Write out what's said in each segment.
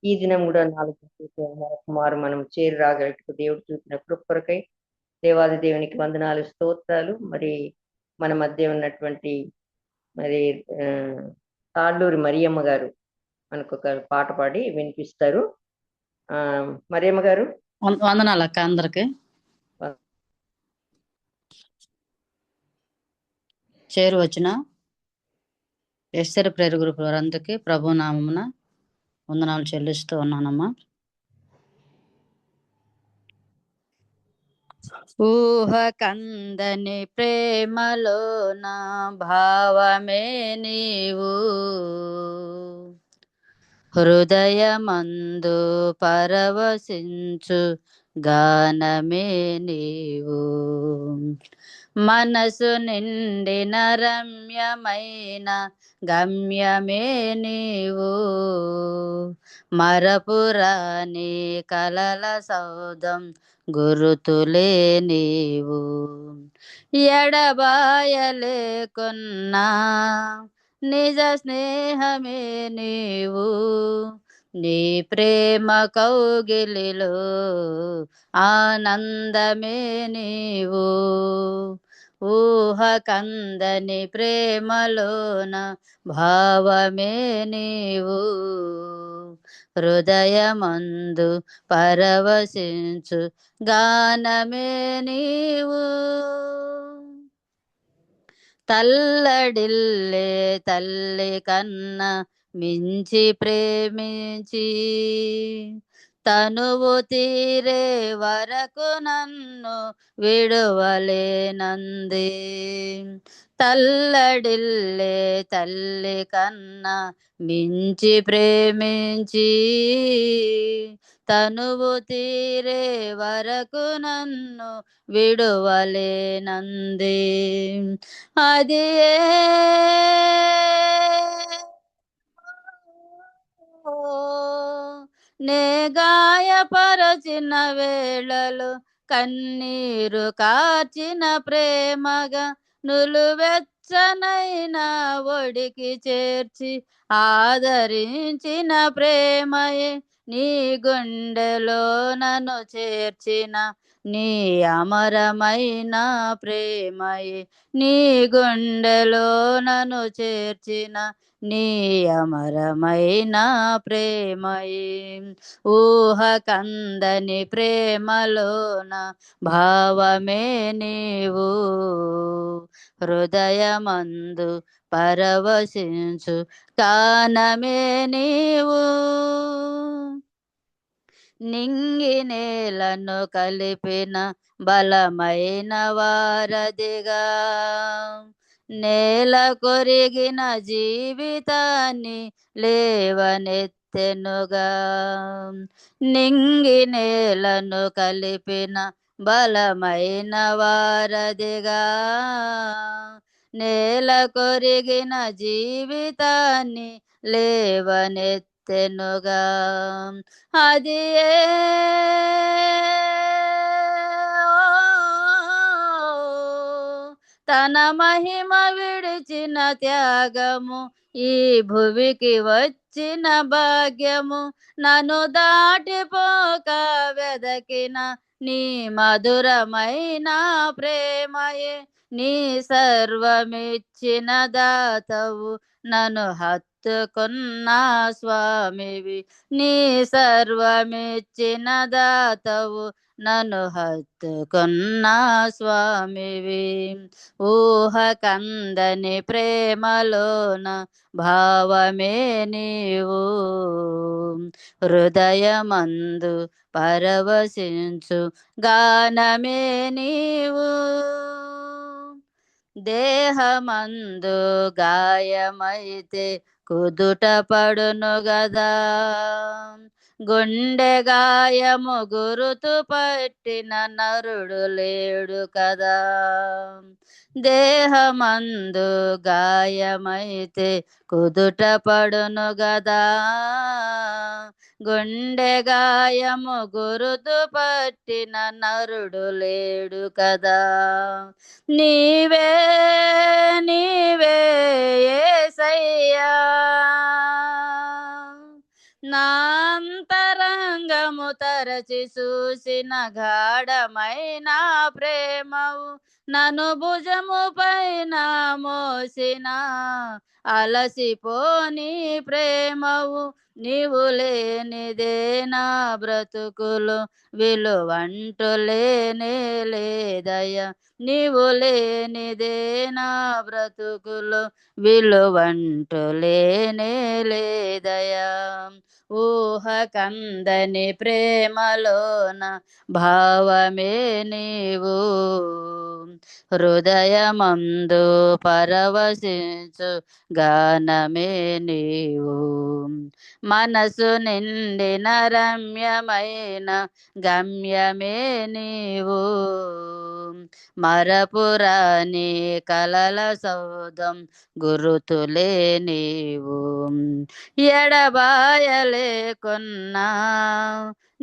ఈ దినం కూడా 4 మరొకమారు మనం చేరి రాగలిగిన దేవుడు చూపిన కృప కొరకై దేవాది దేవునికి వందనాలు, స్తోత్రాలు. మరి మన మధ్య ఉన్నటువంటి మరి ఆ, తాళ్ళూరి మరియమ్మ గారు మనకు ఒక పాట పాడి వినిపిస్తారు. ఆ మరియమ్మ గారు. వందనాలు అక్క అందరికి. చేరు వచ్చిన ఎస్సరి ప్రేరు గ్రూప్ వారందరికీ ప్రభు నామమున వందనాలు చెల్లిస్తూ ఉన్నానమ్మా. ఊహ కందని ప్రేమలో నా భావమే నీవు, హృదయమందు పరవశించు గానమే నీవు, మనసు నిండిన రమ్యమైన గమ్యమే నీవు, మరపురాని కలల సౌదం గురుతులే నీవు, ఎడబాయలేకున్నా నిజ స్నేహమే నీవు, నీ ప్రేమ కౌగిలిలో ఆనందమే నీవు, ఊహ కందని ప్రేమలోన భావమే నీవు, హృదయమందు పరవశించు గానమే నీవు, తల్లడిల్లే తల్లి కన్న మించి ప్రేమించి తనువు తీరే వరకు నన్ను విడువలేనంది, తల్లడిల్లే తల్లి కన్నా మించి ప్రేమించి తనువు తీరే వరకు నన్ను విడువలేనంది, అది నే గాయపరచిన వేళలు కన్నీరు కార్చిన ప్రేమగా నులువెచ్చనైన ఒడికి చేర్చి ఆదరించిన ప్రేమయే, నీ గుండెలో నన్ను చేర్చిన నీ అమరమైన ప్రేమయే, నీ గుండెలో నన్ను చేర్చిన నీ అమరమైన ప్రేమయే, ఊహ కందని ప్రేమలోన భావమే నీవు, హృదయమందు పరవశించు గానమే నీవు, నింగి నేలను కలిపిన బలమైన వారధిగా నేల కొరిగిన జీవితాన్ని లేవనెత్తెనుగా, నింగి నేలను కలిపిన బలమైన వారధిగా నేల కొరిగిన జీవితాన్ని లేవనెత్తెనుగా, అది తన మహిమ విడిచిన త్యాగము, ఈ భువికి వచ్చిన భాగ్యము, నన్ను దాటిపోక వెదకిన నీ మధురమైన ప్రేమయే, నీ సర్వమిచ్చిన దాతవు నన్ను హత్తుకున్న స్వామివి, నీ సర్వమిచ్చిన దాతవు నన్ను హత్తుకున్న స్వామివి, ఊహ కందని ప్రేమలోన భావమే నీవు, హృదయమందు పరవశించు గానమే నీవు, దేహమందు గాయమైతే కుదుట పడును గదా, గుండె గాయము గురుతు పట్టిన నరుడు లేడు కదా, దేహమందు గాయమైతే కుదుట పడును గదా, గుండె గాయము గురుతు పట్టిన నరుడు లేడు కదా, నీవే నీవే యేసయ్యా, నా అంతరంగము తరచి చూసిన గాఢమైన ప్రేమవు, నన్ను భుజము పైన మోసిన అలసిపోని ప్రేమవు, నీవు లేనిదే నా బ్రతుకులు విలువంటూ లేనే లేదయ్యా, నీవు లేనిదే నా బ్రతుకులు విలువంటూ లేనే లేదయా. ఊహ కందని ప్రేమలోన భావమే నీవు, హృదయమందు పరవశించు గానమే నీవు, మనసు నిండిన రమ్యమైన గమ్యమే నీవు, మరపురాని కలల సౌధం గురుతులే నీవు, ఎడబాయలేకున్నా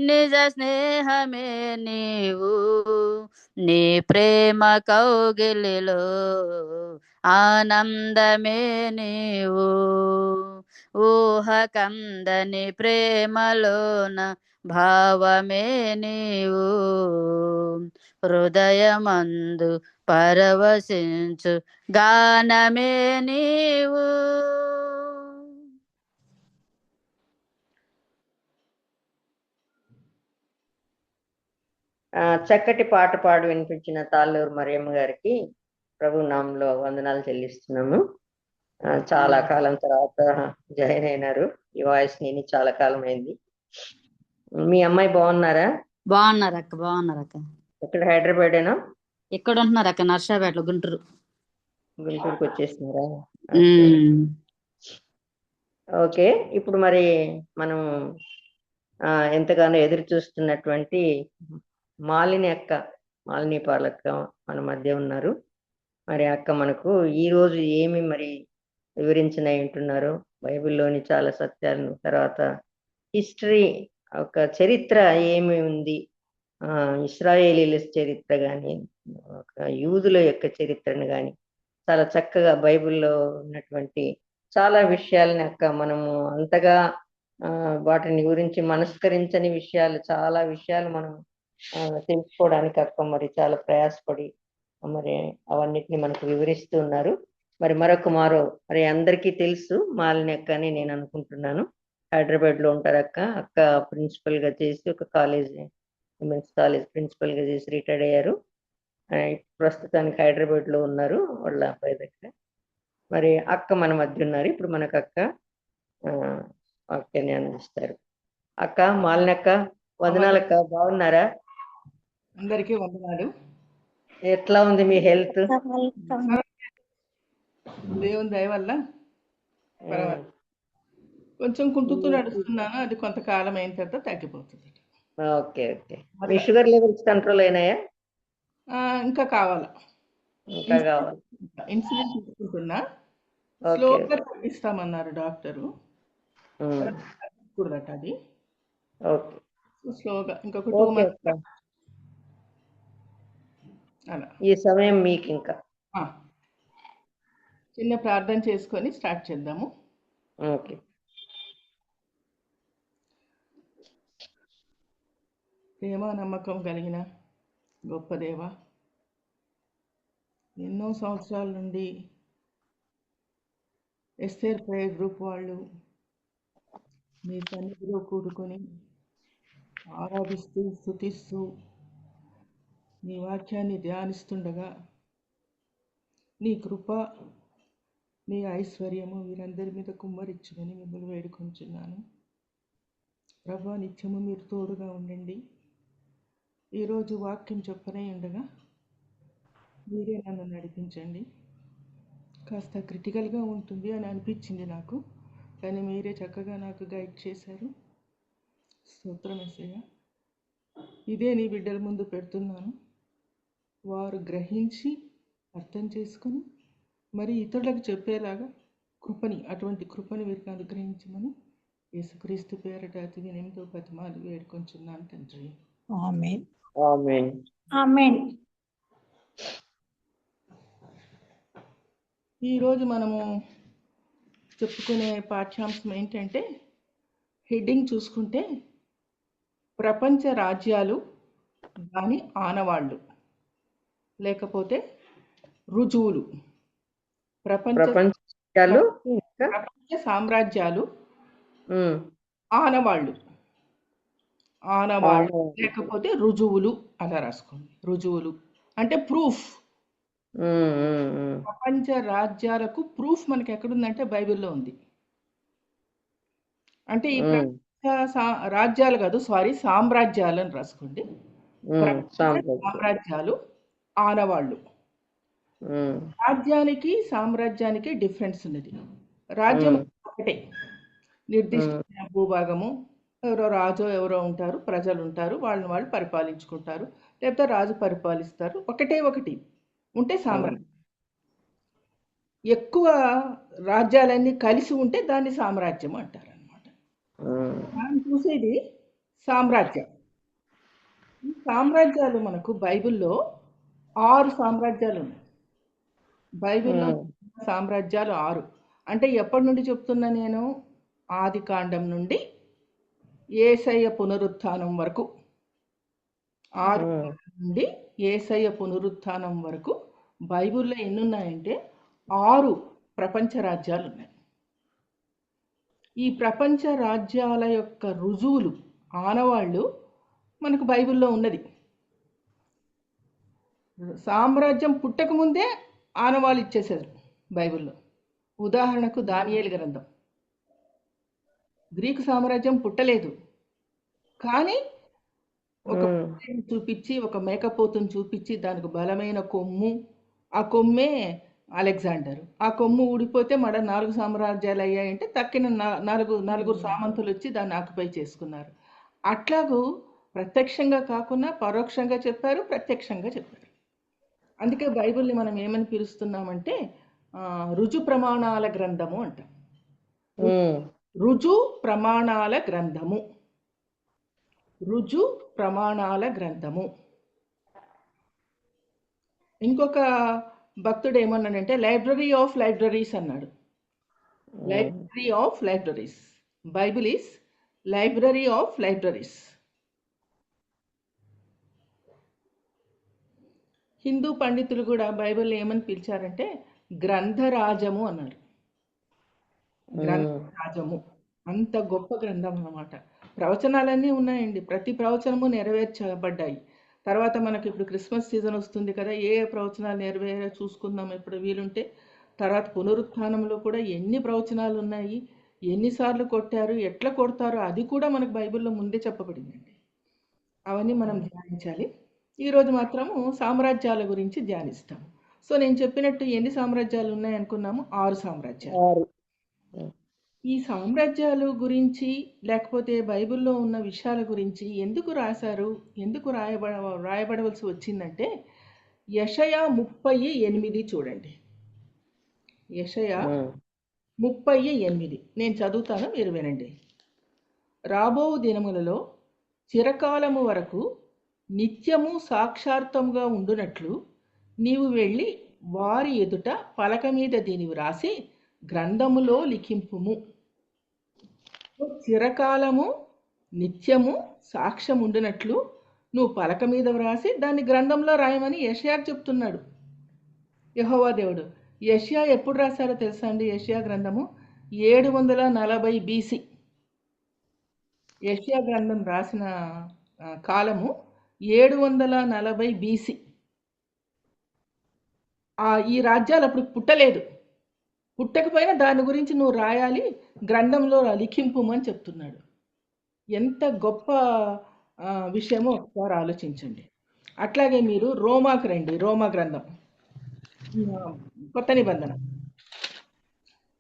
నిజ స్నేహమే నీవు, నీ ప్రేమ కౌగిలిలో ఆనందమే నీవు, ఊహ కందని ప్రేమలోన భావమే నీవు, హృదయమందు పరవశించు గానమే నీవు. చక్కటి పాట పాడి వినిపించిన తాళ్ళూరు మరియమ్మ గారికి ప్రభు నామంలో వందనాలు చెల్లిస్తున్నాము. చాలా కాలం తర్వాత జాయిన్ అయినారు. ఈ వాయిస్ నేను చాలా కాలం అయింది. మీ అమ్మాయి బాగున్నారా? బాగున్నారు అక్క, బాగున్నారు అక్క. ఇక్కడ హైదరాబాదేనా? ఎక్కడ ఉంటున్నారు అక్క? నర్సాపేటలో, గుంటూరు. గుంటూరుకి వచ్చేసినారా? ఓకే. ఇప్పుడు మరి మనం ఎంతగానో ఎదురు చూస్తున్నటువంటి మాలిని అక్క, మాలిని పాలక్క మన మధ్య ఉన్నారు. మరి అక్క మనకు ఈ రోజు ఏమి మరి వివరించిన ఉంటున్నారు, బైబిల్లోని చాలా సత్యాలను, తర్వాత హిస్టరీ ఒక చరిత్ర ఏమి ఉంది, ఇస్రాయేలీల చరిత్ర కానీ, ఒక యూదుల యొక్క చరిత్రను కానీ చాలా చక్కగా బైబిల్లో ఉన్నటువంటి చాలా విషయాలని అక్క మనము అంతగా వాటిని గురించి మనస్కరించని విషయాలు, చాలా విషయాలు మనం తెలుసుకోవడానికి అక్క మరి చాలా ప్రయాసపడి మరి అవన్నిటిని మనకు వివరిస్తూ ఉన్నారు. మరి మరొక మారో మరి అందరికీ తెలుసు మాలిని అక్క అని నేను అనుకుంటున్నాను. హైదరాబాద్ లో ఉంటారు అక్క. అక్క ప్రిన్సిపల్ గా చేసి ఒక కాలేజ్, ఉమెన్స్ కాలేజ్ ప్రిన్సిపల్ గా చేసి రిటైర్డ్ అయ్యారు. ప్రస్తుతానికి హైదరాబాద్ లో ఉన్నారు వాళ్ళ అబ్బాయి దగ్గర. మరి అక్క మన మధ్య ఉన్నారు. ఇప్పుడు మనకు అక్క వాక్యాన్ని అందిస్తారు. అక్క మాలిని అక్క, వదనాలక్క, బాగున్నారా? అందరికీ వందనాలు. ఎట్లా ఉంది మీ హెల్త్? దేవుని దయ వల్ల కొంచెం కుంటుతూ నడుస్తున్నాను. అది కొంతకాలం అయిన తర్వాత తగ్గిపోతుంది. Okay okay. మీ షుగర్ లెవెల్స్ కంట్రోల్ అయినాయా? ఇంకా కావాలా? ఇంకా కావాలి. ఇన్సులిన్ తీసుకుంటున్నా. స్లోగా తగ్గిస్తామన్నారు డాక్టరు. తగ్గకూడదట అది. ఓకే. స్లోగా ఇంకొక 2 months అలా. ఈ సమయం మీకు ఇంకా చిన్న ప్రార్థన చేసుకొని స్టార్ట్ చేద్దాము. ఓకే. ప్రేమ నమ్మకం కలిగిన గొప్ప దేవ, ఎన్నో సంవత్సరాల నుండి ఎస్తేర్ ప్రేయర్ గ్రూప్ వాళ్ళు మీ సన్నిధిలో కూడుకొని ఆరాధిస్తూ స్తుతిస్తూ నీ వాక్యాన్ని ధ్యానిస్తుండగా నీ కృప, నీ ఐశ్వర్యము వీరందరి మీద కుమ్మరించుకొని మిమ్మల్ని వేడుకొంచున్నాను. ప్రభా, నిత్యము మీరు తోడుగా ఉండండి. ఈరోజు వాక్యం చెప్పనే ఉండగా మీరే నన్ను నడిపించండి. కాస్త క్రిటికల్గా ఉంటుంది అని అనిపించింది నాకు, కానీ మీరే చక్కగా నాకు గైడ్ చేశారు. స్తోత్రం యేసయ్యా. ఇదే నీ బిడ్డల ముందు పెడుతున్నాను. వారు గ్రహించి అర్థం చేసుకొని మరి ఇతరులకు చెప్పేలాగా అటువంటి కృపని వీరికి అనుగ్రహించమని యేసుక్రీస్తు పేరట అతి వినయంతో బతిమాలి వేడుకొంచున్నాను తండ్రి. ఆమేన్. ఆమేన్. ఆమేన్. ఈరోజు మనము చెప్పుకునే పాఠ్యాంశం ఏంటంటే హెడ్డింగ్ చూసుకుంటే ప్రపంచ రాజ్యాలు దాని ఆనవాళ్ళు లేకపోతే రుజువులు. ప్రపంచ ప్రపంచాలు ఇంకా ప్రపంచ సామ్రాజ్యాలు ఉమ్, ఆనవాళ్ళు ఆనవాళ్ళు. లేకపోతే రుజువులు అలా రాసుకోండి. రుజువులు అంటే ప్రూఫ్. ఉమ్, ఉమ్, ఉమ్, ప్రపంచ రాజ్యాలకు ప్రూఫ్ మనకి ఎక్కడుందంటే బైబిల్లో ఉంది. అంటే ఈ ఉమ్, ప్రపంచ రాజ్యాలు కాదు, సారీ, సామ్రాజ్యాలు అని రాసుకోండి. ప్రపంచ సామ్రాజ్యం. సామ్రాజ్యాలు ఆనవాళ్ళు. ఉమ్, రాజ్యానికి సామ్రాజ్యానికి డిఫరెన్స్ ఉన్నది. రాజ్యం ఉమ్, ఒకటే, నిర్దిష్టమైన భూభాగము, ఎవరో రాజు ఎవరో ఉంటారు, ప్రజలు ఉంటారు, వాళ్ళని వాళ్ళు పరిపాలించుకుంటారు, లేకపోతే రాజు పరిపాలిస్తారు. ఒకటే ఒకటి ఉంటే సామ్రాజ్యం. ఎక్కువ రాజ్యాలన్నీ కలిసి ఉంటే దాన్ని సామ్రాజ్యం అంటారు అనమాట. ఉమ్, మనం చూసేది సామ్రాజ్యం. ఈ సామ్రాజ్యాలు మనకు బైబిల్లో 6 సామ్రాజ్యాలు ఉన్నాయి. బైబిల్లో ఉమ్, సామ్రాజ్యాలు 6. అంటే ఎప్పటి నుండి చెప్తున్నా నేను? ఆది కాండం నుండి యేసయ్య పునరుత్థానం వరకు. ఆది ఉమ్, కాండం నుండి యేసయ్య పునరుత్థానం వరకు బైబిల్లో ఎన్ని ఉన్నాయంటే 6 ప్రపంచ రాజ్యాలు ఉన్నాయి. ఈ ప్రపంచ రాజ్యాల యొక్క రుజువులు, ఆనవాళ్ళు మనకు బైబిల్లో ఉన్నది. సామ్రాజ్యం పుట్టకముందే ఆనవాళ్ళు ఇచ్చేశారు బైబిల్లో. ఉదాహరణకు దానియేలు గ్రంథం. గ్రీకు సామ్రాజ్యం పుట్టలేదు, కానీ ఒక పొట్టేలుని చూపించి, ఒక మేకపోతుని చూపించి, దానికి బలమైన కొమ్ము, ఆ కొమ్మే అలెగ్జాండర్. ఆ కొమ్ము ఊడిపోతే మళ్ళీ 4 సామ్రాజ్యాలు అయ్యాయంటే తక్కిన నలుగురు సామంతులు వచ్చి దాన్ని ఆక్యుపై చేసుకున్నారు. అట్లాగూ ప్రత్యక్షంగా కాకుండా పరోక్షంగా చెప్పారు, ప్రత్యక్షంగా చెప్పారు. అందుకే బైబిల్ని మనం ఏమని పిలుస్తున్నామంటే రుజు ప్రమాణాల గ్రంథము అంటాం. రుజు ప్రమాణాల గ్రంథము. రుజు ప్రమాణాల గ్రంథము. ఇంకొక భక్తుడు ఏమన్నాడంటే లైబ్రరీ ఆఫ్ లైబ్రరీస్ అన్నాడు. Library of libraries. Bible is library of libraries. Hindu పండితులు కూడా బైబిల్ ఏమని పిలిచారంటే గ్రంథరాజము అన్నారు. గ్రంథరాజము అంత గొప్ప గ్రంథం అన్నమాట. ప్రవచనాలన్నీ ఉన్నాయండి, ప్రతి ప్రవచనము నెరవేర్చబడ్డాయి. తర్వాత మనకి ఇప్పుడు క్రిస్మస్ సీజన్ వస్తుంది కదా, ఏ ప్రవచనాలు నెరవేరే చూసుకుందాం ఇప్పుడు వీలుంటే. తర్వాత పునరుత్థానంలో కూడా ఎన్ని ప్రవచనాలు ఉన్నాయి, ఎన్నిసార్లు కొట్టారు, ఎట్లా కొడతారో అది కూడా మనకు బైబిల్లో ముందే చెప్పబడిందండి. అవన్నీ మనం ధ్యానించాలి. ఈరోజు మాత్రము సామ్రాజ్యాల గురించి ధ్యానిస్తాము. సో నేను చెప్పినట్టు ఎన్ని సామ్రాజ్యాలు ఉన్నాయనుకున్నాము? 6 సామ్రాజ్యాలు. ఈ సామ్రాజ్యాలు గురించి లేకపోతే బైబిల్లో ఉన్న విషయాల గురించి ఎందుకు రాశారు, ఎందుకు రాయబడవలసి వచ్చిందంటే యెషయా 38 చూడండి. యెషయా 38 నేను చదువుతాను, మీరు వినండి. రాబో దినములలో చిరకాలము వరకు నిత్యము సాక్షార్థముగా ఉండునట్లు నీవు వెళ్ళి వారి ఎదుట పలక మీద దీనిని వ్రాసి గ్రంథములో లిఖింపుము. చిరకాలము నిత్యము సాక్ష్యం ఉండినట్లు నువ్వు పలక మీద వ్రాసి దాన్ని గ్రంథంలో రాయమని యెషయా చెప్తున్నాడు యెహోవా దేవుడు. యెషయా ఎప్పుడు రాశారో తెలుసా అండి? యెషయా గ్రంథము 740 BC. యెషయా గ్రంథం రాసిన కాలము 740 BC. ఈ రాజ్యాలు అప్పుడు పుట్టలేదు. పుట్టకపోయినా దాని గురించి నువ్వు రాయాలి, గ్రంథంలో లిఖింపుమని చెప్తున్నాడు. ఎంత గొప్ప విషయమో ఒకసారి ఆలోచించండి. అట్లాగే మీరు రోమాకు రండి. రోమా గ్రంథం, కొత్త నిబంధన.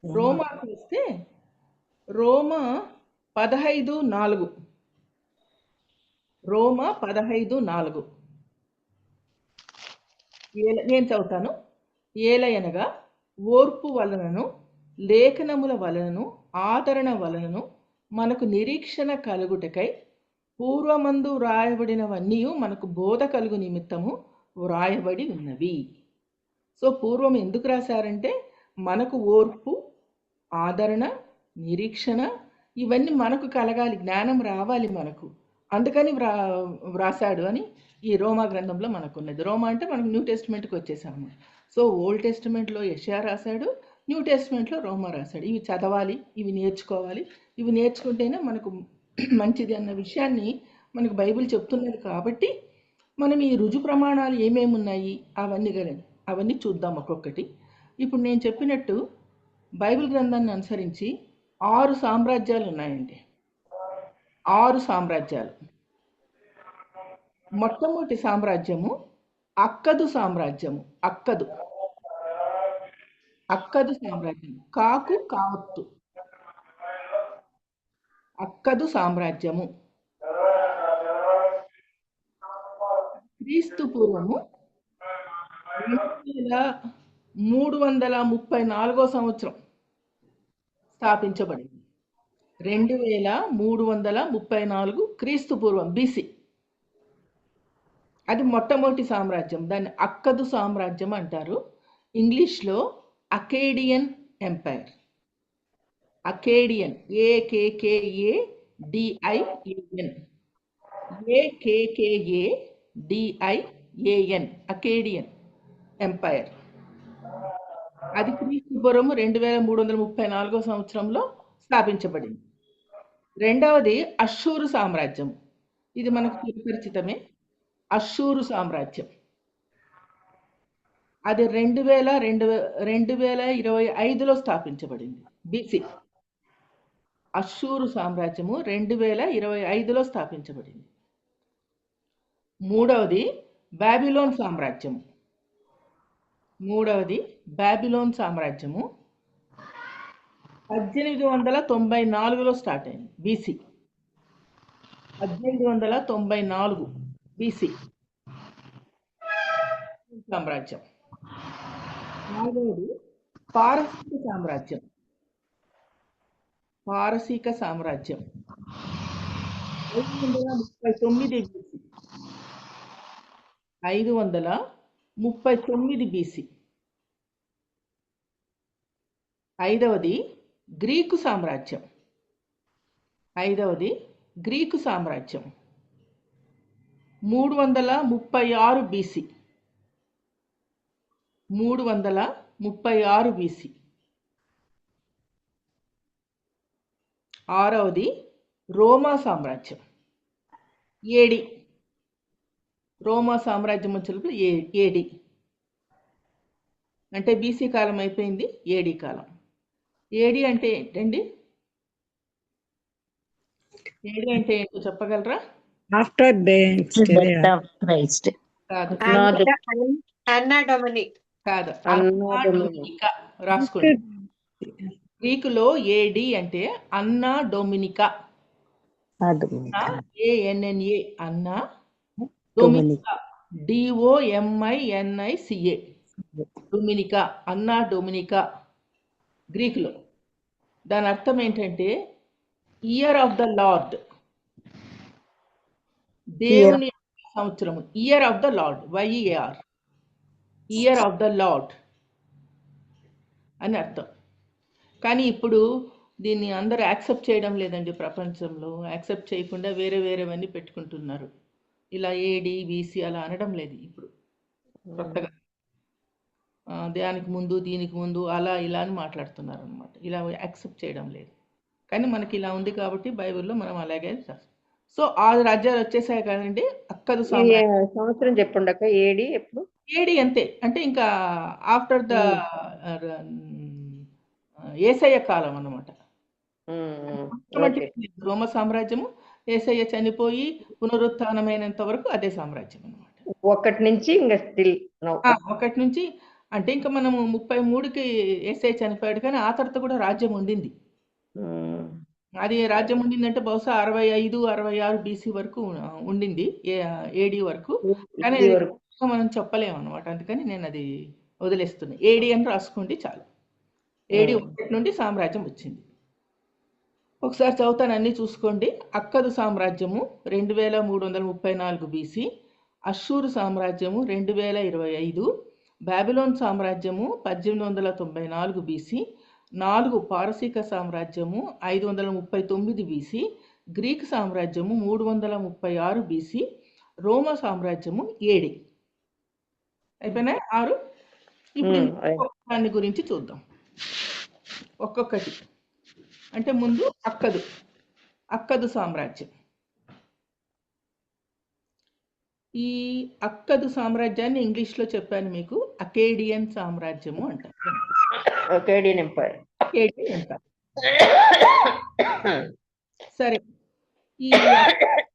రోమాకు వస్తే రోమా 15:4. రోమా 15:4 నేను చదువుతాను. ఏలయనగా ఓర్పు వలనను లేఖనముల వలనను ఆదరణ వలనను మనకు నిరీక్షణ కలుగుటకై పూర్వమందు వ్రాయబడినవన్నీ మనకు బోధ కలుగు నిమిత్తము వ్రాయబడి ఉన్నవి. సో పూర్వం ఎందుకు రాశారంటే మనకు ఓర్పు, ఆదరణ, నిరీక్షణ ఇవన్నీ మనకు కలగాలి, జ్ఞానం రావాలి మనకు. అందుకని వ్రాసాడు అని ఈ రోమా గ్రంథంలో మనకున్నది. రోమా అంటే మనకు న్యూ టెస్టిమెంట్కి వచ్చేసాము. సో ఓల్డ్ టెస్టిమెంట్లో యెషయా రాశాడు, న్యూ టెస్టిమెంట్లో రోమా రాశాడు. ఇవి చదవాలి, ఇవి నేర్చుకోవాలి. ఇవి నేర్చుకుంటేనే మనకు మంచిది అన్న విషయాన్ని మనకు బైబిల్ చెప్తున్నది. కాబట్టి మనం ఈ రుజు ప్రమాణాలు ఏమేమి ఉన్నాయి అవన్నీ చూద్దాం ఒక్కొక్కటి. ఇప్పుడు నేను చెప్పినట్టు బైబిల్ గ్రంథాన్ని అనుసరించి 6 సామ్రాజ్యాలు ఉన్నాయండి. 6 సామ్రాజ్యాలు. మొట్టమొదటి సామ్రాజ్యము అక్కదు సామ్రాజ్యము. అక్కదు సామ్రాజ్యం. కాకు కావత్తు. అక్కదు సామ్రాజ్యము క్రీస్తు పూర్వము 2334 సంవత్సరం స్థాపించబడింది. 2334 క్రీస్తు పూర్వం బీసీ. అది మొట్టమొదటి సామ్రాజ్యం. దాన్ని అక్కదు సామ్రాజ్యం అంటారు. ఇంగ్లీష్లో Akkadian empire. Akkadian, AKKADIAN, AKKADIAN, Akkadian empire. అది క్రీస్తుపూర్వము 2334 సంవత్సరంలో స్థాపించబడింది. రెండవది అష్షూరు సామ్రాజ్యం. ఇది మనకు సుపరిచితమే. అష్షూరు సామ్రాజ్యం అది 2025లో స్థాపించబడింది బీసీ. అష్షూరు సామ్రాజ్యము 2025లో స్థాపించబడింది. మూడవది బాబిలోన్ సామ్రాజ్యము. 1894లో స్టార్ట్ అయింది బీసీ. 1894 బీసీ సామ్రాజ్యం. నాలుగవది పారసీక సామ్రాజ్యం. 539 బీసీ. 539 బీసీ. ఐదవది గ్రీకు సామ్రాజ్యం. 336 బీసీ. 336 బీసీ. ఆరవది రోమా సామ్రాజ్యం. ఏడి. రోమా సామ్రాజ్యం వచ్చినప్పుడు ఏడి అంటే బీసీ కాలం అయిపోయింది, ఏడి కాలం. ఏడి అంటే ఏంటండి? ఏడి అంటే ఏంటో చెప్పగలరా? After death of Christ. కాదు, అన్నా డొమినిక్. కాదు, అన్నా డొమినికా. రాసుకోండి. గ్రీకులో ఏడి అంటే అన్నా డొమినికా. ANNA, అన్నా డొమినికా. DOMINICA, Dominica. అన్నా డొమినికా గ్రీకులో. దాని అర్థం ఏంటంటే ఇయర్ ఆఫ్ ద లార్డ్, దేవుని సంవత్సరము. Year of the lord, YEAR, year of the lord అని అర్థం. కానీ ఇప్పుడు దీన్ని అందరూ యాక్సెప్ట్ చేయడం లేదండి. ప్రపంచంలో యాక్సెప్ట్ చేయకుండా వేరేవన్నీ పెట్టుకుంటున్నారు. ఇలా ఏడి బీసీ అలా అనడం లేదు ఇప్పుడు కొత్తగా. దానికి ముందు దీనికి ముందు అలా ఇలా అని మాట్లాడుతున్నారు అనమాట. ఇలా యాక్సెప్ట్ చేయడం లేదు. కానీ మనకి ఇలా ఉంది కాబట్టి బైబిల్లో మనం అలాగే చేస్తాం. సో 6 రాజ్యాలు వచ్చేసాయి కదండి. అక్కదు సంవత్సరం చెప్పండి అక్క. ఏడి ఎప్పుడు? ఏడి అంతే. అంటే ఇంకా ఆఫ్టర్ ద యేసయ్య కాలం అన్నమాట. రోమ సామ్రాజ్యము యేసయ్య చనిపోయి పునరుత్థానమైనంత వరకు అదే సామ్రాజ్యం అన్నమాట. ఒకటి నుంచి ఇంకా స్టిల్ ఒకటి నుంచి అంటే ఇంకా మనము 33కి యేసయ్య చనిపోయాడు, కానీ ఆ తర్వాత కూడా రాజ్యం ఉండింది. అది రాజ్యం ఉండిందంటే బహుశా 65-66 బీసీ వరకు ఉండింది, ఏడి వరకు. కానీ మనం చెప్పలేము అనమాట. అందుకని నేను అది వదిలేస్తున్నా. ఏడి అని రాసుకోండి చాలు. ఏడి 1 నుండి సామ్రాజ్యం వచ్చింది. ఒకసారి చదువుతాను, అన్నీ చూసుకోండి. అక్కదు సామ్రాజ్యము 2334 బీసీ. అష్షూరు సామ్రాజ్యము 2025. బాబిలోన్ సామ్రాజ్యము 1894 బీసీ. 4 పారసీక సామ్రాజ్యము 539 బీసీ, గ్రీక్ సామ్రాజ్యము 336 బీసీ, రోమా సామ్రాజ్యము 7. అయిపోయినాయి 6. ఇప్పుడు దాని గురించి చూద్దాం ఒక్కొక్కటి. అంటే ముందు అక్కదు సామ్రాజ్యం. ఈ అక్కదు సామ్రాజ్యాన్ని ఇంగ్లీష్లో చెప్పాను మీకు, అకేడియన్ సామ్రాజ్యము అంటారు. అకేడియన్ ఎంపైర్. సరే, ఈ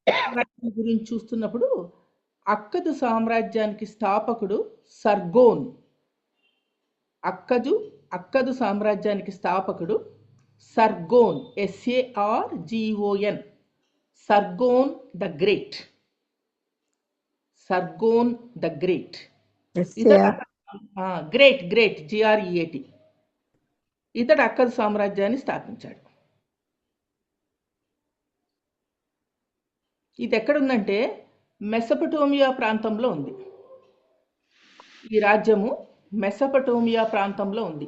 సామ్రాజ్యం గురించి చూస్తున్నప్పుడు అక్కదు సామ్రాజ్యానికి స్థాపకుడు సర్గోన్. అక్కదు సామ్రాజ్యానికి స్థాపకుడు Sargon, SARGON, Sargon the great. Great GREAT. ఇతడు అక్కదు సామ్రాజ్యాన్ని స్థాపించాడు. ఇది ఎక్కడుందంటే మెసొపటోమియా ప్రాంతంలో ఉంది. ఈ రాజ్యము మెసొపటోమియా ప్రాంతంలో ఉంది.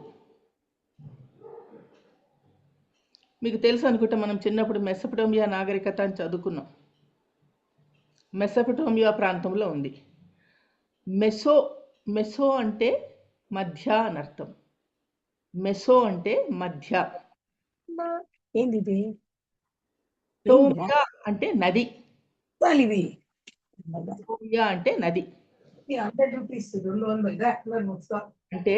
మీకు తెలుసు అనుకుంటా, మనం చిన్నప్పుడు మెసొపటోమియా నాగరికత అని చదువుకున్నాం. మెసొపటోమియా ప్రాంతంలో ఉంది. మెసో అంటే మధ్య అనర్థం. మెసో అంటే మధ్య. టోమియా అంటే నది. టోమియా అంటే నది. అంటే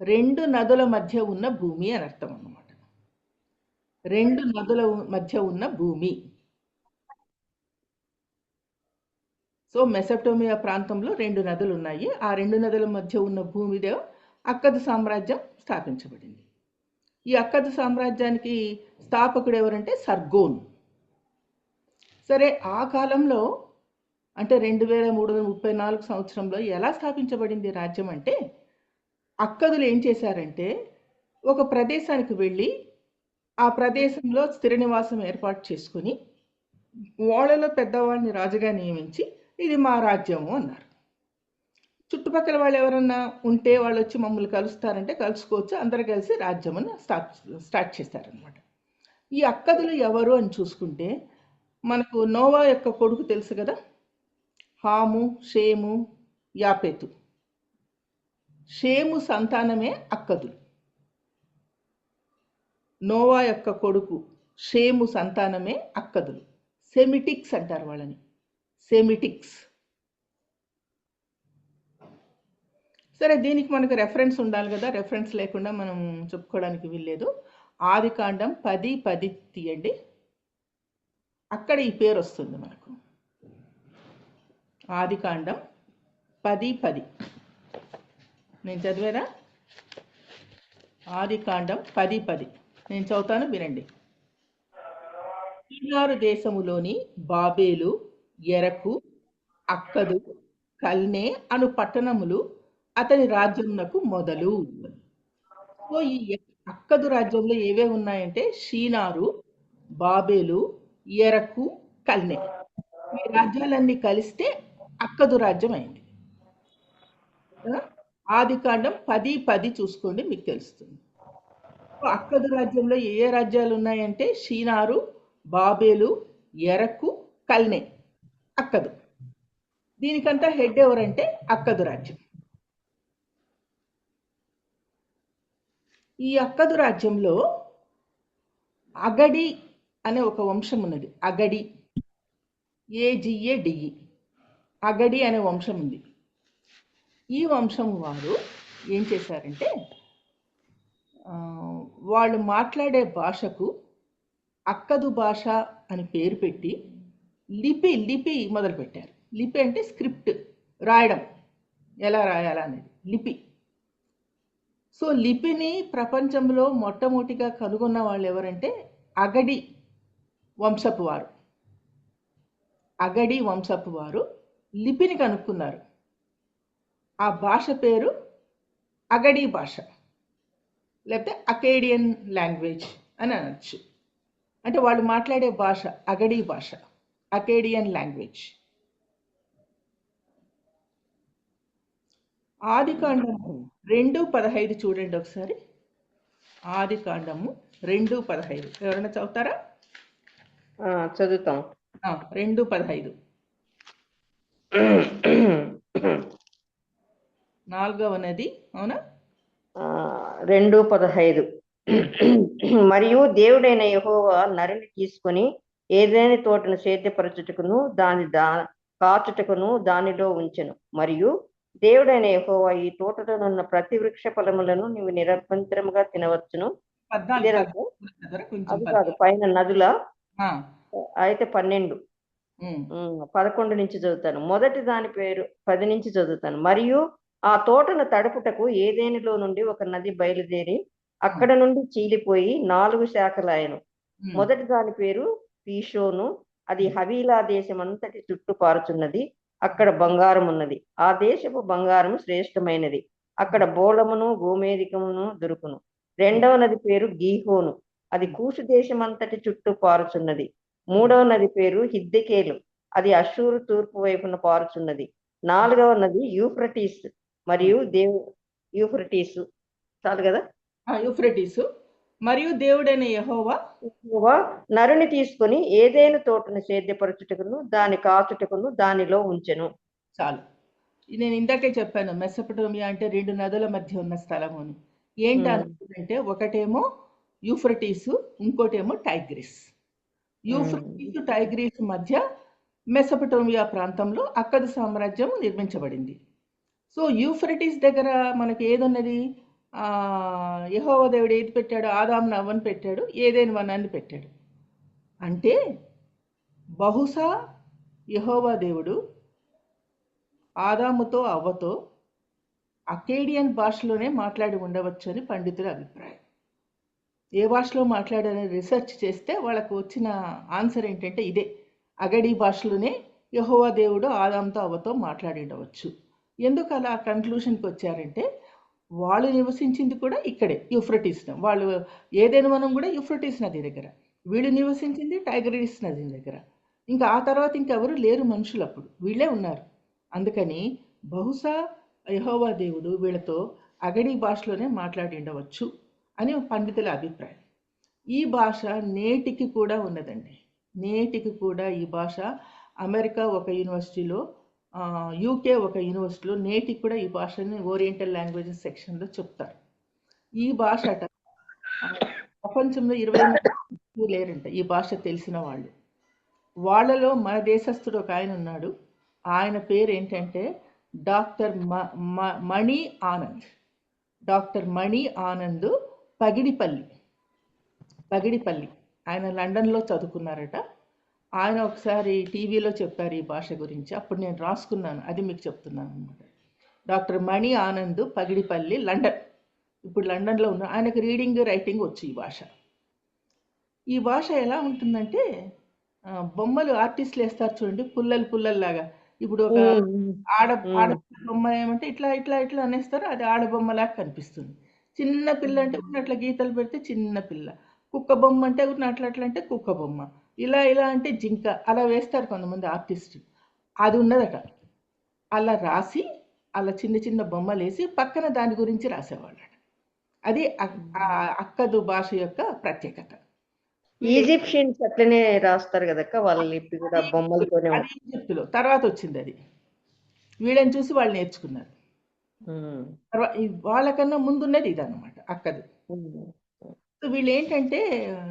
2 నదుల మధ్య ఉన్న భూమి అని అర్థం అన్నమాట. 2 నదుల మధ్య ఉన్న భూమి. సో మెసొపటోమియా ప్రాంతంలో 2 నదులు ఉన్నాయి. ఆ 2 నదుల మధ్య ఉన్న భూమిలో అక్కదు సామ్రాజ్యం స్థాపించబడింది. ఈ అక్కదు సామ్రాజ్యానికి స్థాపకుడు ఎవరంటే సర్గోన్. సరే, ఆ కాలంలో అంటే 2334 సంవత్సరంలో ఎలా స్థాపించబడింది రాజ్యం అంటే, అక్కదులు ఏం చేశారంటే ఒక ప్రదేశానికి వెళ్ళి ఆ ప్రదేశంలో స్థిర నివాసం ఏర్పాటు చేసుకుని వాళ్ళలో పెద్దవాళ్ళని రాజుగా నియమించి ఇది మా రాజ్యము అన్నారు. చుట్టుపక్కల వాళ్ళు ఎవరన్నా ఉంటే వాళ్ళు వచ్చి మమ్మల్ని కలుస్తారంటే కలుసుకోవచ్చు, అందరు కలిసి రాజ్యమని స్టార్ట్ చేశారనమాట. ఈ అక్కదులు ఎవరు అని చూసుకుంటే మనకు నోవా యొక్క కొడుకు తెలుసు కదా, హాము, షేము, యాపెతు. షేము సంతానమే అక్కదులు. నోవా యొక్క కొడుకు షేము సంతానమే అక్కదులు. సెమిటిక్స్ అంటారు వాళ్ళని, సెమిటిక్స్. సరే, దీనికి మనకు రెఫరెన్స్ ఉండాలి కదా, రెఫరెన్స్ లేకుండా మనం చెప్పుకోవడానికి వీల్లేదు. ఆదికాండం 10:10 తీయండి, అక్కడ ఈ పేరు వస్తుంది మనకు. ఆదికాండం 10:10 నేను చదివేరా? ఆదికాండం 10:10 నేను చదువుతాను, వినండి. షీనారు దేశములోని బాబేలు, ఎరకు, అక్కదు, కల్నే అను పట్టణములు అతని రాజ్యమునకు మొదలు. సో ఈ అక్కదు రాజ్యంలో ఏవేవి ఉన్నాయంటే షీనారు, బాబేలు, ఎరకు, కల్నే. ఈ రాజ్యాలన్నీ కలిస్తే అక్కదు రాజ్యం అయింది. ఆదికాండం 10:10 చూసుకోండి, మీకు తెలుస్తుంది. అక్కదు రాజ్యంలో ఏ రాజ్యాలు ఉన్నాయంటే షీనారు, బాబేలు, ఎరకు, కల్నే, అక్కదు. దీనికంతా హెడ్ ఎవరంటే అక్కదు రాజ్యం. ఈ అక్కదు రాజ్యంలో అగడి అనే ఒక వంశం ఉన్నది. అగడి, AGADE, అగడి అనే వంశం ఉంది. ఈ వంశం వారు ఏం చేశారంటే వాళ్ళు మాట్లాడే భాషకు అక్కదు భాష అని పేరు పెట్టి లిపి మొదలుపెట్టారు. లిపి అంటే స్క్రిప్ట్, రాయడం, ఎలా రాయాలా అనేది లిపి. సో లిపిని ప్రపంచంలో మొట్టమొదటిగా కనుగొన్న వాళ్ళు ఎవరంటే అగడి వంశపు వారు. అగడి వంశపు వారు లిపిని కనుక్కున్నారు. ఆ భాష పేరు అగడి భాష, లేకపోతే అకేడియన్ లాంగ్వేజ్ అని అనొచ్చు. అంటే వాళ్ళు మాట్లాడే భాష అగడి భాష, అకేడియన్ లాంగ్వేజ్. ఆదికాండం 2:15 చూడండి ఒకసారి. ఆది కాండము 2:15. ఎవరైనా చదువుతారా? చదువుతాం. 2:15 4వ నది, అవునా? 2:15 మరియు దేవుడైన యెహోవా నరుని తీసుకొని ఏదైనా తోటను సేద్యపరచుటకును కాచుటకును దానిలో ఉంచెను. మరియు దేవుడైన యెహోవా ఈ తోటలోనున్న ప్రతి వృక్ష ఫలములను నీవు నిరభ్యంతరముగా తినవచ్చును. 14 ఇదేనా? కొంచెం అది కాదు, పైన నదుల ఆ, అయితే 12 ఉమ్, 11 నుంచి చదువుతాను. మొదటి దాని పేరు 10 నుంచి చదువుతాను. మరియు ఆ తోటను తడుపుటకు ఏదేనిలో నుండి ఒక నది బయలుదేరి అక్కడ నుండి చీలిపోయి 4 శాఖలాయను. ఉమ్, మొదటి దాని పేరు పీషోను. అది హవీలా దేశం అంతటి చుట్టూ పారుచున్నది. అక్కడ బంగారం ఉన్నది. ఆ దేశపు బంగారం శ్రేష్టమైనది. అక్కడ బోళమును గోమేధికమును దొరుకును. రెండవ నది పేరు గీహోను. అది కూషు దేశం అంతటి చుట్టూ పారుచున్నది. మూడవ నది పేరు హిద్దెకేలు. అది అషూరు తూర్పు వైపున పారుచున్నది. నాలుగవ నది యూఫ్రటీస్. మరియు యూఫ్రటీసు. చాలు కదా. యూఫ్రటీసు. మరియు దేవుడైన యెహోవా యెహోవా నరుని తీసుకొని ఏదైనా తోటను సేద్యపరచుటకును దాని కాచుటకును దానిలో ఉంచెను. చాలు. నేను ఇందాకే చెప్పాను, మెసొపటోమియా అంటే 2 నదుల మధ్య ఉన్న స్థలము అని. ఏంటి అంటే ఒకటేమో యూఫ్రటీసు, ఇంకోటేమో టైగ్రిస్. యూఫ్రటీసు టైగ్రిస్ మధ్య మెసొపటోమియా ప్రాంతంలో అక్కదు సామ్రాజ్యం నిర్మించబడింది. సో యూఫ్రటీస్ దగ్గర మనకి ఏదున్నది? యెహోవా దేవుడు ఏది పెట్టాడు? ఆదామును అవ్వను పెట్టాడు, ఏదైనా వనాన్ని పెట్టాడు. అంటే బహుశా యెహోవా దేవుడు ఆదాముతో అవ్వతో అకేడియన్ భాషలోనే మాట్లాడి ఉండవచ్చు అని పండితుల అభిప్రాయం. ఏ భాషలో మాట్లాడారని రీసెర్చ్ చేస్తే వాళ్ళకు వచ్చిన ఆన్సర్ ఏంటంటే ఇదే, అగడి భాషలోనే యెహోవా దేవుడు ఆదాముతో అవ్వతో మాట్లాడి ఉండవచ్చు. ఎందుకు అలా కన్క్లూషన్కి వచ్చారంటే వాళ్ళు నివసించింది కూడా ఇక్కడే యూఫ్రటీస్. వాళ్ళు ఏదైనా మనం కూడా యూఫ్రటీస్ నది దగ్గర, వీళ్ళు నివసించింది టైగ్రిస్ నది దగ్గర. ఇంకా ఆ తర్వాత ఇంకెవరు లేరు మనుషులు, అప్పుడు వీళ్ళే ఉన్నారు. అందుకని బహుశా యెహోవా దేవుడు వీళ్ళతో అగడి భాషలోనే మాట్లాడి ఉండవచ్చు అని పండితుల అభిప్రాయం. ఈ భాష నేటికి కూడా ఉన్నదండి. నేటికి కూడా ఈ భాష అమెరికా ఒక యూనివర్సిటీలో, యూకే ఒక యూనివర్సిటీలో నేటికి కూడా ఈ భాషని ఓరియంటల్ లాంగ్వేజెస్ సెక్షన్లో చెప్తారు. ఈ భాష ప్రపంచంలో 20 లేరంట ఈ భాష తెలిసిన వాళ్ళు. వాళ్ళలో మన దేశస్థుడు ఒక ఆయన ఉన్నాడు. ఆయన పేరు ఏంటంటే డాక్టర్ మణి ఆనంద్. డాక్టర్ మణి ఆనంద్ పగిడిపల్లి. ఆయన లండన్లో చదువుకున్నారట. ఆయన ఒకసారి టీవీలో చెప్పారు ఈ భాష గురించి. అప్పుడు నేను రాసుకున్నాను, అది మీకు చెప్తున్నాను అనమాట. డాక్టర్ మణి ఆనంద్, పగిడిపల్లి, లండన్. ఇప్పుడు లండన్లో ఉన్న ఆయనకు రీడింగ్ రైటింగ్ వచ్చు ఈ భాష. ఈ భాష ఎలా ఉంటుందంటే బొమ్మలు ఆర్టిస్టులు వేస్తారు చూడండి, పుల్లల్లాగా. ఇప్పుడు ఒక ఆడ బొమ్మ ఏమంటే ఇట్లా ఇట్లా ఇట్లా అనేస్తారు, అది ఆడబొమ్మలాగా కనిపిస్తుంది. చిన్న పిల్ల అంటే అట్లా గీతలు పెడితే చిన్న పిల్ల, కుక్క బొమ్మ అంటే అట్లా అంటే కుక్క బొమ్మ, ఇలా అంటే జింక, అలా వేస్తారు కొంతమంది ఆర్టిస్టులు. అది ఉన్నదట. అలా రాసి అలా చిన్న చిన్న బొమ్మలు వేసి పక్కన దాని గురించి రాసేవాళ్ళట. అది అక్కదు భాష యొక్క ప్రత్యేకత. ఈజిప్షియన్స్ అట్లనే రాస్తారు కదక్క, వాళ్ళ లిపి కూడా బొమ్మలతోనే. అది ఈజిప్టులో తర్వాత వచ్చింది అది. వీళ్ళని చూసి వాళ్ళు నేర్చుకున్నారు. వాళ్ళకన్నా ముందున్నది ఇది అనమాట అక్కది. సో వీళ్ళు ఏంటంటే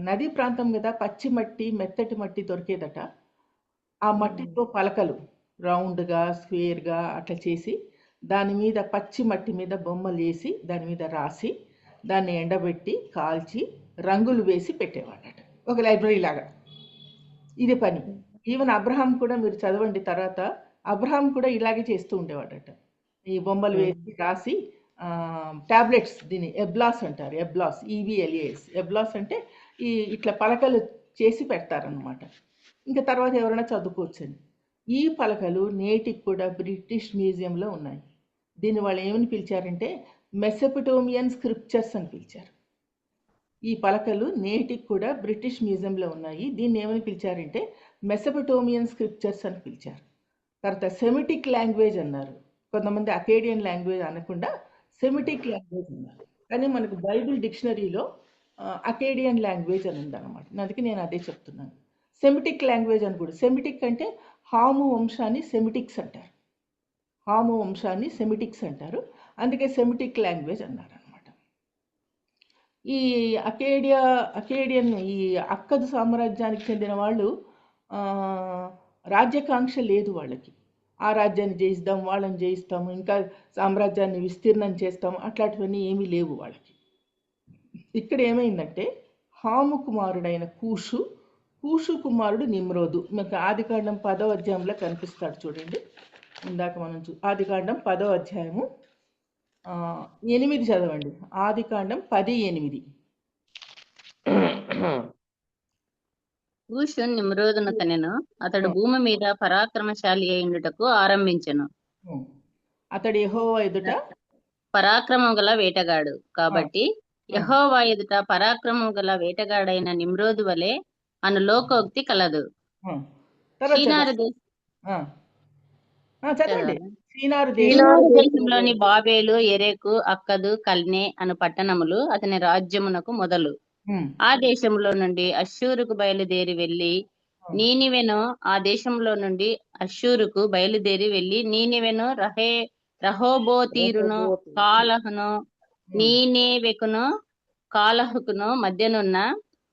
నదీ ప్రాంతం కదా, పచ్చి మట్టి, మెత్తటి మట్టి దొరికేదట. ఆ మట్టితో పలకలు రౌండ్గా స్క్వేర్గా అట్లా చేసి దాని మీద పచ్చి మట్టి మీద బొమ్మలు వేసి దాని మీద రాసి దాన్ని ఎండబెట్టి కాల్చి రంగులు వేసి పెట్టేవాళ్ళట, ఒక లైబ్రరీ లాగా. ఇది పని. ఈవెన్ అబ్రహాం కూడా మీరు చదవండి తర్వాత, అబ్రహాం కూడా ఇలాగే చేస్తూ ఉండేవాడట. ఈ బొమ్మలు వేసి రాసి టాబ్లెట్స్, దీన్ని ఎబ్లాస్ అంటారు. ఎబ్లాస్, EVLAS. ఎబ్లాస్ అంటే ఇట్లా పలకలు చేసి పెడతారనమాట. ఇంకా తర్వాత ఎవరైనా చదువుకోవచ్చని. ఈ పలకలు నేటికి కూడా బ్రిటిష్ మ్యూజియంలో ఉన్నాయి. దీన్ని వాళ్ళు ఏమని పిలిచారంటే మెసొపటోమియన్ స్క్రిప్చర్స్ అని పిలిచారు. ఈ పలకలు నేటికి కూడా బ్రిటిష్ మ్యూజియంలో ఉన్నాయి. దీన్ని ఏమని పిలిచారంటే మెసొపటోమియన్ స్క్రిప్చర్స్ అని పిలిచారు. తర్వాత సెమిటిక్ లాంగ్వేజ్ అన్నారు. కొంతమంది అకేడియన్ లాంగ్వేజ్ అనకుండా సెమిటిక్ లాంగ్వేజ్ అన్నారు. కానీ మనకు బైబిల్ డిక్షనరీలో అకేడియన్ లాంగ్వేజ్ అని ఉందన్నమాట. అందుకే నేను అదే చెప్తున్నాను. సెమిటిక్ లాంగ్వేజ్ అని కూడా. సెమిటిక్ అంటే హాము వంశాన్ని సెమిటిక్స్ అంటారు. హాము వంశాన్ని సెమిటిక్స్ అంటారు. అందుకే సెమిటిక్ లాంగ్వేజ్ అన్నారనమాట. ఈ అకేడియన్ ఈ అక్కదు సామ్రాజ్యానికి చెందిన వాళ్ళు రాజ్యాకాంక్ష లేదు వాళ్ళకి. ఆ రాజ్యాన్ని జయిస్తాం, వాళ్ళని జయిస్తాము, ఇంకా సామ్రాజ్యాన్ని విస్తీర్ణం చేస్తాం, అట్లాంటివన్నీ ఏమీ లేవు వాళ్ళకి. ఇక్కడ ఏమైందంటే హాము కుమారుడైన కూషు కుమారుడు నిమ్రోదు. మీకు ఆదికాండం 10వ అధ్యాయంలో కనిపిస్తాడు చూడండి. ఇందాక మనం ఆదికాండం 10వ అధ్యాయము 8 చదవండి. ఆదికాండం 10:8. కూషు నిమ్రోదును కనెను. అతడు భూమి మీద పరాక్రమశాలి అయిండుటకు ఆరంభించెను. అతడు యెహోవా ఎదుట పరాక్రమం గల వేటగాడు కాబట్టి యెహోవా ఎదుట పరాక్రమం గల వేటగాడైన నిమ్రోదు వలె అను లోకోక్తి కలదు. షీనారు దేశంలోని బాబేలు, ఎరెకు, అక్కదు, కల్నే అను పట్టణములు అతని రాజ్యమునకు మొదలు. ఆ దేశంలో నుండి అష్షూరుకు బయలుదేరి వెళ్లి నీనివెను, ఆ దేశంలో నుండి అష్షూరుకు బయలుదేరి వెళ్లి నీనివెను, రహోబోతీరును, కాలహును, నీనేవెకును, కాలహుకును మధ్యనున్న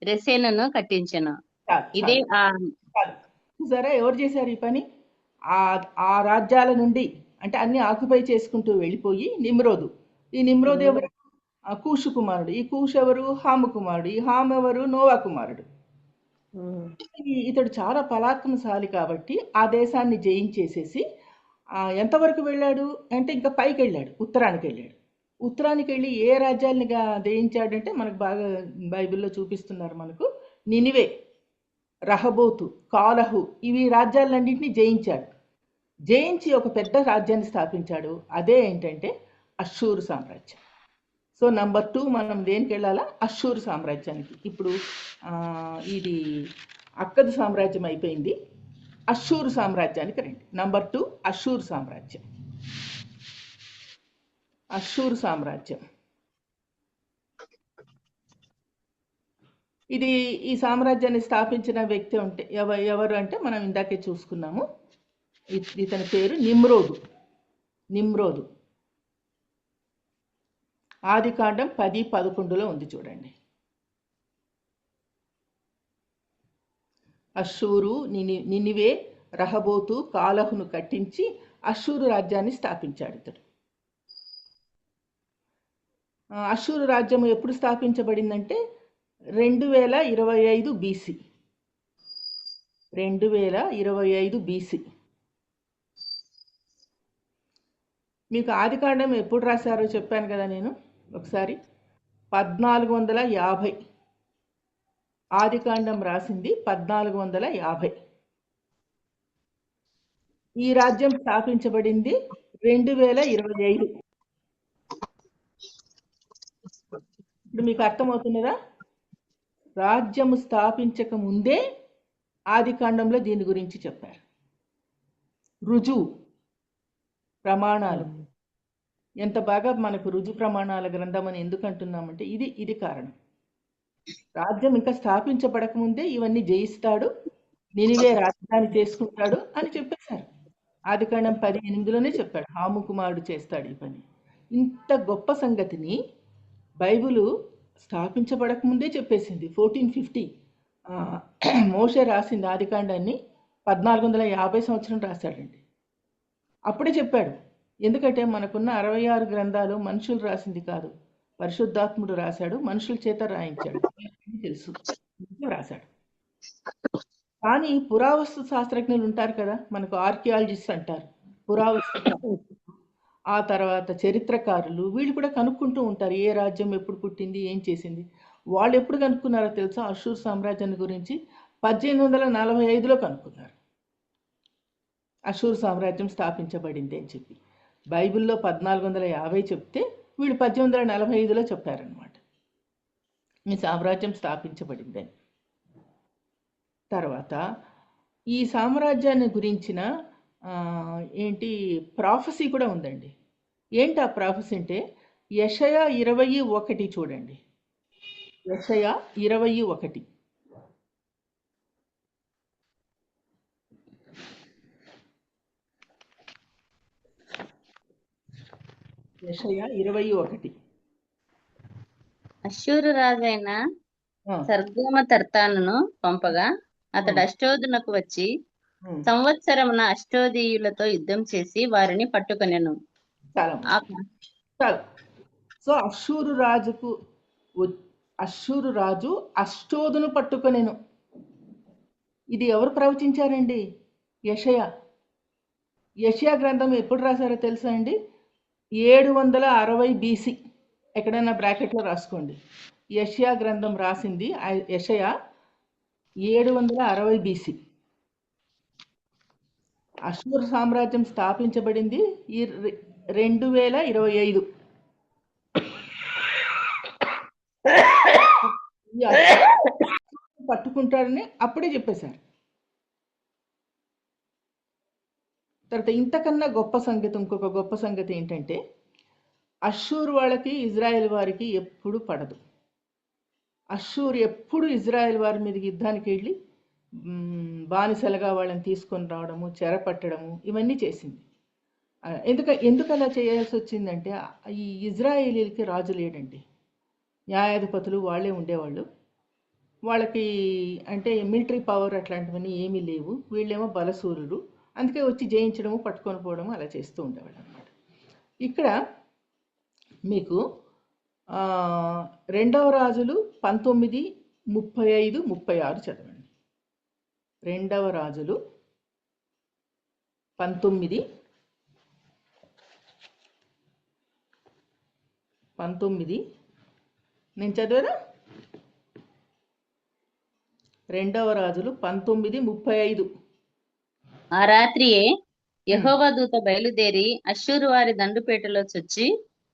రెసెనును కట్టించెను. ఇదే సరే, ఎవరు చేశారు ఈ పని? ఆ రాజ్యాల నుండి అంటే అన్ని ఆక్యుపై చేసుకుంటూ వెళ్ళిపోయి నిమ్రోదు. ఈ నిమ్రోదు ఎవరు? కూషు కుమారుడు. ఈ కూషు ఎవరు? హాము కుమారుడు. ఈ హాము ఎవరు? నోవా కుమారుడు. ఇతడు చాలా పరాక్రమశాలి కాబట్టి ఆ దేశాన్ని జయించేసేసి ఎంతవరకు వెళ్ళాడు అంటే ఇంకా పైకి వెళ్ళాడు, ఉత్తరానికి వెళ్ళాడు. ఉత్తరానికి వెళ్ళి ఏ రాజ్యాన్ని జయించాడంటే మనకు బాగా బైబిల్లో చూపిస్తున్నారు మనకు. నినివే, రహబోతు, కాలహు, ఇవి రాజ్యాలన్నింటినీ జయించాడు. జయించి ఒక పెద్ద రాజ్యాన్ని స్థాపించాడు. అదే ఏంటంటే అష్షూరు సామ్రాజ్యం. సో నంబర్ 2 మనం దేనికి వెళ్ళాలా? అష్షూరు సామ్రాజ్యానికి. ఇప్పుడు ఇది అక్కదు సామ్రాజ్యం అయిపోయింది, అష్షూరు సామ్రాజ్యానికి రండి. నంబర్ 2 అష్షూరు సామ్రాజ్యం. అష్షూరు సామ్రాజ్యం ఈ సామ్రాజ్యాన్ని స్థాపించిన వ్యక్తి ఉంటే ఎవరు అంటే మనం ఇందాకే చూసుకున్నాము. ఇతని పేరు నిమ్రోదు. ఆదికాండం 10:11 ఉంది చూడండి. అష్షూరు, నినివే, రహబోతు, కాలహును కట్టించి అష్షూరు రాజ్యాన్ని స్థాపించాడు ఇతడు. అష్షూరు రాజ్యం ఎప్పుడు స్థాపించబడిందంటే 2025 BC. 2025 BC. మీకు ఆదికాండం ఎప్పుడు రాశారో చెప్పాను కదా నేను ఒకసారి. 1450. ఆదికాండం రాసింది 1450. ఈ రాజ్యం స్థాపించబడింది 2025. ఇప్పుడు మీకు అర్థమవుతున్నదా? రాజ్యము స్థాపించక ముందే ఆదికాండంలో దీని గురించి చెప్పారు. రుజువు ప్రమాణాలు ఎంత బాగా మనకు రుజు ప్రమాణాల గ్రంథం అని ఎందుకు అంటున్నామంటే ఇది కారణం. రాజ్యం ఇంకా స్థాపించబడక ముందే ఇవన్నీ జయిస్తాడు, నినివే రాజధాని చేసుకుంటాడు అని చెప్పేశారు. ఆదికాండం 10:8లోనే చెప్పాడు, హాము కుమారుడు చేస్తాడు ఈ పని. ఇంత గొప్ప సంగతిని బైబిలు స్థాపించబడక ముందే చెప్పేసింది. 1450 మోషే రాసింది ఆదికాండాన్ని 1450 సంవత్సరం రాశాడండి. అప్పుడే చెప్పాడు. ఎందుకంటే మనకున్న 66 గ్రంథాలు మనుషులు రాసింది కాదు, పరిశుద్ధాత్ముడు రాశాడు, మనుషుల చేత రాయించాడు, తెలుసు రాశాడు. కానీ పురావస్తు శాస్త్రజ్ఞులు ఉంటారు కదా, మనకు ఆర్కియాలజిస్ట్ అంటారు, పురావస్తు, ఆ తర్వాత చరిత్రకారులు, వీళ్ళు కూడా కనుక్కుంటూ ఉంటారు ఏ రాజ్యం ఎప్పుడు పుట్టింది, ఏం చేసింది. వాళ్ళు ఎప్పుడు కనుక్కున్నారో తెలుసా? అష్షూరు సామ్రాజ్యాన్ని గురించి 1845లో కనుక్కున్నారు. అష్షూరు సామ్రాజ్యం స్థాపించబడింది అని చెప్పి. బైబిల్లో 1450 చెప్తే వీళ్ళు 1845లో చెప్పారనమాట ఈ సామ్రాజ్యం స్థాపించబడింది అని. తర్వాత ఈ సామ్రాజ్యాన్ని గురించిన ప్రాఫెసీ కూడా ఉందండి. ఏంటి ఆ ప్రాఫెసీ అంటే, యెషయా 21 చూడండి. యెషయా 21. యెషయా 21. అష్షూరు రాజైన ఆ, సర్గోమ తర్తానును పంపగా అతడు అష్టోదునకు వచ్చి ఉమ్, సంవత్సరమున అష్టోదీయులతో యుద్ధం చేసి వారిని పట్టుకొనెను. చాలా ఆ చాలు. సో అష్షూరు రాజు అష్టోదును పట్టుకొనెను. ఇది ఎవరు ప్రవచించారండి? యెషయా. యెషయా గ్రంథం ఎప్పుడు రాశారో తెలుసా అండి? 760 BC. ఎక్కడైనా బ్రాకెట్లో రాసుకోండి. యెషయా గ్రంథం రాసింది యెషయా 760 BC. అష్షూరు సామ్రాజ్యం స్థాపించబడింది ఈ 2025. ఈ అష్షూరు పట్టుకుంటారని అప్పుడే చెప్పేశారు. తర్వాత ఇంతకన్నా గొప్ప సంగతి, ఇంకొక గొప్ప సంగతి ఏంటంటే, అష్షూరు వాళ్ళకి ఇజ్రాయెల్ వారికి ఎప్పుడు పడదు. అష్షూరు ఎప్పుడు ఇజ్రాయెల్ వారి మీదకి యుద్ధానికి వెళ్ళి బానిసలుగా వాళ్ళని తీసుకొని రావడము, చెరపట్టడము ఇవన్నీ చేసింది. ఎందుకు అలా చేయాల్సి వచ్చిందంటే, ఈ ఇజ్రాయేలీలకి రాజు లేడండి. న్యాయాధిపతులు వాళ్ళే ఉండేవాళ్ళు. వాళ్ళకి అంటే మిలిటరీ పవర్ అట్లాంటివన్నీ ఏమీ లేవు. వీళ్ళేమో బలసూరులు. అందుకే వచ్చి జయించడము, పట్టుకొని పోవడము అలా చేస్తూ ఉండేవాళ్ళు అనమాట. ఇక్కడ మీకు 2వ రాజులు 19, 35, 36 చదవండి. 2వ రాజులు 19, 19 నేను చదివారా? 2వ రాజులు 19, 35. ఆ రాత్రియే యెహోవా దూత బయలుదేరి అష్షూరు వారి దండుపేటలో చొచ్చి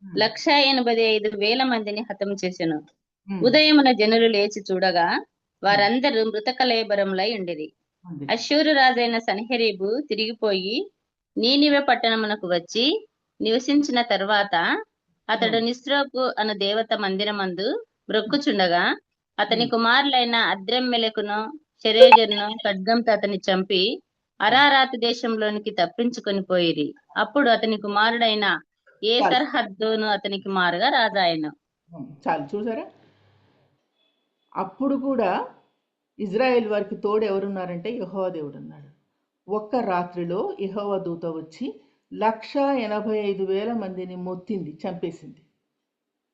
185,000 మందిని హతం చేసెను. ఉదయమున జనులు లేచి చూడగా వారందరూ మృతకళేబరములై ఉండిరి. అష్షూరు రాజైన సన్హెరీబు తిరిగిపోయి నీనివే పట్టణమునకు వచ్చి నివసించిన తర్వాత అతడు నిస్రోకు అను దేవత మందిరమందు బ్రొక్కుచుండగా అతని కుమారులైన అద్రెమ్మెలెకును షెరేజరును ఖడ్గంతో అతని చంపి అరారాతు దేశంలోనికి తప్పించుకొని పోయిరి. అప్పుడు అతని కుమారుడైన ఏసర్హద్దోను అతనికి మారుగా రాజాయను. చాలు, చూసారా? అప్పుడు కూడా ఇజ్రాయెల్ వారికి తోడు ఎవరున్నారంటే యెహోవా దేవుడు ఉన్నాడు. ఒక్క రాత్రిలో యెహోవా దూత వచ్చి 185,000 మందిని మొత్తింది, చంపేసింది.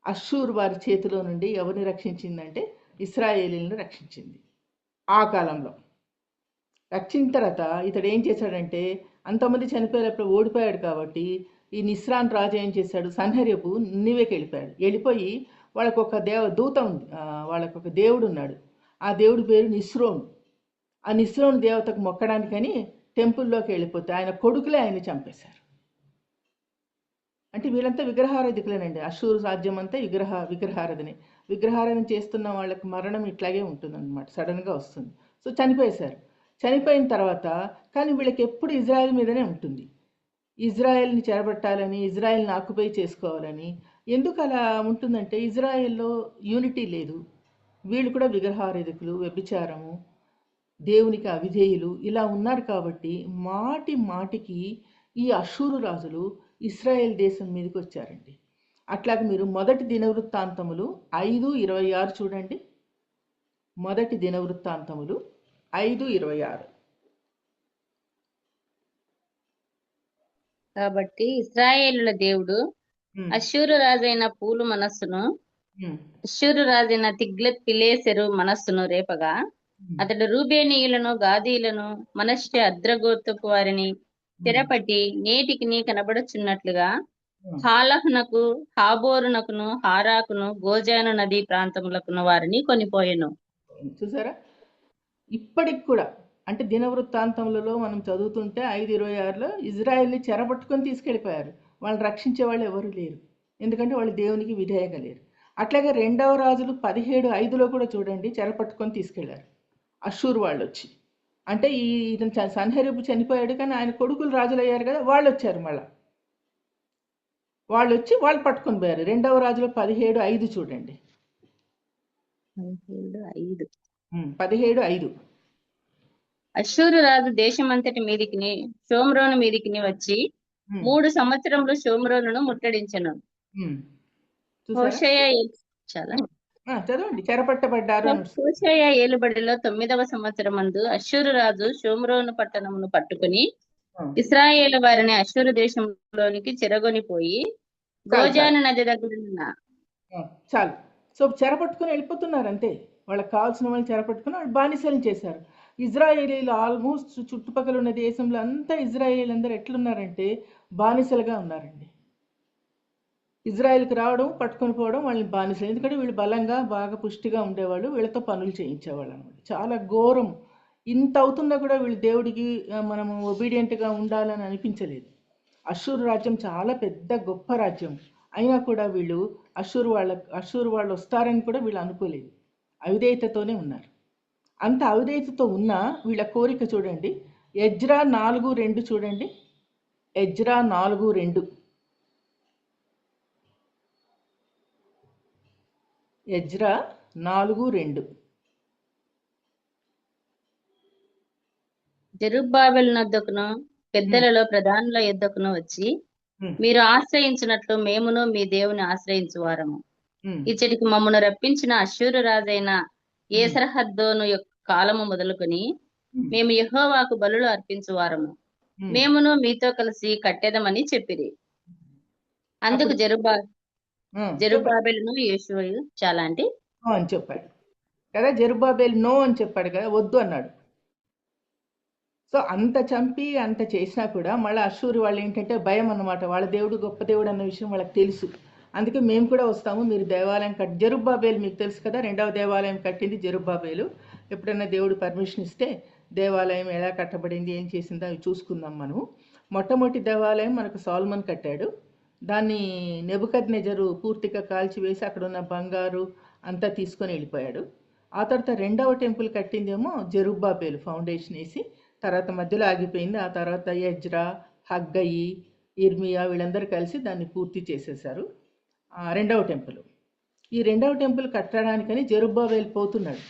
అష్షూరు వారి చేతిలో నుండి ఎవరిని రక్షించిందంటే ఇశ్రాయేలీలను రక్షించింది. ఆ కాలంలో రక్షించిన తర్వాత ఇతడు ఏం చేశాడంటే, అంతమంది చనిపోయేటప్పుడు ఓడిపోయాడు కాబట్టి ఈ నిస్రాన్ రాజు ఏం చేశాడు, సన్హెరీబు నినివేకి వెళ్ళిపోయి వాళ్ళకు ఒక దూత ఉంది, వాళ్ళకు ఒక దేవుడు ఉన్నాడు. ఆ దేవుడి పేరు నిస్రోను. ఆ నిస్రోను దేవతకు మొక్కడానికని టెంపుల్లోకి వెళ్ళిపోతే ఆయన కొడుకులే ఆయన్ని చంపేశారు. అంటే వీళ్ళంతా విగ్రహారాధికులేనండి. అష్షూరు రాజ్యం అంతా విగ్రహారాధనే. విగ్రహారాధన చేస్తున్న వాళ్ళకి మరణం ఇట్లాగే ఉంటుంది అనమాట, సడన్గా వస్తుంది. సో చనిపోయేశారు. చనిపోయిన తర్వాత కానీ వీళ్ళకి ఎప్పుడు ఇజ్రాయెల్ మీదనే ఉంటుంది. ఇజ్రాయెల్ని చెరబట్టాలని, ఇజ్రాయెల్ని ఆక్యుపై చేసుకోవాలని. ఎందుకు అలా ఉంటుందంటే ఇజ్రాయెల్లో యూనిటీ లేదు. వీళ్ళు కూడా విగ్రహారాధికులు, వ్యభిచారము, దేవునికి అవిధేయులు ఇలా ఉన్నారు కాబట్టి మాటి మాటికి ఈ అష్షూరు రాజులు ఇశ్రాయేల్ దేశం మీదకి వచ్చారండి. అట్లాగే మీరు మొదటి దినవృత్తాంతములు 5:26 చూడండి. మొదటి దినవృత్తాంతములు 5:26. కాబట్టి ఇశ్రాయేలుల దేవుడు అష్షూరు రాజైన పూలు మనస్సును, అష్షూరు రాజైన తిగ్లత్ పిలేసెరు మనస్సును రేపగా అతడు రూబేనీయులను, గాదీలను, మనష్షే అద్రగోతపు వారిని చెరపట్టి నేటికి కనబడుచున్నట్లుగా హాలహునకు, హాబోరునకును, హారాకును, గోజాను నది ప్రాంతములకును వారిని కొనిపోయెను. చూసారా? ఇప్పటికి కూడా అంటే దినవృత్తాంతములలో మనం చదువుతుంటే 5:26లో ఇజ్రాయెల్ని చెరపట్టుకొని తీసుకెళ్ళిపోయారు. వాళ్ళని రక్షించే వాళ్ళు ఎవరు లేరు, ఎందుకంటే వాళ్ళు దేవునికి విధేయంగా లేరు. అట్లాగే 2వ రాజులు 17:5లో కూడా చూడండి, చెరపట్టుకొని తీసుకెళ్లారు అష్షూరు వాళ్ళు వచ్చి. అంటే ఇతను సన్హెరీబు చనిపోయాడు కానీ ఆయన కొడుకులు రాజులు అయ్యారు కదా, వాళ్ళు వచ్చారు మళ్ళా. వాళ్ళు వచ్చి వాళ్ళు పట్టుకొని పోయారు. 2వ రాజులు 17:5 చూడండి. 17:5. 17:5. అష్షూరు రాజు దేశమంతటి మీదికిని షోమ్రోను మీదికిని వచ్చి 3 సంవత్సరములు షోమ్రోనును ముట్టడించెను. చూసారా? హోషేయ చాలా చదవండి. చెరపట్టబడ్డారు అని. హోషేయ ఏలుబడిలో 9వ సంవత్సరమందు అష్షూరు రాజు షోమ్రోను పట్టణమును పట్టుకుని ఇశ్రాయేలు వారిని అష్షూరు దేశంలోనికి చెరగొనిపోయి గోజాను నది దగ్గరున్న చాలు. సో చెరపట్టుకుని వెళ్ళిపోతున్నారు అంతే. వాళ్ళకి కావాల్సిన వాళ్ళు చెరపట్టుకుని వాళ్ళు బానిసలు చేశారు. ఇజ్రాయేలీలు ఆల్మోస్ట్ చుట్టుపక్కల ఉన్న దేశంలో అంతా ఇజ్రాయేల్ అందరూ ఎట్లున్నారంటే బానిసలుగా ఉన్నారండి. ఇజ్రాయెల్కి రావడం, పట్టుకొని పోవడం, వాళ్ళని బానిసలు. ఎందుకంటే వీళ్ళు బలంగా బాగా పుష్టిగా ఉండేవాళ్ళు, వీళ్ళతో పనులు చేయించేవాళ్ళు అనమాట. చాలా ఘోరం. ఇంత అవుతున్నా కూడా వీళ్ళు దేవుడికి మనము ఒబీడియంట్గా ఉండాలని అనిపించలేదు. అష్షూరు రాజ్యం చాలా పెద్ద గొప్ప రాజ్యం అయినా కూడా వీళ్ళు అష్షూరు వాళ్ళు వస్తారని కూడా వీళ్ళు అనుకోలేదు. అవిధేయతతోనే ఉన్నారు. అంత అవిధేయతతో ఉన్న వీళ్ళ కోరిక చూడండి. ఎజ్రా 4:2 చూడండి. ఎజ్రా 4:2. ఎజ్రా 4:2. జెరుబ్బాబెలు నద్దకును పెద్దలలో ప్రధానుల యొద్దకును వచ్చి మీరు ఆశ్రయించినట్లు మేమును మీ దేవుని ఆశ్రయించు వారము. ఇచ్చటికి మమ్మను రప్పించిన అష్షూరు రాజైన ఏసరహద్దోను యొక్క కాలము మొదలుకొని మేము యెహోవాకు బలులు అర్పించు వారము. మేమును మీతో కలిసి కట్టెదమని చెప్పిరి. అందుకు జెరుబ్బాబెలును యోషువయు చాలా అంటే అని చెప్పాడు కదా. జెరుబ్బాబెలు నో అని చెప్పాడు కదా, వద్దు అన్నాడు. సో అంత చంపి అంత చేసినా కూడా మళ్ళీ అష్షూరు వాళ్ళు ఏంటంటే భయం అన్నమాట. వాళ్ళ దేవుడు గొప్ప దేవుడు అన్న విషయం వాళ్ళకి తెలుసు. అందుకే మేము కూడా వస్తాము, మీరు దేవాలయం జెరుబ్బాబెలు మీకు తెలుసు కదా, 2వ దేవాలయం కట్టింది జెరుబ్బాబెలు. ఎప్పుడైనా దేవుడు పర్మిషన్ ఇస్తే దేవాలయం ఎలా కట్టబడింది, ఏం చేసిందో అవి చూసుకుందాం మనం. మొట్టమొదటి దేవాలయం మనకు సోలొమన్ కట్టాడు. దాన్ని నెబుకద్నెజరు పూర్తిగా కాల్చివేసి అక్కడ ఉన్న బంగారు అంతా తీసుకొని వెళ్ళిపోయాడు. ఆ తర్వాత 2వ టెంపుల్ కట్టిందేమో జెరుబ్బాబెలు ఫౌండేషన్ వేసి, తర్వాత మధ్యలో ఆగిపోయింది. ఆ తర్వాత ఎజ్రా, హగ్గయి, ఇర్మియా వీళ్ళందరూ కలిసి దాన్ని పూర్తి చేసేశారు. 2వ టెంపుల్. ఈ 2వ టెంపుల్ కట్టడానికని జెరుబ్బాబెలు పోతున్నాడు,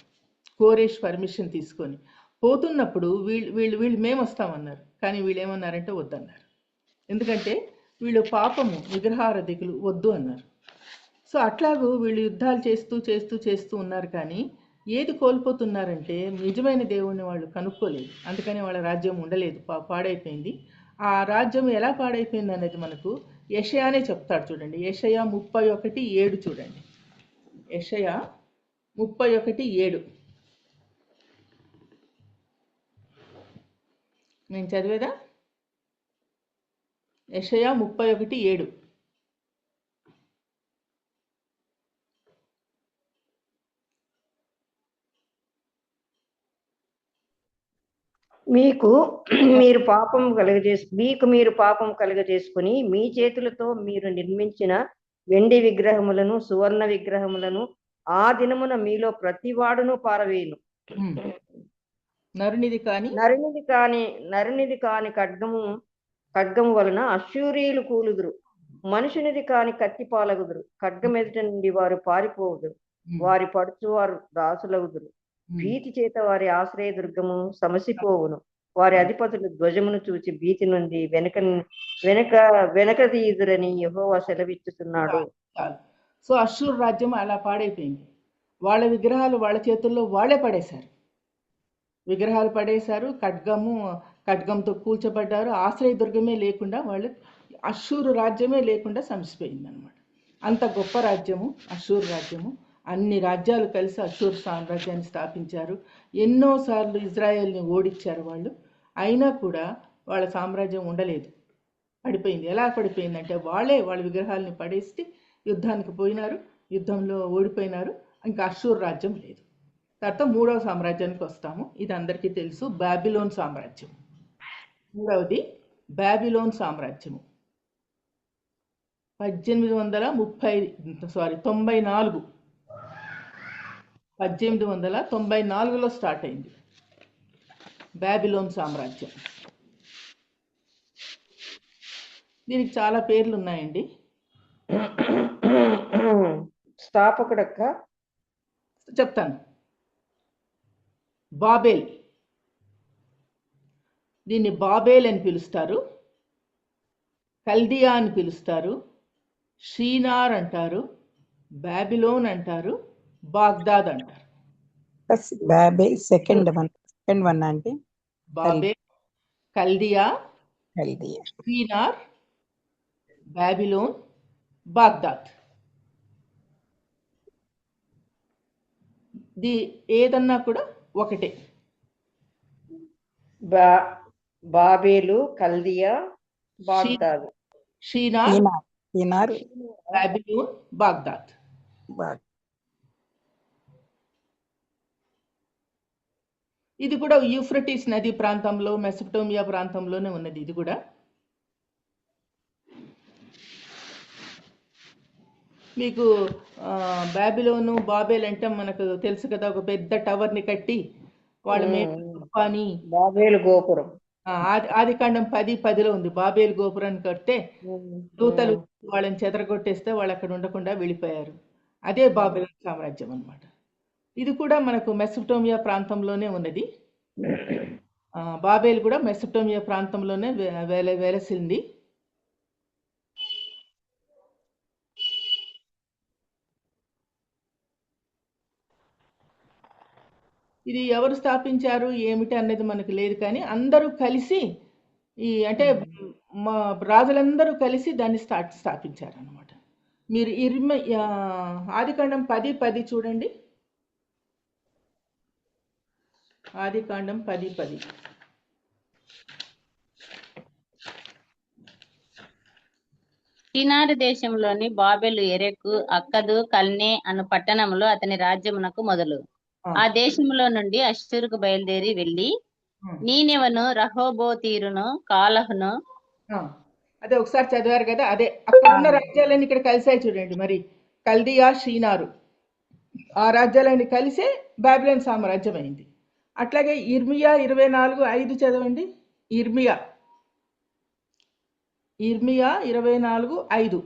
కోరేష్ పర్మిషన్ తీసుకొని. పోతున్నప్పుడు వీళ్ళు మేము వస్తామన్నారు. కానీ వీళ్ళు ఏమన్నారంటే వద్దన్నారు. ఎందుకంటే వీళ్ళు పాపము విగ్రహారాధికులు వద్దు అన్నారు. సో అట్లాగూ వీళ్ళు యుద్ధాలు చేస్తూ ఉన్నారు. కానీ ఏది కోల్పోతున్నారంటే నిజమైన దేవుణ్ణి వాళ్ళు కనుక్కోలేదు. అందుకని వాళ్ళ రాజ్యం ఉండలేదు, పాడైపోయింది. ఆ రాజ్యం ఎలా పాడైపోయింది అనేది మనకు యెషయానే చెప్తాడు చూడండి. యెషయా 31:7 చూడండి. యెషయా 31:7. నేను చదివేదా? యెషయా 31:7. మీకు మీరు పాపం కలుగజేసుకుని మీ చేతులతో మీరు నిర్మించిన వెండి విగ్రహములను సువర్ణ విగ్రహములను ఆ దినమున మీలో ప్రతివాడును పారవేయును. నరునిది కాని ఖడ్గము వలన అష్షూరీయులు కూలుదురు. మనుషునిది కాని కత్తి పాలగుదురు. ఖడ్గం ఎదుట నుండి వారు పారిపోవుదురు. వారి పడుచువారు దాసులగుదురు. భీతి చేత వారి ఆశ్రయదుర్గము సమసిపోవును. వారి అధిపతులు ధ్వజమును చూచి భీతి నుండి వెనక తీయుదురని యెహోవా సెలవిచ్చుతున్నాడు. సో అష్షూరు రాజ్యం అలా పాడైపోయింది. వాళ్ళ విగ్రహాలు వాళ్ళ చేతుల్లో వాళ్ళే పడేశారు. విగ్రహాలు పడేశారు, ఖడ్గంతో కూల్చబడ్డారు. ఆశ్రయదుర్గమే లేకుండా వాళ్ళు అష్షూరు రాజ్యమే లేకుండా సమసిపోయింది అనమాట. అంత గొప్ప రాజ్యము అష్షూరు రాజ్యము. అన్ని రాజ్యాలు కలిసి అష్షూరు సామ్రాజ్యాన్ని స్థాపించారు. ఎన్నోసార్లు ఇజ్రాయెల్ని ఓడించారు వాళ్ళు. అయినా కూడా వాళ్ళ సామ్రాజ్యం ఉండలేదు, పడిపోయింది. ఎలా పడిపోయిందంటే వాళ్ళ విగ్రహాలని పడేసి యుద్ధానికి పోయినారు, యుద్ధంలో ఓడిపోయినారు. ఇంకా అష్షూరు రాజ్యం లేదు. తర్వాత 3వ సామ్రాజ్యానికి వస్తాము. ఇది అందరికీ తెలుసు, బాబిలోన్ సామ్రాజ్యం. 3వది బాబిలోన్ సామ్రాజ్యము. 1894లో స్టార్ట్ అయింది బాబిలోన్ సామ్రాజ్యం. దీనికి చాలా పేర్లు ఉన్నాయండి. స్థాపకుడక్క చెప్తాను. బాబేల్, దీన్ని బాబేల్ అని పిలుస్తారు, కల్దియా అని పిలుస్తారు, షీనార్ అంటారు, బాబిలోన్ అంటారు, బాగ్దాద్ అంటారు. బాబే సెకండ్ వన్ అంటే Babel, Chaldea, Chaldea. Shinar, Babylon, Baghdad. ఏదన్నా కూడా ఒకటే. బాబేలు, కల్దియా, బాగ్దాద్. షీనార్, ఈనార్ బాబిలోన్, బాగ్దాద్. ఇది కూడా యూఫ్రటీస్ నది ప్రాంతంలో, మెసొపటోమియా ప్రాంతంలోనే ఉన్నది. ఇది కూడా మీకు బాబిలోను, బాబేల్ అంటే మనకు తెలుసు కదా, ఒక పెద్ద టవర్ని కట్టి వాళ్ళ అని బాబేలు గోపురం. ఆదికాండం 10:10లో ఉంది. బాబేలు గోపురాన్ని కడితే దూతలు వాళ్ళని చెదరగొట్టేస్తే వాళ్ళు అక్కడ ఉండకుండా వెళ్ళిపోయారు. అదే బాబేలు సామ్రాజ్యం అన్నమాట. ఇది కూడా మనకు మెసొపటోమియా ప్రాంతంలోనే ఉన్నది. బాబేలు కూడా మెసొపటోమియా ప్రాంతంలోనే వెలసింది. ఇది ఎవరు స్థాపించారు ఏమిటి అన్నది మనకు లేదు, కానీ అందరూ కలిసి అంటే మా రాజులందరూ కలిసి దాన్ని స్థాపించారు అనమాట. మీరు ఆదికాండం 10:10 చూడండి. ఆదికాండం 10:10. షీనారు దేశంలోని బాబెలు, ఎరెకు, అక్కదు, కల్నే అను పట్టణములు అతని రాజ్యమునకు మొదలు. ఆ దేశంలో నుండి అష్షూరుకు బయలుదేరి వెళ్ళి నీనెవను, రహోబోతీరును, కాలహును. అదే ఒకసారి చదివారు కదా, అదే అక్కడ ఉన్న రాజ్యాలన్నీ ఇక్కడ కలిసాయి చూడండి. మరి కల్దియా, షీనారు ఆ రాజ్యాలన్నీ కలిసే బాబిలోన్ సామ్రాజ్యం అయింది. అట్లాగే ఇర్మియా 24:5 చదవండి. ఇర్మియా 24:5.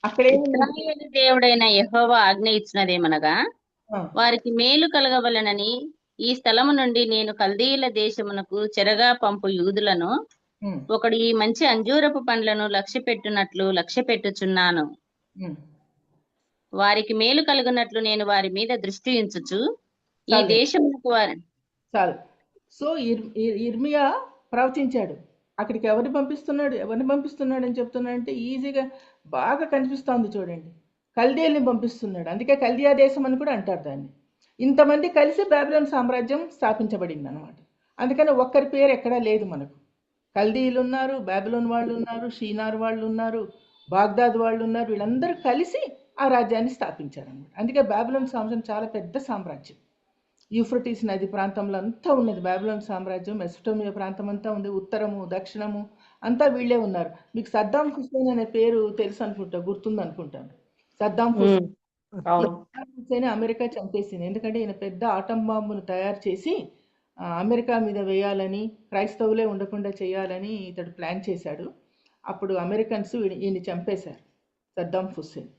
అక్కడే ఇశ్రాయేలు దేవుడైన యెహోవా ఆజ్ఞ ఇచ్చినదేమనగా, వారికి మేలు కలగవలెనని ఈ స్థలము నుండి నేను కల్దీయుల దేశమునకు చెరగా పంపు యూదులను ఒకడు ఈ మంచి అంజూరపు పండ్లను లక్ష్య పెట్టుచున్నాను. వారికి మేలు కలుగునట్లు నేను వారి మీద దృష్టి ఉంచుచు ఈ దేశమునకు వారి. చాలు. సో ఇర్మియా ప్రవచించాడు. అక్కడికి ఎవరిని పంపిస్తున్నాడు అని చెప్తున్నాడంటే ఈజీగా బాగా కనిపిస్తోంది చూడండి. కల్దీయుల్ని పంపిస్తున్నాడు. అందుకే కల్దియా దేశం అని కూడా అంటారు దాన్ని. ఇంతమంది కలిసి బాబిలోన్ సామ్రాజ్యం స్థాపించబడింది అనమాట. అందుకని ఒక్కరి పేరు ఎక్కడా లేదు మనకు. కల్దీయులు ఉన్నారు, బాబిలోన్ వాళ్ళు ఉన్నారు, షీనార్ వాళ్ళు ఉన్నారు, బాగ్దాద్ వాళ్ళు ఉన్నారు. వీళ్ళందరూ కలిసి ఆ రాజ్యాన్ని స్థాపించారనమాట. అందుకే బాబిలోన్ సామ్రాజ్యం చాలా పెద్ద సామ్రాజ్యం. యూఫ్రటీస్ నది ప్రాంతంలో అంతా ఉన్నది బాబిలోన్ సామ్రాజ్యం. మెసొపటోమియా ప్రాంతం అంతా ఉంది. ఉత్తరము, దక్షిణము అంతా వీళ్ళే ఉన్నారు. మీకు సద్దాం హుస్సేన్ అనే పేరు తెలుసు అనుకుంటా, గుర్తుంది అనుకుంటాను. సద్దాం హుస్సేన్ అమెరికా చంపేసింది. ఎందుకంటే ఈయన పెద్ద ఆటం బాంబును తయారు చేసి అమెరికా మీద వేయాలని, క్రైస్తవులే ఉండకుండా చేయాలని ఇతడు ప్లాన్ చేశాడు. అప్పుడు అమెరికన్స్ ఈయన్ని చంపేశారు. సద్దాం హుస్సేన్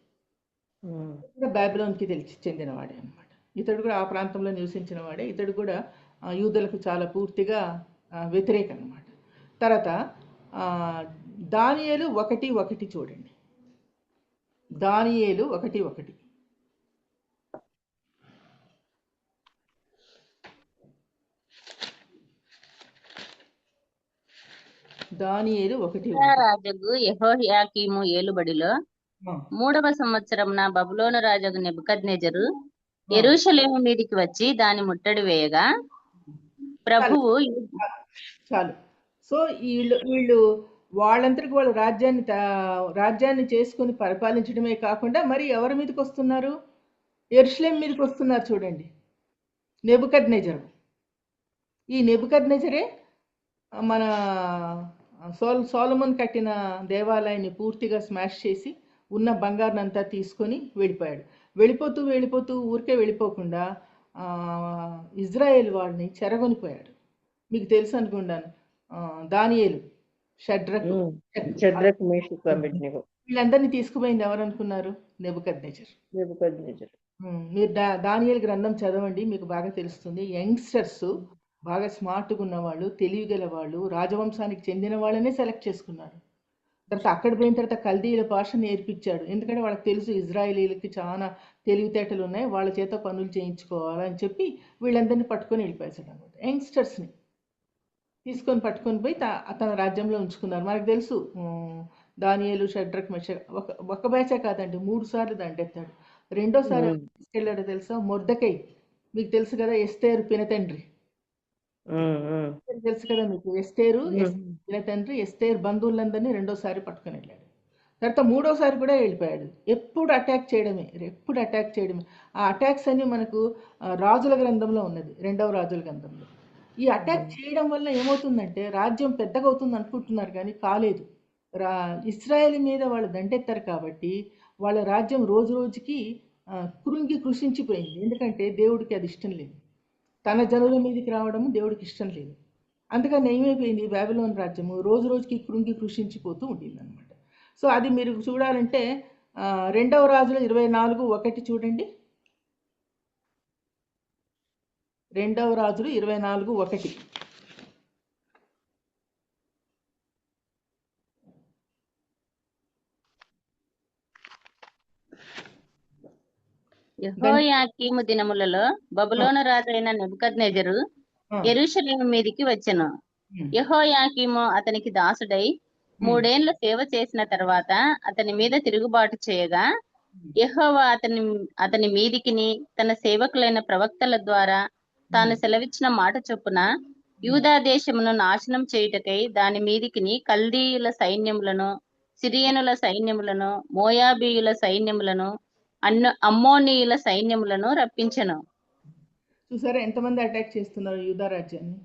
బాబిలోన్కి చెందినవాడే అనమాట. ఇతడు కూడా ఆ ప్రాంతంలో నివసించిన వాడే. ఇతడు కూడా యూదులకు చాలా పూర్తిగా వ్యతిరేకం అన్నమాట. తర్వాత దానియేలు 1:1 చూడండి. దానియేలు 1:1. దానియేలు 1:1. రాజగు యెహోయాకీము ఏలుబడిలో 3వ సంవత్సరమున బబులోను రాజగు నెబుకద్నెజరు యెరూషలేము మీదికి వచ్చి దాన్ని ముట్టడి వేయగా ప్రభువు. చాలు. సో వీళ్ళు వాళ్ళంతటికి వాళ్ళు రాజ్యాన్ని చేసుకుని పరిపాలించడమే కాకుండా మరి ఎవరి మీదకి వస్తున్నారు? యెరూషలేము మీదకి వస్తున్నారు చూడండి. నెబుకద్నెజరు. ఈ నెబుకద్నెజరే మన సోలొమోన్ కట్టిన దేవాలయాన్ని పూర్తిగా స్మాష్ చేసి ఉన్న బంగారునంతా తీసుకొని వెళ్ళిపోయాడు. వెళ్ళిపోతూ ఊరికే వెళ్ళిపోకుండా ఇజ్రాయేల్ వాళ్ళని చెరగొనిపోయాడు. మీకు తెలుసు అనుకుంటాను. దానియేలు, షడ్రకు, షడ్రకు, మేషకు, అబేద్నెగో వీళ్ళందరినీ తీసుకుపోయింది ఎవరు అనుకున్నారు? నెబుకద్నెజర్. నెబుకద్నెజర్. మీరు దానియేలు గ్రంథం చదవండి, మీకు బాగా తెలుస్తుంది. యంగ్స్టర్స్, బాగా స్మార్ట్గా ఉన్న వాళ్ళు, తెలివిగల వాళ్ళు, రాజవంశానికి చెందిన వాళ్ళనే సెలెక్ట్ చేసుకున్నారు. తర్వాత అక్కడ పోయిన తర్వాత కల్దీయుల భాష నేర్పించాడు. ఎందుకంటే వాళ్ళకి తెలుసు ఇజ్రాయేలీలకి చాలా తెలివితేటలు ఉన్నాయి, వాళ్ళ చేత పనులు చేయించుకోవాలని చెప్పి వీళ్ళందరినీ పట్టుకొని వెళ్ళిపోయాడు అనమాట. యంగ్స్టర్స్ని తీసుకొని పట్టుకొని పోయి తన రాజ్యంలో ఉంచుకున్నారు. మనకు తెలుసు దానియేలు, షడ్రక్, మెషక్ ఒక బ్యాచే కాదండి, 3 సార్లు దండెత్తాడు. రెండోసారి తీసుకెళ్ళాడో తెలుసా? మొర్దెకై, మీకు తెలుసు కదా, ఎస్తేరు పినతండ్రి తెలుసు కదా మీకు. ఎస్తేరు పినతండ్రి, ఎస్తేరు బంధువులందరినీ రెండోసారి పట్టుకొని వెళ్ళాడు. తర్వాత మూడోసారి కూడా వెళ్ళిపోయాడు. ఎప్పుడు అటాక్ చేయడమే, ఎప్పుడు అటాక్ చేయడమే. ఆ అటాక్స్ అన్ని మనకు రాజుల గ్రంథంలో ఉన్నది, 2వ రాజుల గ్రంథంలో. ఈ అటాక్ చేయడం వల్ల ఏమవుతుందంటే రాజ్యం పెద్దగా అవుతుంది అనుకుంటున్నారు, కానీ కాలేదు. ఇస్రాయేల్ మీద వాళ్ళు దండెత్తారు కాబట్టి వాళ్ళ రాజ్యం రోజు రోజుకి కృషించిపోయింది. ఎందుకంటే దేవుడికి అది ఇష్టం లేదు, తన జనుల మీదకి రావడం దేవుడికి ఇష్టం లేదు. అందుకని ఏమైపోయింది, బాబిలోన్ రాజ్యము రోజు రోజుకి కృషించిపోతూ ఉండింది అనమాట. సో అది మీరు చూడాలంటే 2వ రాజుల 24:1 చూడండి. 2వ రాజులు 24:1. యెహోయాకీము దినములలో బబులోను రాజైన నెబుకద్నెజరు యెరూషలేము మీదికి వచ్చెను. యెహోయాకీము అతనికి దాసుడై 3 ఏండ్ల సేవ చేసిన తర్వాత అతని మీద తిరుగుబాటు చేయగా యెహోవా అతని మీదికిని తన సేవకులైన ప్రవక్తల ద్వారా తాను సెలవిచ్చిన మాట చొప్పున యూదా దేశమును నాశనం చేయుటకై దాని మీదికిని కల్దీయుల సైన్యములను, సిరియనుల సైన్యములను, మోయాబీయుల సైన్యములను, అమ్మోనీయుల సైన్యములను రప్పించెను. చూసారా ఎంతమంది అటాక్ చేస్తున్నారు యూదా రాజ్యాన్ని?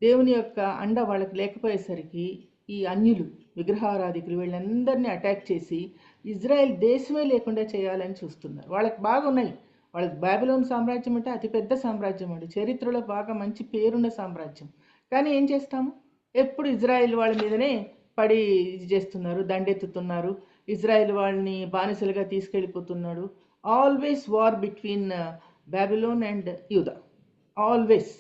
దేవుని యొక్క అండ వాళ్ళకి లేకపోయేసరికి ఈ అన్యులు, విగ్రహారాధికులు వీళ్ళందరినీ అటాక్ చేసి ఇజ్రాయెల్ దేశమే లేకుండా చేయాలని చూస్తున్నారు. వాళ్ళకి బాగున్నాయి, వాళ్ళకి బాబిలోన్ సామ్రాజ్యం అంటే అతిపెద్ద సామ్రాజ్యం అండి, చరిత్రలో బాగా మంచి పేరున్న సామ్రాజ్యం. కానీ ఏం చేస్తాము, ఎప్పుడు ఇజ్రాయెల్ వాళ్ళ మీదనే పడి చేస్తున్నారు, దండెత్తుతున్నారు, ఇజ్రాయెల్ వాళ్ళని బానిసలుగా తీసుకెళ్ళిపోతున్నాడు. Always war between Babylon and యూదా, ఆల్వేస్.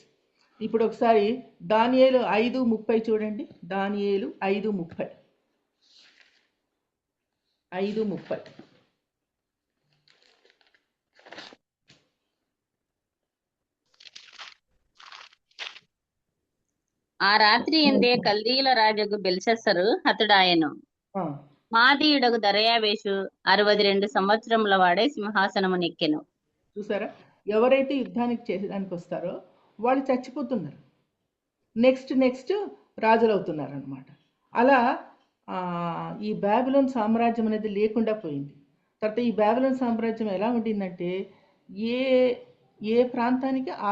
ఇప్పుడు ఒకసారి దానియేలు 5:30 చూడండి. దానియేలు 5:30. 5:30. ఆ రాత్రి ఎందే కల్దీయుల రాజగు బెల్షస్సరు హతుడాయెను. మాదీయుడగు దర్యావేషు 62 సంవత్సరముల వాడే సింహాసనము నెక్కెను. చూసారా, ఎవరైతే యుద్ధానికి చేసేదానికి వస్తారో వాళ్ళు చచ్చిపోతున్నారు, నెక్స్ట్ రాజులు అవుతున్నారు అనమాట. అలా ఈ బాబిలోన్ సామ్రాజ్యం అనేది లేకుండా పోయింది. తర్వాత ఈ బాబిలోన్ సామ్రాజ్యం ఎలా ఉండిందంటే ఏ ప్రాంతానికి ఆ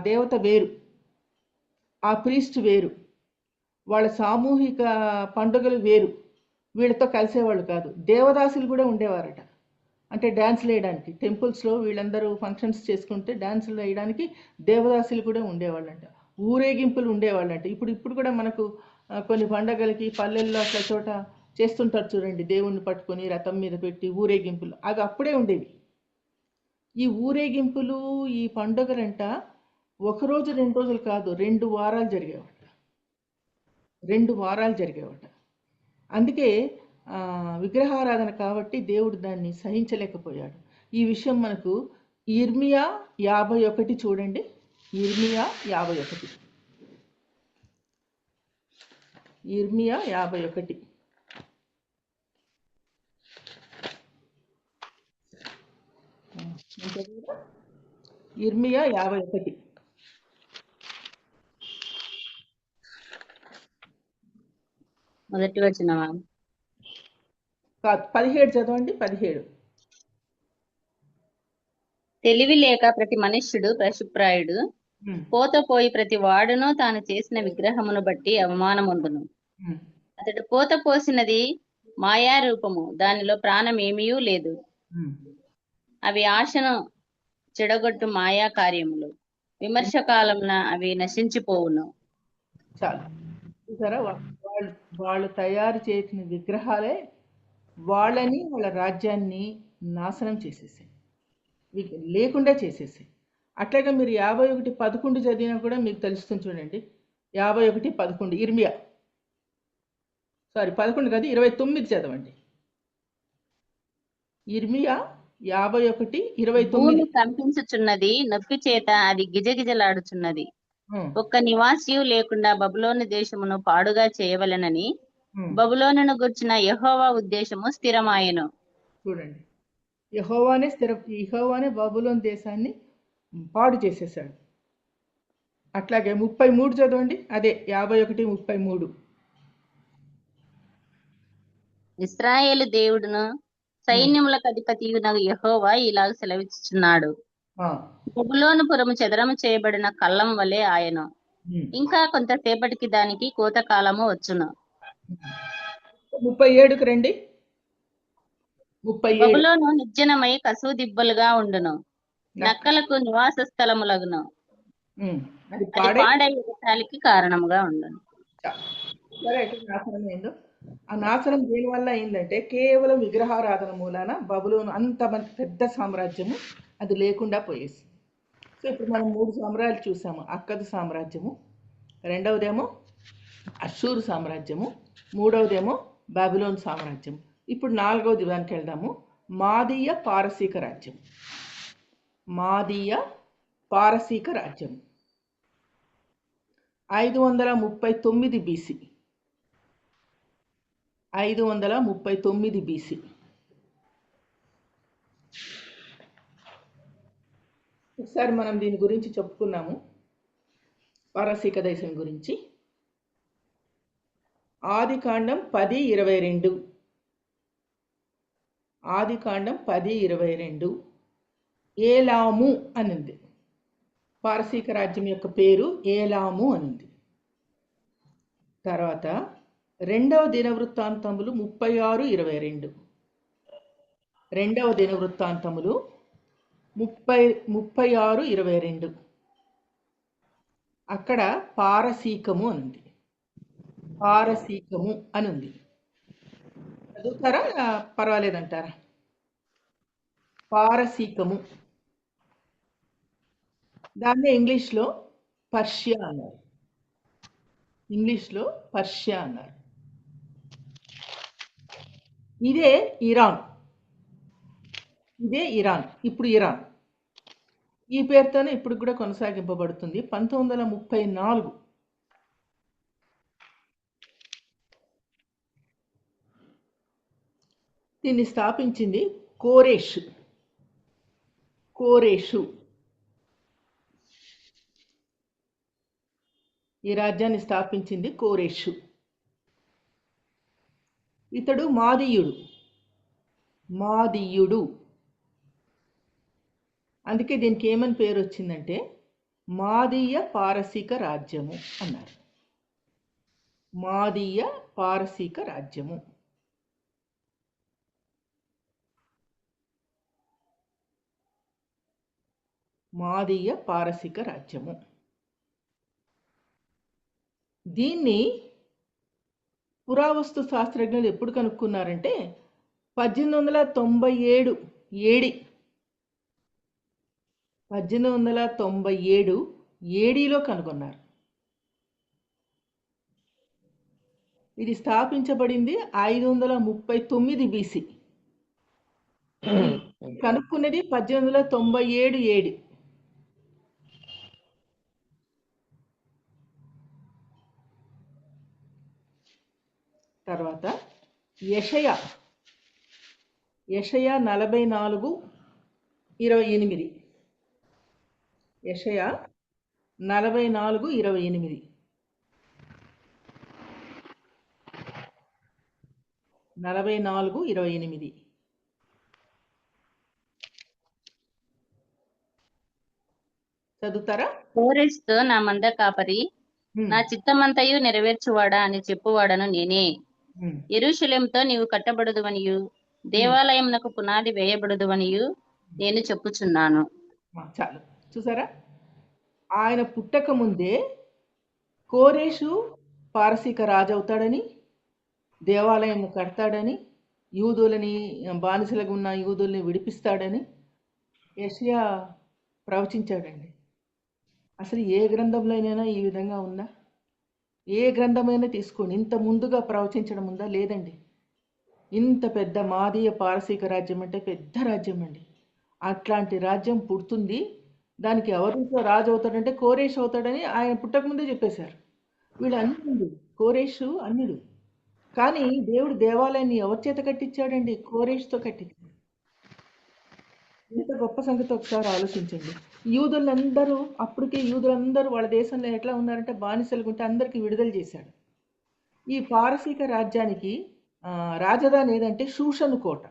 దేవత వేరు, ఆ ప్రీస్ట్ వేరు, వాళ్ళ సామూహిక పండుగలు వేరు, వీళ్ళతో కలిసేవాళ్ళు కాదు. దేవదాసులు కూడా ఉండేవారట, అంటే డ్యాన్స్లు వేయడానికి టెంపుల్స్లో వీళ్ళందరూ ఫంక్షన్స్ చేసుకుంటే డ్యాన్సులు వేయడానికి దేవదాసులు కూడా ఉండేవాళ్ళంట. ఊరేగింపులు ఉండేవాళ్ళంట. ఇప్పుడు కూడా మనకు కొన్ని పండగలకి పల్లెల్లో అట్లా చోట చేస్తుంటారు చూడండి, దేవుణ్ణి పట్టుకొని రథం మీద పెట్టి ఊరేగింపులు, అవి అప్పుడే ఉండేవి. ఈ ఊరేగింపులు, ఈ పండుగలంట 1 రోజు 2 రోజులు కాదు, 2 వారాలు జరిగేవాట. 2 వారాలు జరిగేవాట. అందుకే విగ్రహారాధన కాబట్టి దేవుడు దాన్ని సహించలేకపోయాడు. ఈ విషయం మనకు ఇర్మియా 51 చూడండి. ఇర్మియా 51. ఇర్మియా 51. ఇర్మియా 51. మొదటి వచనమా? కాదు, 17 చదవండి. 17. తెలివి లేక ప్రతి మనుష్యుడు పశుప్రాయుడు, పోతపోయి ప్రతి వాడును తాను చేసిన విగ్రహమును బట్టి అవమానముందును. అతడు పోత పోసినది మాయారూపము, దానిలో ప్రాణం ఏమీయూ లేదు. అవి ఆశను చెడగొట్టు మాయా కార్యములు. విమర్శ కాలమున అవి నశించిపోవును. చాలు. చూసారా, వాళ్ళు వాళ్ళు తయారు చేసిన విగ్రహాలే వాళ్ళని వాళ్ళ రాజ్యాన్ని నాశనం చేసేసాయి, లేకుండా చేసేసాయి. అట్లాగే మీరు 51:11 చదివినా కూడా మీకు తెలుస్తుంది చూడండి. 51:11 ఇర్మియా, సారీ 11 కాదు 29 చదవండి. ఇర్మియా 51:29. భూమి కంపించుచున్నది, నొప్పి చేత అది గిజగిజలాడుచున్నది. ఒక్క నివాసియు లేకుండా బబులోను దేశమును పాడుగా చేయవలెనని బబులోనును గుర్చిన యెహోవా ఉద్దేశము స్థిరమాయెను. చూడండి, యెహోవానే బబులోను దేశాన్ని పాడు చేసేసాడు. అట్లాగే 33 చదవండి, అదే 51:33. ఇశ్రాయేలు దేవుడును సైన్యములకు అధిపతియునగు యెహోవా ఇలాగ సెలవిచ్చుచున్నాడు. బబులోను పురము చదరము చేయబడిన కళ్ళం వలె ఆయను. ఇంకా కొంతసేపటికి దానికి కోతకాలము వచ్చును. 37కి రండి. 37. బబులోను నిర్జనమై కసువు దిబ్బలుగా ఉండును, నక్కలకు నివాస స్థలములగును. అది పాడై విషాలకి కారణముగా ఉండును. సరే, నాశనం ఏందో, ఆ నాశనం దేనివల్ల అయిందంటే కేవలం విగ్రహారాధన మూలాన బబులోను అంత పెద్ద సామ్రాజ్యము అది లేకుండా పోయేసి. సో ఇప్పుడు మనం 3 సామ్రాజ్యాలు చూసాము. అక్కదు సామ్రాజ్యము, రెండవదేమో అషూరు సామ్రాజ్యము, మూడవదేమో బబులోను సామ్రాజ్యం. ఇప్పుడు 4వ దానికి వెళ్దాము. మాదీయ పారసీక రాజ్యం. మాదీయ పారసీక రాజ్యం 539 BC. 539 BC. ఒకసారి మనం దీని గురించి చెప్పుకున్నాము, పారసీక దేశం గురించి. ఆదికాండం 10:22. ఆదికాండం 10:22 ఏలాము అనింది. పారసీక రాజ్యం యొక్క పేరు ఏలాము అనింది. తర్వాత 2వ దినవృత్తాంతములు 36:22. 2వ దినవృత్తాంతములు 36:22 అక్కడ పారసీకము అనుంది. పారసీకము అనుంది. చదువుతారా, పర్వాలేదంటారా? పారసీకము, దాన్ని ఇంగ్లీష్లో పర్షియా అన్నారు. ఇంగ్లీష్లో పర్షియా అన్నారు. ఇదే ఇరాన్. ఇదే ఇరాన్. ఇప్పుడు ఇరాన్ ఈ పేరుతోనే ఇప్పుడు కూడా కొనసాగింపబడుతుంది. 1934 దీన్ని స్థాపించింది కోరేషు. ఈ రాజ్యాన్ని స్థాపించింది కోరేషు. ఇతడు మాదీయుడు. అందుకే దీనికి ఏమని పేరు వచ్చిందంటే మాదీయ పారసీక రాజ్యము అన్నారు. మాదీయ పారసీక రాజ్యము. మాదీయ పారసీక రాజ్యము. దీన్ని పురావస్తు శాస్త్రజ్ఞులు ఎప్పుడు కనుక్కున్నారంటే 1897 ఏడీలో కనుగొన్నారు. ఇది స్థాపించబడింది 539 BC. కనుక్కున్నది 1897 ఏడి. తర్వాత యెషయా 44:28. యెషయా 44:28. చదువుతారా? కోరెషుతో నా మంద కాపరి, నా చిత్తమంతయు నెరవేర్చువాడా అని చెప్పువాడను నేనే. యెరూషలేముతో నీవు కట్టబడదువనియు, దేవాలయమునకు పునాది వేయబడదువనియు నేను చెప్పుచున్నాను. చాలు. చూసారా, ఆయన పుట్టక ముందే కోరేషు పారసీక రాజు అవుతాడని, దేవాలయం కడతాడని, యూదులని బానిసలుగా ఉన్న యూదుల్ని విడిపిస్తాడని యెషయా ప్రవచించాడండి. అసలు ఏ గ్రంథంలోనైనా ఈ విధంగా ఉందా? ఏ గ్రంథమైనా తీసుకోండి, ఇంత ముందుగా ప్రవచించడం ఉందా? లేదండి. ఇంత పెద్ద మాదీయ పారసీక రాజ్యం అంటే పెద్ద రాజ్యం అండి. అట్లాంటి రాజ్యం పుడుతుంది, దానికి ఎవరితో రాజు అవుతాడంటే కోరేష్ అవుతాడని ఆయన పుట్టక ముందే చెప్పేశారు. వీళ్ళు అన్యుడు, కోరేషు అన్యుడు. కానీ దేవుడు దేవాలయాన్ని ఎవరి చేత కట్టించాడండి? కోరేష్తో కట్టించాడు. ఎంత గొప్ప సంగతి ఒకసారి ఆలోచించండి. యూదులందరూ అప్పటికే యూదులందరూ వాళ్ళ దేశంలో ఎట్లా ఉన్నారంటే బానిసలుగా ఉంటే అందరికీ విడుదల చేశాడు. ఈ పారసీక రాజ్యానికి రాజధాని ఏదంటే షూషను కోట.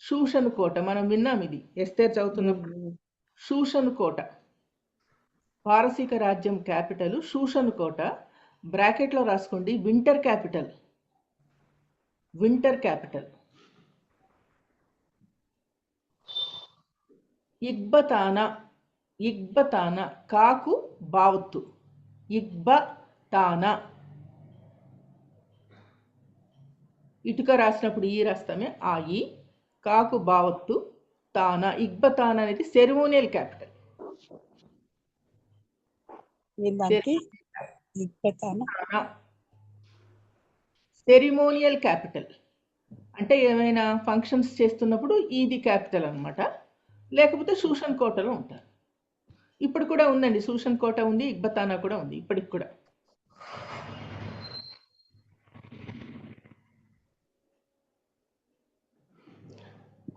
షూషను కోట మనం విన్నాం, ఇది ఎస్తేర్ చదువుతున్నప్పుడు. షూషను కోట పారసీక రాజ్యం క్యాపిటల్ షూషను కోట. బ్రాకెట్లో రాసుకోండి, వింటర్ క్యాపిటల్. వింటర్ క్యాపిటల్ ఇగ్బతానా. ఇగ్బతానా కాకు బావత్తు, ఇగ్బతానా. ఇటుక రాసినప్పుడు ఈ రాస్తామే, ఆ ఈ కాకు బావత్తు తానా. ఇగ్బతానా అనేది సెరిమోనియల్ క్యాపిటల్. సెరిమోనియల్ క్యాపిటల్ అంటే ఏమైనా ఫంక్షన్స్ చేస్తున్నప్పుడు ఇది క్యాపిటల్ అన్నమాట. లేకపోతే షూషన్ కోటలో ఉంటారు. ఇప్పుడు కూడా ఉందండి, షూషన్ కోట ఉంది, ఇగ్బతానా కూడా ఉంది ఇప్పటికి కూడా.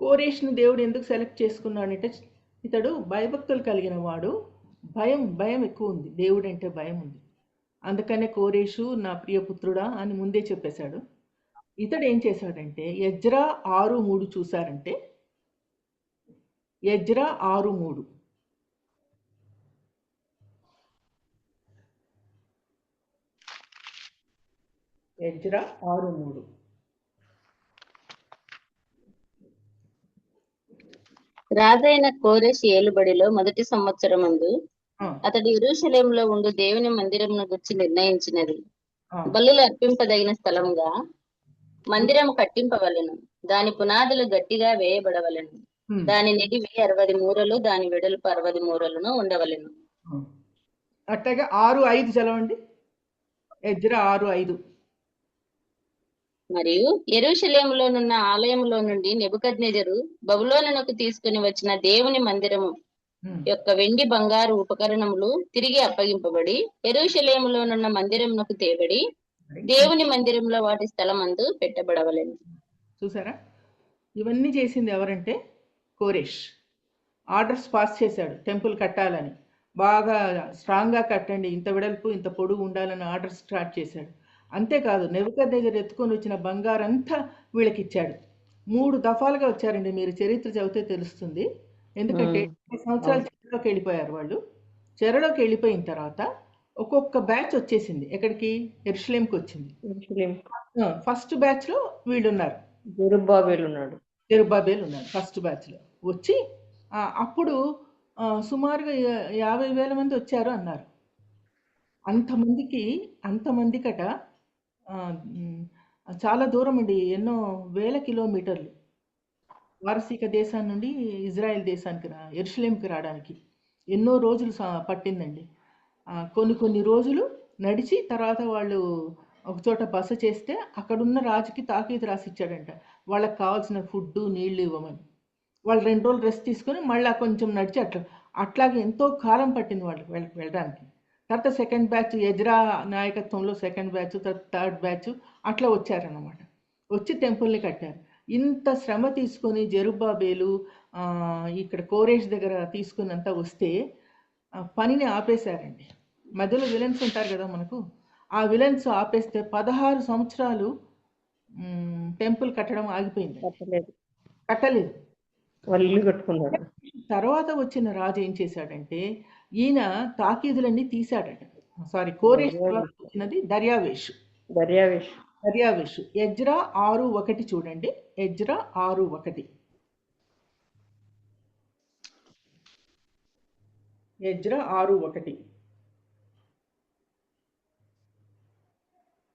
కోరేష్ని దేవుడు ఎందుకు సెలెక్ట్ చేసుకున్నాడంటే ఇతడు భయభక్తులు కలిగిన వాడు, భయం ఎక్కువ ఉంది, దేవుడు అంటే భయం ఉంది. అందుకనే కోరేషు నా ప్రియపుత్రుడా అని ముందే చెప్పేశాడు. ఇతడు ఏం చేశాడంటే ఎజ్రా 6:3 చూసారంటే, ఎజ్రా 6:3 ఎజ్రా 6:3 రాజైన కోరెష్ ఏలుబడిలో మొదటి సంవత్సరమందు అతడు యెరూషలేములో ఉండు దేవుని మందిరమును గురించి నిర్ణయించినది, బలులు అర్పింపదగిన స్థలముగా మందిరము కట్టింపవలెను. దాని పునాదులు గట్టిగా వేయబడవలెను. దాని నిడివి 60 మూరలు, దాని వెడల్పు 60 మూరలను ఉండవలెను. అట్లాగే 6:5 చదవండి. ఎజ్రా 6:5. మరియు యెరూషలేములోనున్న ఆలయములో నుండి నెబుకద్నెజరు బబులోనునకు తీసుకుని వచ్చిన దేవుని మందిరము యొక్క వెండి బంగారు ఉపకరణములు తిరిగి అప్పగింపబడి యెరూషలేములోనున్న మందిరమునకు తేబడి దేవుని మందిరంలో వాటి స్థలమందు పెట్టబడవలెను. చూసారా, ఇవన్నీ చేసింది ఎవరంటే కోరేష్. ఆర్డర్స్ పాస్ చేశాడు టెంపుల్ కట్టాలని, బాగా స్ట్రాంగ్గా కట్టండి, ఇంత వెడల్పు ఇంత పొడుగు ఉండాలని ఆర్డర్స్ స్టార్ట్ చేశాడు. అంతేకాదు నెబుకద్నెజరు ఎత్తుకొని వచ్చిన బంగారంతా వీళ్ళకి ఇచ్చాడు. 3 దఫాలుగా వచ్చారండి, మీరు చరిత్ర చదివితే తెలుస్తుంది. ఎందుకంటే 20 సంవత్సరాలు చెరలోకి వెళ్ళిపోయారు వాళ్ళు. చెరలోకి వెళ్ళిపోయిన తర్వాత ఒక్కొక్క బ్యాచ్ వచ్చేసింది. ఎక్కడికి? యెరూషలేంకి వచ్చింది. ఫస్ట్ బ్యాచ్ లో వీళ్ళు ఉన్నారు, జెరుబ్బాబెలు ఉన్నాడు ఫస్ట్ బ్యాచ్ లో వచ్చి అప్పుడు సుమారుగా 50,000 మంది వచ్చారు అన్నారు. అంతమందికట చాలా దూరం అండి, ఎన్నో వేల కిలోమీటర్లు పారసీక దేశం నుండి ఇజ్రాయెల్ దేశానికి యెరూషలేంకి రావడానికి ఎన్నో రోజులు పట్టిందండి. కొన్ని రోజులు నడిచి తర్వాత వాళ్ళు ఒకచోట బస చేస్తే అక్కడున్న రాజుకి తాకీదు రాసిచ్చాడంట, వాళ్ళకి కావాల్సిన ఫుడ్ నీళ్లు ఇవ్వమని. వాళ్ళు 2 రోజులు రెస్ట్ తీసుకొని మళ్ళీ కొంచెం నడిచి అట్లాగే ఎంతో కాలం పట్టింది వాళ్ళకి వెళ్ళడానికి. తర్వాత సెకండ్ బ్యాచ్ ఎజ్రా నాయకత్వంలో సెకండ్ బ్యాచ్, థర్డ్ బ్యాచ్ అట్లా వచ్చారన్నమాట. వచ్చి టెంపుల్ని కట్టారు. ఇంత శ్రమ తీసుకొని జెరుబ్బాబెలు ఇక్కడ కోరేష్ దగ్గర తీసుకున్నంత వస్తే పనిని ఆపేశారండి. మధ్యలో విలన్స్ ఉంటారు కదా మనకు, ఆ విలన్స్ ఆపేస్తే 16 సంవత్సరాలు టెంపుల్ కట్టడం ఆగిపోయింది, కట్టలేదు. తర్వాత వచ్చిన రాజు ఏం చేశాడంటే ఈయన తాకీదులన్నీ తీశాడట. కోరేష్ వచ్చినది దర్యావేషు. ఎజ్రా 6:1 చూడండి. ఎజ్రా 6:1. ఎజ్రా 6:1.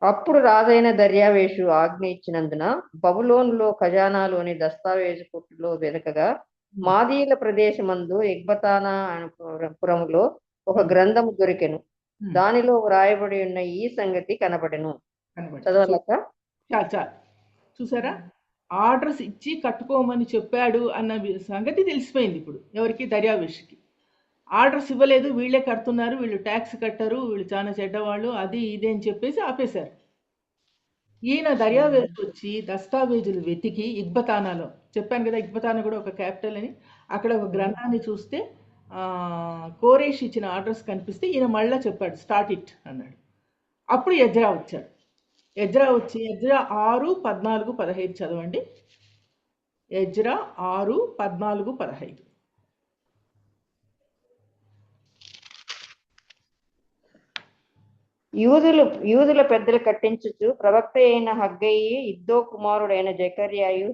అప్పుడు రాజైన దర్యావేషు ఆజ్ఞ ఇచ్చినందున బబులోనులో ఖజానాలోని దస్తావేజు కొట్టులో వెదకగా మాదీయుల ప్రదేశమందు ఎగ్బతానా పురములో ఒక గ్రంథము దొరికెను. దానిలో వ్రాయబడి ఉన్న ఈ సంగతి కనబడెను. చదవలేక చాలు చూసారా, ఆర్డర్స్ ఇచ్చి కట్టుకోమని చెప్పాడు అన్న సంగతి తెలిసిపోయింది ఇప్పుడు ఎవరికి, దర్యావేషుకి. ఆర్డర్స్ ఇవ్వలేదు, వీళ్ళే కడుతున్నారు, వీళ్ళు ట్యాక్స్ కట్టరు, వీళ్ళు చాలా చెడ్డవాళ్ళు, అది ఇది అని చెప్పేసి ఆపేశారు. ఈయన దర్యావేషు వచ్చి దస్తావేజులు వెతికి ఇగ్బతానాలో, చెప్పాను కదా ఇగ్బతానా కూడా ఒక క్యాపిటల్ అని, అక్కడ ఒక గ్రంథాన్ని చూస్తే కోరేష్ ఇచ్చిన ఆర్డర్స్ కనిపిస్తే ఈయన మళ్ళా చెప్పాడు స్టార్ట్ ఇట్ అన్నాడు. అప్పుడు ఎజ్రా వచ్చాడు. ఎజ్రా వచ్చి ఎజ్రా 6:14-15 చదవండి. ఎజ్రా 6:14-15. యూదుల పెద్దలు కట్టించుచు ప్రవక్త అయిన హగ్గయి ఇద్దో కుమారుడైన జకర్యాయు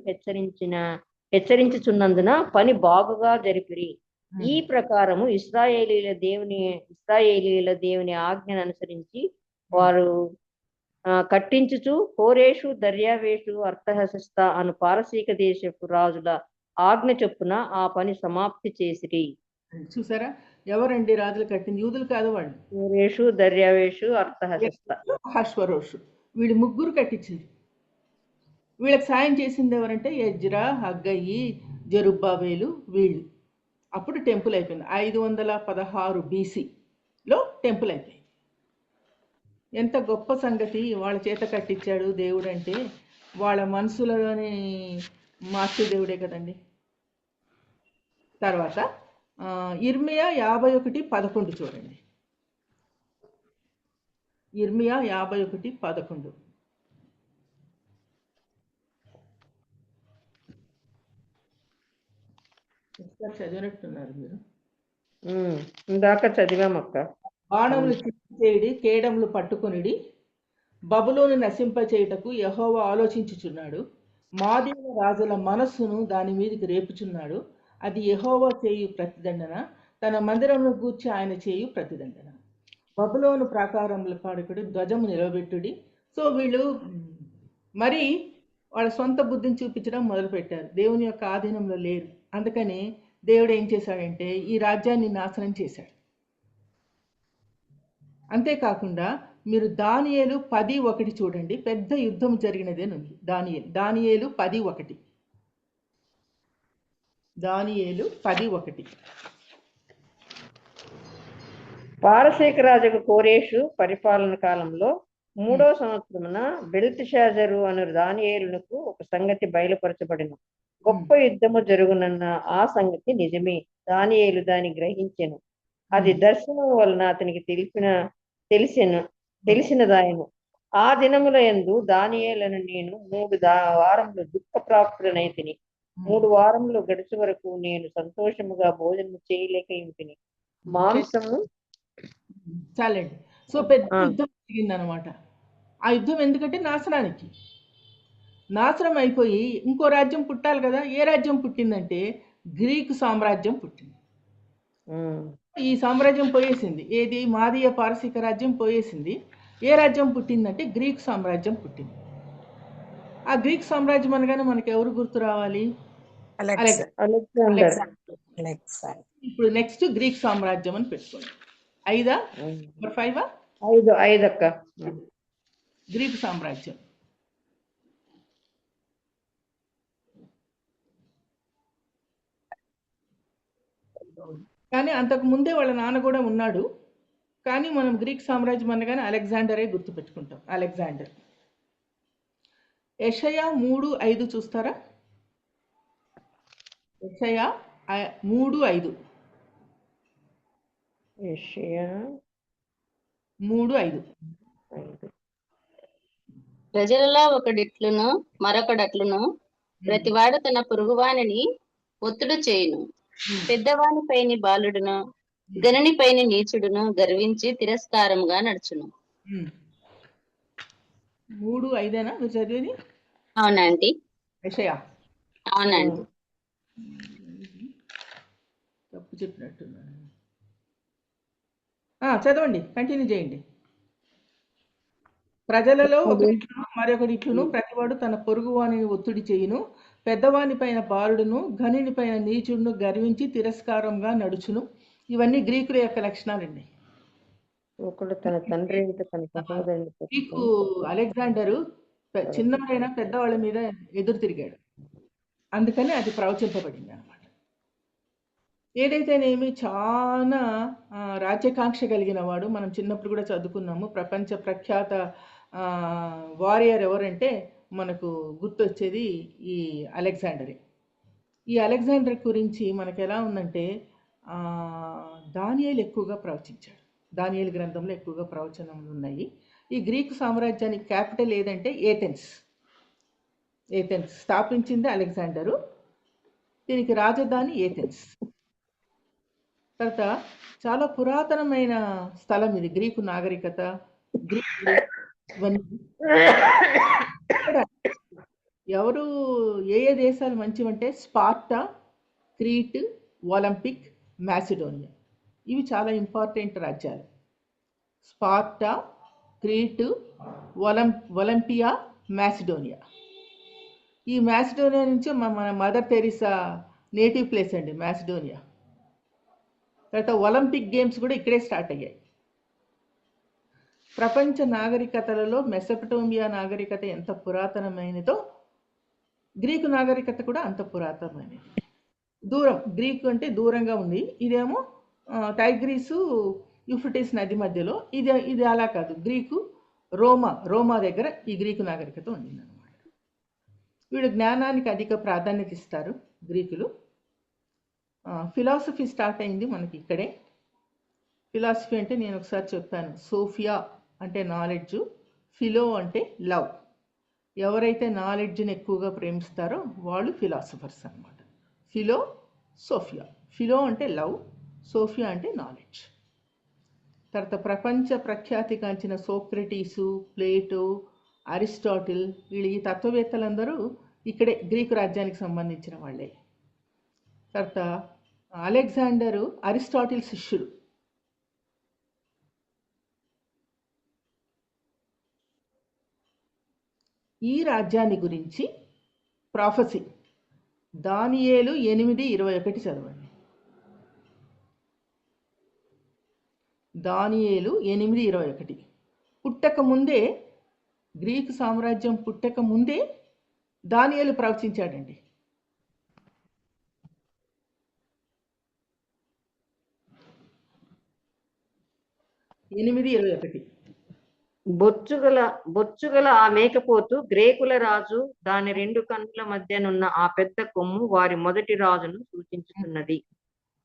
హెచ్చరించుచున్నందున పని బాగుగా జరిపిరి. ఈ ప్రకారము ఇశ్రాయేలీల దేవుని ఆజ్ఞను అనుసరించి వారు కట్టించుచు కోరేషు, దర్యావేషు, అర్తహషస్త అను పారసీక దేశపు రాజుల ఆజ్ఞ చొప్పున ఆ పని సమాప్తి చేసిరి. చూసారా, ఎవరండి రాజులు కట్టింది? యూదులు కాదు వాళ్ళు. కోరేషు, దర్యావేషు, అర్తహషస్త, అహష్వరోషు, వీళ్ళు ముగ్గురు కట్టించారు. వీళ్ళకి సాయం చేసింది ఎవరంటే ఎజ్రా, హగ్గయి, జెరుబ్బాబేలు, వీళ్ళు. అప్పుడు టెంపుల్ అయిపోయింది. 516 BCలో టెంపుల్ అయిపోయింది. ఎంత గొప్ప సంగతి వాళ్ళ చేత కట్టించాడు దేవుడు అంటే, వాళ్ళ మనసులలోని మార్చే దేవుడే కదండి. తర్వాత ఇర్మియా 51:11 చూడండి. ఇర్మియా 51:11. చదివినట్టున్నారు మీరు. ఇందాక చదివామక్క. బాణములు చేయడి, కేడములు పట్టుకొనిడి, బబులోను నశింపచేయుటకు యెహోవా ఆలోచించుచున్నాడు. మాదీయుల రాజుల మనస్సును దాని మీదకి రేపుచున్నాడు. అది యెహోవా చేయు ప్రతిదండన, తన మందిరమును గూర్చి ఆయన చేయు ప్రతిదండన. బబులోను ప్రాకారముల పాడుకుడి, ధ్వజము నిలబెట్టుడి. సో వీళ్ళు మరి వాళ్ళ సొంత బుద్ధిని చూపించడం మొదలుపెట్టారు, దేవుని యొక్క ఆధీనంలో లేరు. అందుకని దేవుడు ఏం చేశాడంటే ఈ రాజ్యాన్ని నాశనం చేశాడు. అంతేకాకుండా మీరు దానియేలు 10:1 చూడండి. పెద్ద యుద్ధం జరిగినదేనుంది. దానియేలు 10:1. దానియేలు 10:1. పారసీక రాజుకు కోరేషు పరిపాలన కాలంలో 3వ సంవత్సరమున బెల్తెషాజరు అను దానియేలునకు ఒక సంగతి బయలుపరచబడిన. గొప్ప యుద్ధము జరుగునన్న ఆ సంగతి నిజమే. దానియేలు దాన్ని గ్రహించెను. అది దర్శనం వలన అతనికి తెలిసినదాయను. ఆ దినముల యందు దానియేలను నేను 3 వారములు దుఃఖప్రాప్తులనైతిని. 3 వారములు గడిచే వరకు నేను సంతోషముగా భోజనం చేయలేక ఇంటిని. మాంసము చాలండి. సో పెద్ద యుద్ధం జరిగిందనమాట. ఆ యుద్ధం ఎందుకంటే నాశనం అయిపోయి ఇంకో రాజ్యం పుట్టాలి కదా. ఏ రాజ్యం పుట్టిందంటే గ్రీకు సామ్రాజ్యం పుట్టింది. ఈ సామ్రాజ్యం పోయేసింది. ఏది? మాదీయ పారసీక రాజ్యం పోయేసింది. ఏ రాజ్యం పుట్టిందంటే గ్రీకు సామ్రాజ్యం పుట్టింది. ఆ గ్రీక్ సామ్రాజ్యం అనగానే మనకి ఎవరు గుర్తు రావాలి? అలెగ్జాండర్. ఇప్పుడు నెక్స్ట్ గ్రీక్ సామ్రాజ్యం అని పెట్టుకోండి. 5 5 5 అక్క. గ్రీక్ సామ్రాజ్యం. కానీ అంతకు ముందే వాళ్ళ నాన్న కూడా ఉన్నాడు. కానీ మనం గ్రీక్ సామ్రాజ్యం అనగానే అలెగ్జాండరే గుర్తుపెట్టుకుంటాం. అలెగ్జాండర్. యెషయా 3:5 చూస్తారా? యెషయా 3:5. యెషయా 3:5. ప్రజలలో ఒకడిట్లును మరొకడట్లును ప్రతివాడు తన పొరుగువానిని ఒత్తుడు చేయును. పెద్దవాని పైని బాలుడును గనుని పైన నీచుడును గర్వించి తిరస్కారముగా నడుచును. 3:5 మీరు చదివేది? అవునండి. యెషయా. అవునండి. తప్పు చెప్పినట్టున్నాను. చదవండి, కంటిన్యూ చేయండి. ప్రజలలో ఒకరిట్లును మరొకరిట్లును ప్రతివాడు తన పొరుగువానిని ఒత్తిడి చేయును. పెద్దవాని పైన బాలుడును ఘనుని పైన నీచుడును గర్వించి తిరస్కారంగా నడుచును. ఇవన్నీ గ్రీకుల యొక్క లక్షణాలండి. ఒకడు తన తండ్రి ఇంట తన సహోదరుని గ్రీకు అలెగ్జాండరు చిన్నవాడైన పెద్దవాళ్ళ మీద ఎదురు తిరిగాడు, అందుకని అది ప్రవచింపబడింది అనమాట. ఏదైతేనేమి చాలా రాజ్యకాంక్ష కలిగిన వాడు, మనం చిన్నప్పుడు కూడా చదువుకున్నాము. ప్రపంచ ప్రఖ్యాత వారియర్ ఎవరంటే మనకు గుర్తొచ్చేది ఈ అలెగ్జాండరే. ఈ అలెగ్జాండర్ గురించి మనకు ఎలా ఉందంటే దానియేలు ఎక్కువగా ప్రవచించాడు. దానియేలు గ్రంథంలో ఎక్కువగా ప్రవచనములు ఉన్నాయి. ఈ గ్రీకు సామ్రాజ్యానికి క్యాపిటల్ ఏదంటే ఏథెన్స్. ఏథెన్స్ స్థాపించింది అలెగ్జాండరు, దీనికి రాజధాని ఏథెన్స్. తర్వాత చాలా పురాతనమైన స్థలం ఇది, గ్రీకు నాగరికత, గ్రీకు ఎవరు ఏ దేశాలు మంచివంటే స్పార్టా, క్రీట్, ఒలింపిక్, మాసిడోనియా. ఇవి చాలా ఇంపార్టెంట్ రాజ్యాలు. Sparta, Crete, Olympia, Macedonia. ఈ మాసిడోనియా నుంచి మన మదర్ తెరీసా నేటివ్ ప్లేస్ అండి మాసిడోనియా. తర్వాత ఒలింపిక్ గేమ్స్ కూడా ఇక్కడే స్టార్ట్ అయ్యాయి. ప్రపంచ నాగరికతలలో మెసొపటోమియా నాగరికత ఎంత పురాతనమైనదో గ్రీకు నాగరికత కూడా అంత పురాతనమైనది. దూరం, గ్రీకు అంటే దూరంగా ఉంది, ఇదేమో టైగ్రీసు యూఫ్రటీస్ నది మధ్యలో. ఇది అలా కాదు, గ్రీకు రోమా దగ్గర ఈ గ్రీకు నాగరికత ఉండింది అనమాట. వీళ్ళు జ్ఞానానికి అధిక ప్రాధాన్యత ఇస్తారు గ్రీకులు. ఫిలాసఫీ స్టార్ట్ అయింది మనకి ఇక్కడే. ఫిలాసఫీ అంటే నేను ఒకసారి చెప్పాను, సోఫియా అంటే నాలెడ్జ్, ఫిలో అంటే లవ్. ఎవరైతే నాలెడ్జ్ని ఎక్కువగా ప్రేమిస్తారో వాళ్ళు ఫిలాసఫర్స్ అనమాట. సోఫియా. ఫిలో అంటే లవ్, సోఫియా అంటే నాలెడ్జ్. తర్వాత ప్రపంచ ప్రఖ్యాతిగాంచిన సోక్రటీసు, ప్లేటో, అరిస్టాటిల్, వీళ్ళు ఈ తత్వవేత్తలందరూ ఇక్కడే గ్రీకు రాజ్యానికి సంబంధించిన వాళ్ళే. తర్వాత అలెగ్జాండరు అరిస్టాటిల్ శిష్యుడు. ఈ రాజ్యాన్ని గురించి ప్రాఫెసీ దానియేలు 8:21 చదవండి. దానియేలు 8:21. పుట్టక ముందే, గ్రీకు సామ్రాజ్యం పుట్టక ముందే దానియేలు ప్రవచించాడండి. బొచ్చుగల ఆ మేకపోతు గ్రేకుల రాజు దాని 2 కన్నుల మధ్యనున్న ఆ పెద్ద కొమ్ము వారి మొదటి రాజును సూచించుతున్నది.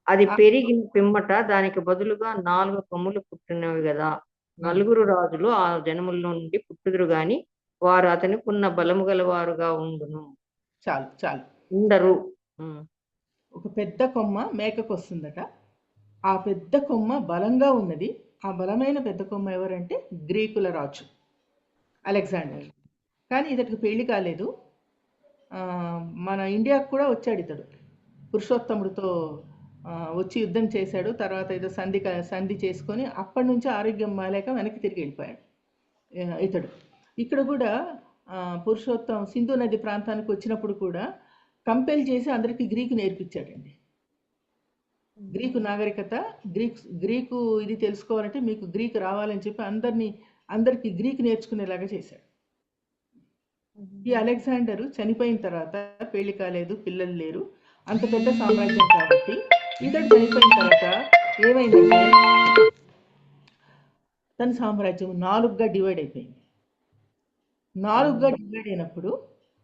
అది పెరిగిన పిమ్మట దానికి బదులుగా 4 కొమ్ములు పుట్టినవి కదా. 4 రాజులు ఆ జనముల్లో నుండి పుట్టుదురు గాని వారు అతనికి ఉన్న బలము గలవారుగా ఉండరు. ఒక పెద్ద కొమ్మ మేకకు వస్తుందట. ఆ పెద్ద కొమ్మ బలంగా ఉన్నది. ఆ బలమైన పెద్ద కొమ్మ ఎవరంటే గ్రీకుల రాజు అలెగ్జాండర్. కానీ ఇతడికి పెళ్లి కాలేదు. మన ఇండియాకు కూడా వచ్చాడు ఇతడు, పురుషోత్తముడితో వచ్చి యుద్ధం చేశాడు. తర్వాత ఏదో సంధి చేసుకొని అప్పటి నుంచి ఆరోగ్యం మాలేక వెనక్కి తిరిగి వెళ్ళిపోయాడు ఇతడు. ఇక్కడ కూడా పురుషోత్తం సింధు నది ప్రాంతానికి వచ్చినప్పుడు కూడా కంపెల్ చేసి అందరికీ గ్రీకు నేర్పించాడండి. గ్రీకు నాగరికత, గ్రీకు ఇది తెలుసుకోవాలంటే మీకు గ్రీకు రావాలని చెప్పి అందరికీ గ్రీకు నేర్చుకునేలాగా చేశాడు. ఈ అలెగ్జాండరు చనిపోయిన తర్వాత పెళ్లి కాలేదు, పిల్లలు లేరు, అంత పెద్ద సామ్రాజ్యం కాబట్టి ఇతడు చనిపోయిన తర్వాత ఏమైందంటే తన సామ్రాజ్యం 4గా డివైడ్ అయిపోయింది. 4గా డివైడ్ అయినప్పుడు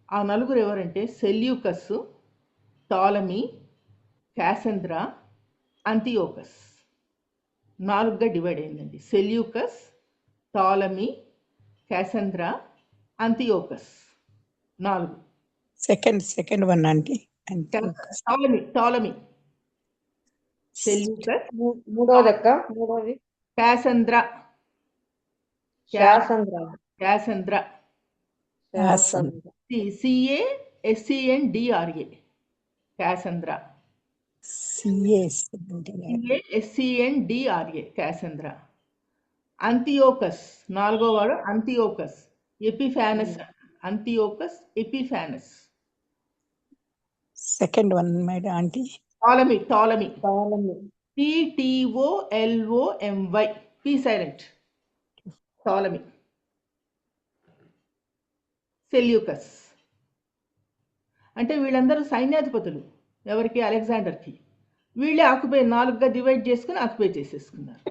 ఆ 4 ఎవరంటే సెల్యూకస్, టాలమీ, క్యాసంద్రా, అంతియోకస్. 4గా డివైడ్ అయిందండి. Seleucus, Ptolemy, Cassandra, Antiochus. 4. Second one అంటే టాలమీ, సెల్యూకస్, మూడోది Cassandra. CASCENDRA Cassandra. CASCENDRA Cassandra. Antiochus 4వ వాడు Antiochus. Epiphanes Antiochus Epiphanes. Second one madam aunty. Ptolemy Ptolemy TTOLOMY P silent. Ptolemy. Seleucus. అంటే వీళ్ళందరూ సైన్యాధిపతులు. ఎవరికి? అలెగ్జాండర్కి. వీళ్ళే ఆక్యుపై 4గా డివైడ్ చేసుకుని ఆక్యుపై చేసేసుకున్నారు.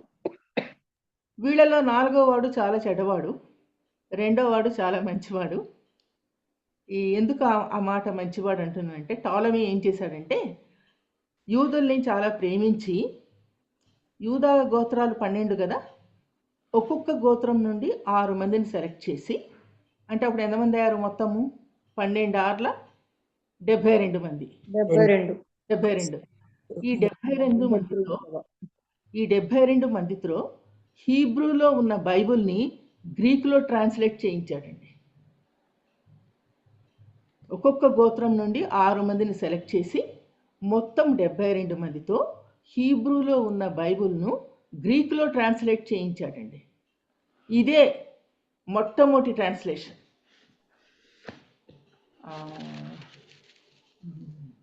వీళ్ళలో 4వ వాడు చాలా చెడ్డవాడు, 2వ వాడు చాలా మంచివాడు. ఎందుకు ఆ మాట మంచివాడు అంటున్నానంటే, టాలమీ ఏం చేశాడంటే యూదుల్ని చాలా ప్రేమించి, యూదా గోత్రాలు 12 కదా, ఒక్కొక్క గోత్రం నుండి 6 మందిని సెలెక్ట్ చేసి, అంటే అప్పుడు ఎంతమంది అయ్యారు మొత్తము? 12 6 72 మంది. 72. ఈ 72 మందితో హీబ్రూలో ఉన్న బైబుల్ని గ్రీకులో ట్రాన్స్లేట్ చేయించాడండి. ఒక్కొక్క గోత్రం నుండి 6 మందిని సెలెక్ట్ చేసి మొత్తం 72 మందితో హీబ్రూలో ఉన్న బైబుల్ను గ్రీకులో ట్రాన్స్లేట్ చేయించాడండి. ఇదే మొట్టమొదటి ట్రాన్స్లేషన్.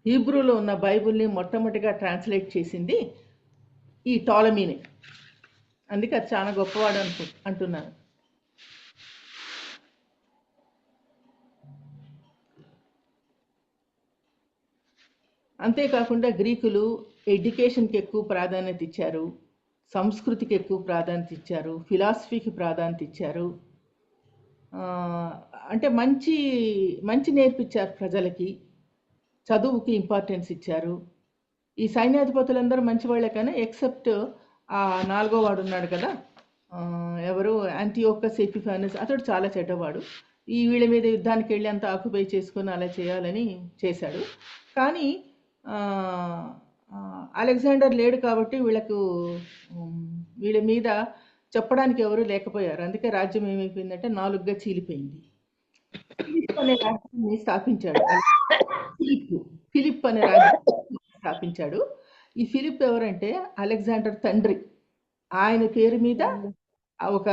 హీబ్రూలో ఉన్న బైబుల్ని మొట్టమొదటిగా ట్రాన్స్లేట్ చేసింది ఈ టాలమీని. అందుకే అది చాలా గొప్పవాడు అంటున్నాను. అంతేకాకుండా గ్రీకులు ఎడ్యుకేషన్కి ఎక్కువ ప్రాధాన్యత ఇచ్చారు, సంస్కృతికి ఎక్కువ ప్రాధాన్యత ఇచ్చారు, ఫిలాసఫీకి ప్రాధాన్యత ఇచ్చారు. అంటే మంచి మంచి నేర్పించారు ప్రజలకి, చదువుకి ఇంపార్టెన్స్ ఇచ్చారు. ఈ సైన్యాధిపతులందరూ మంచివాళ్లే కానీ ఎక్సెప్ట్ ఆ 4వ వాడు ఉన్నాడు కదా, ఎవరు? యాంటియోకస్ ఎపిఫానస్. అతడు చాలా చెడ్డవాడు. ఈ వీళ్ళ మీద యుద్ధానికి వెళ్ళి అంతా ఆక్యుపై చేసుకొని అలా చేయాలని చేశాడు. కానీ అలెగ్జాండర్ లేడు కాబట్టి వీళ్ళ మీద చెప్పడానికి ఎవరు లేకపోయారు. అందుకే రాజ్యం ఏమైపోయిందంటే 4గా చీలిపోయింది. ఫిలిప్ అనే రాజ్యాన్ని స్థాపించాడు. ఫిలిప్ అనే రాజ్యాన్ని స్థాపించాడు. ఈ ఫిలిప్ ఎవరంటే అలెగ్జాండర్ తండ్రి. ఆయన పేరు మీద ఒక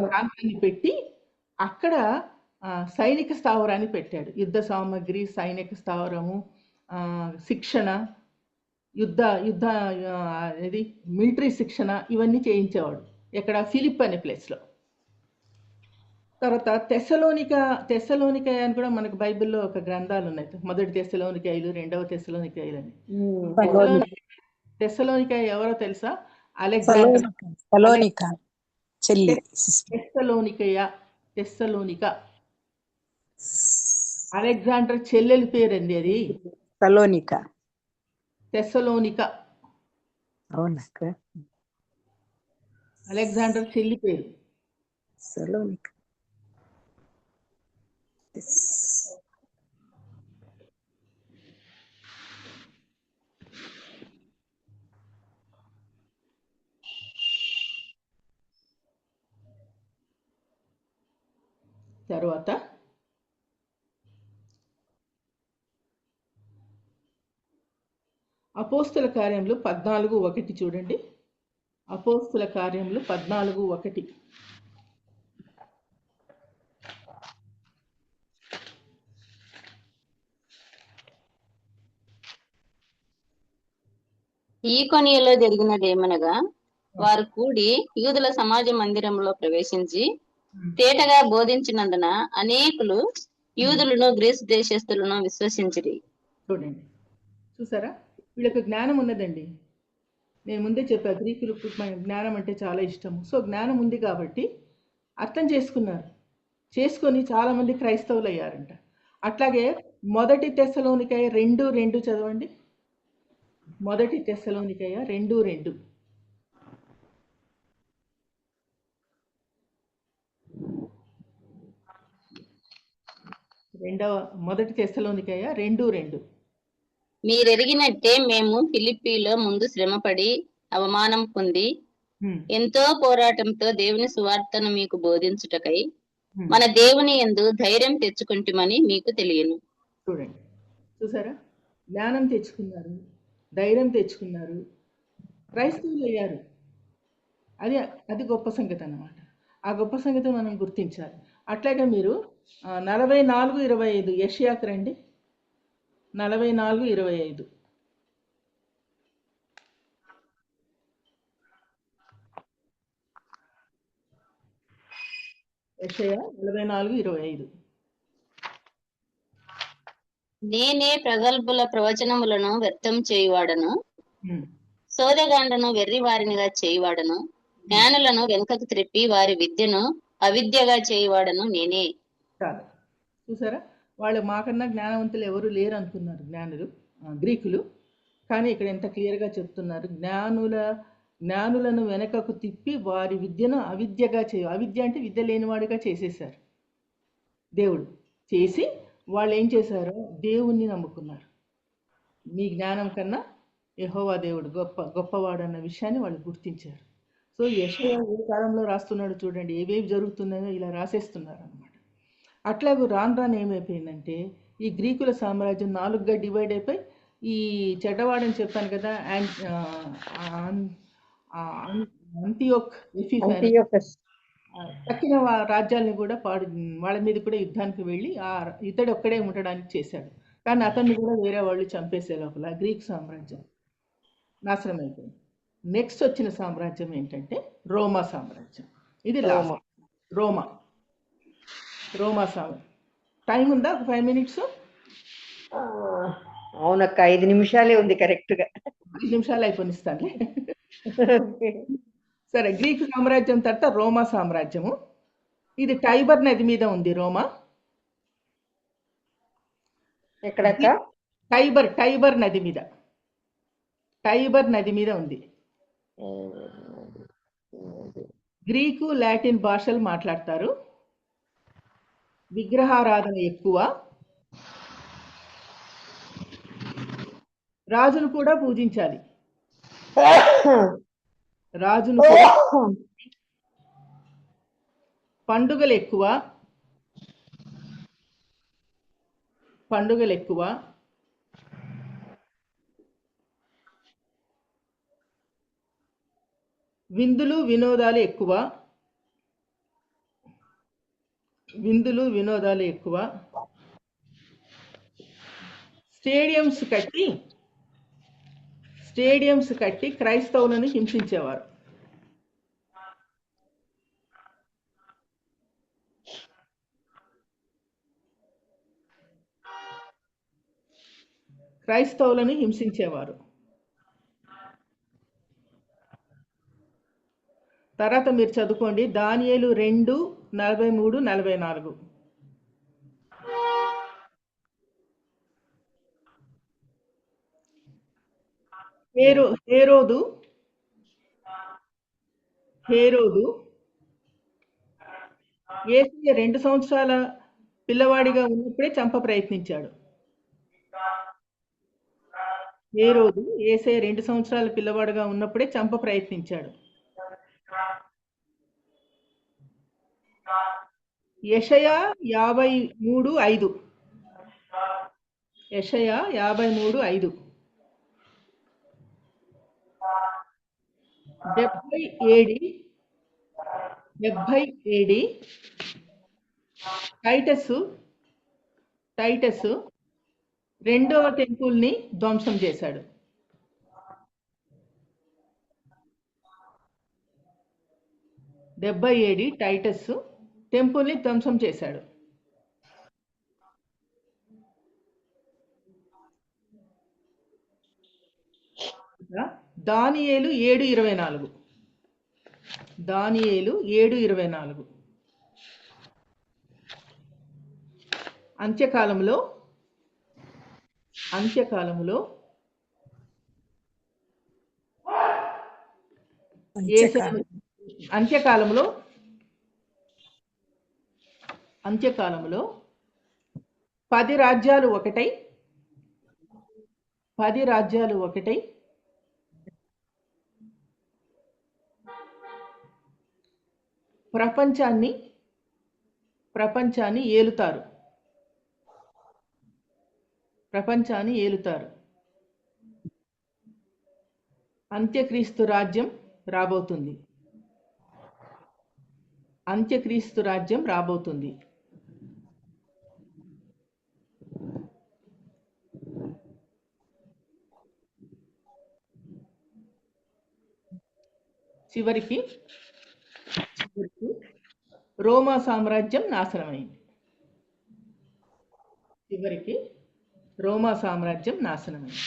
ప్రాంతాన్ని పెట్టి అక్కడ సైనిక స్థావరాన్ని పెట్టాడు. యుద్ధ సామగ్రి, సైనిక స్థావరము, శిక్షణ, ఇది మిలిటరీ శిక్షణ, ఇవన్నీ చేయించేవాడు. ఎక్కడ? ఫిలిప్ అనే ప్లేస్లో. తర్వాత తెస్సలోనిక అని కూడా మనకు బైబిల్లో ఒక గ్రంథాలు ఉన్నాయి. 1 తెస్సలోనికైలు, 2వ తెస్సలోనికైలు అని. తెస్సలోనిక ఎవరో తెలుసా? అలెగ్జాండర్. తెస్సలోనిక అలెగ్జాండర్ చెల్లెలి పేరండి అది. తెస్సలోనిక అలెగ్జాండర్ చెల్లి పేరు. తర్వాత అపోస్తుల కార్యములు 14:1 చూడండి. అపోస్తుల కార్యములు 14:1. ఈకొనియలో జరిగినదేమనగా, వారు కూడి యూదుల సమాజ మందిరంలో ప్రవేశించి తేటగా బోధించినందున అనేకులు యూదులను గ్రీసు దేశస్థులను విశ్వసించిరి. చూడండి, చూసారా? వీళ్ళకి జ్ఞానం ఉన్నదండి. నేను ముందే చెప్పా, గ్రీకులకు జ్ఞానం అంటే చాలా ఇష్టము. సో జ్ఞానం ఉంది కాబట్టి అర్థం చేసుకొని చాలామంది క్రైస్తవులు అయ్యారంట. అట్లాగే 1 తెస్సలోనికయ 2:2 చదవండి. 1 తెస్సలోనికయ 2:2. 1 తెస్సలోనికయ 2:2. మీరెరిగినట్టే మేము ఫిలిప్పీలో ముందు శ్రమపడి అవమానం పొంది ఎంతో పోరాటంతో దేవుని సువార్తను మీకు బోధించుటకై మన దేవుని యందు ధైర్యం తెచ్చుకుంటామని మీకు తెలియను. చూడండి, చూసారా? జ్ఞానం తెచ్చుకున్నారు, ధైర్యం తెచ్చుకున్నారు, క్రైస్తవులు అయ్యారు. అది అది గొప్ప సంగతి అన్నమాట. ఆ గొప్ప సంగతి మనం గుర్తించాలి. అట్లాగే మీరు 44:25 యెషయాకు రండి. 44:25 యెషయా 44:25. నేనే ప్రగల్భుల ప్రవచనములను వ్యక్తం చేయువాడను, ఉమ్, సోదెగాండ్లను వెర్రి వారినిగా చేయువాడను, జ్ఞానులను వెనుకకు త్రిప్పి వారి విద్యను అవిద్యగా చేయువాడను నేనే. చాలు. చూసారా, వాళ్ళు మాకన్నా జ్ఞానవంతులు ఎవరు లేరు అనుకున్నారు జ్ఞానులు, గ్రీకులు. కానీ ఇక్కడ ఎంత క్లియర్గా చెప్తున్నారు, జ్ఞానులను వెనకకు తిప్పి వారి విద్యను అవిద్యగా అవిద్య అంటే విద్య లేనివాడిగా చేసేశారు. దేవుడు చేసి వాళ్ళు ఏం చేశారు, దేవుణ్ణి నమ్ముకున్నారు. మీ జ్ఞానం కన్నా యెహోవా దేవుడు గొప్పవాడు అన్న విషయాన్ని వాళ్ళు గుర్తించారు. సో యెషయా ఏ కాలంలో రాస్తున్నాడు చూడండి, ఏవేవి జరుగుతున్నాయో ఇలా రాసేస్తున్నారు అనమాట. అట్లాగే రాను ఏమైపోయిందంటే, ఈ గ్రీకుల సామ్రాజ్యం 4గా డివైడ్ అయిపోయి, ఈ చెడ్డవాడని చెప్పాను కదా, అంతియోక్ ఎపిఫానస్ అంతియోకస్ తక్కిన రాజ్యాలను కూడా వాళ్ళ మీద కూడా యుద్ధానికి వెళ్ళి ఇతడు ఒక్కడే ఉండడానికి చేశాడు. కానీ అతన్ని కూడా వేరే వాళ్ళు చంపేసే లోపల గ్రీక్ సామ్రాజ్యం నాశనం అయిపోయింది. నెక్స్ట్ వచ్చిన సామ్రాజ్యం ఏంటంటే రోమా సామ్రాజ్యం. ఇది రోమా. రోమా సామ్రాజ్యం. టైం ఉందా? ఒక 5 minutes? అవునక్క, 5 నిమిషాలే ఉంది కరెక్ట్ గా. 5 నిమిషాలు అయిపోయిస్తానులే. సరే, గ్రీక్ సామ్రాజ్యం తర్వాత రోమా సామ్రాజ్యము. ఇది టైబర్ నది మీద ఉంది రోమా. ఎక్కడక్క? టైబర్ నది మీద ఉంది. గ్రీకు లాటిన్ భాషలు మాట్లాడతారు. విగ్రహారాధన ఎక్కువ. రాజును కూడా పూజించాలి. పండుగలు ఎక్కువ. విందులు వినోదాలు ఎక్కువ. స్టేడియంస్ కట్టి క్రైస్తవులను హింసించేవారు. తర్వాత మీరు చదువుకోండి, దానియేలు 2:43-44. హేరోదు యేసయ్య 2 సంవత్సరాల పిల్లవాడిగా ఉన్నప్పుడే చంప ప్రయత్నించాడు. యెషయా 53:5. 70 AD టైటస్ రెండవ టెంపుల్ని ధ్వంసం చేశాడు. టైటస్ టెంపుల్ని ధ్వంసం చేశాడు. దానియేలు 7:24. అంత్యకాలంలో అంత్యకాలంలో 10 రాజ్యాలు ఒకటై ప్రపంచాన్ని ఏలుతారు. అంత్యక్రీస్తు రాజ్యం రాబోతుంది. అంత్యక్రీస్తు రాజ్యం రాబోతుంది. చివరికి రోమా సామ్రాజ్యం నాశనమైంది. చివరికి రోమా సామ్రాజ్యం నాశనమైంది.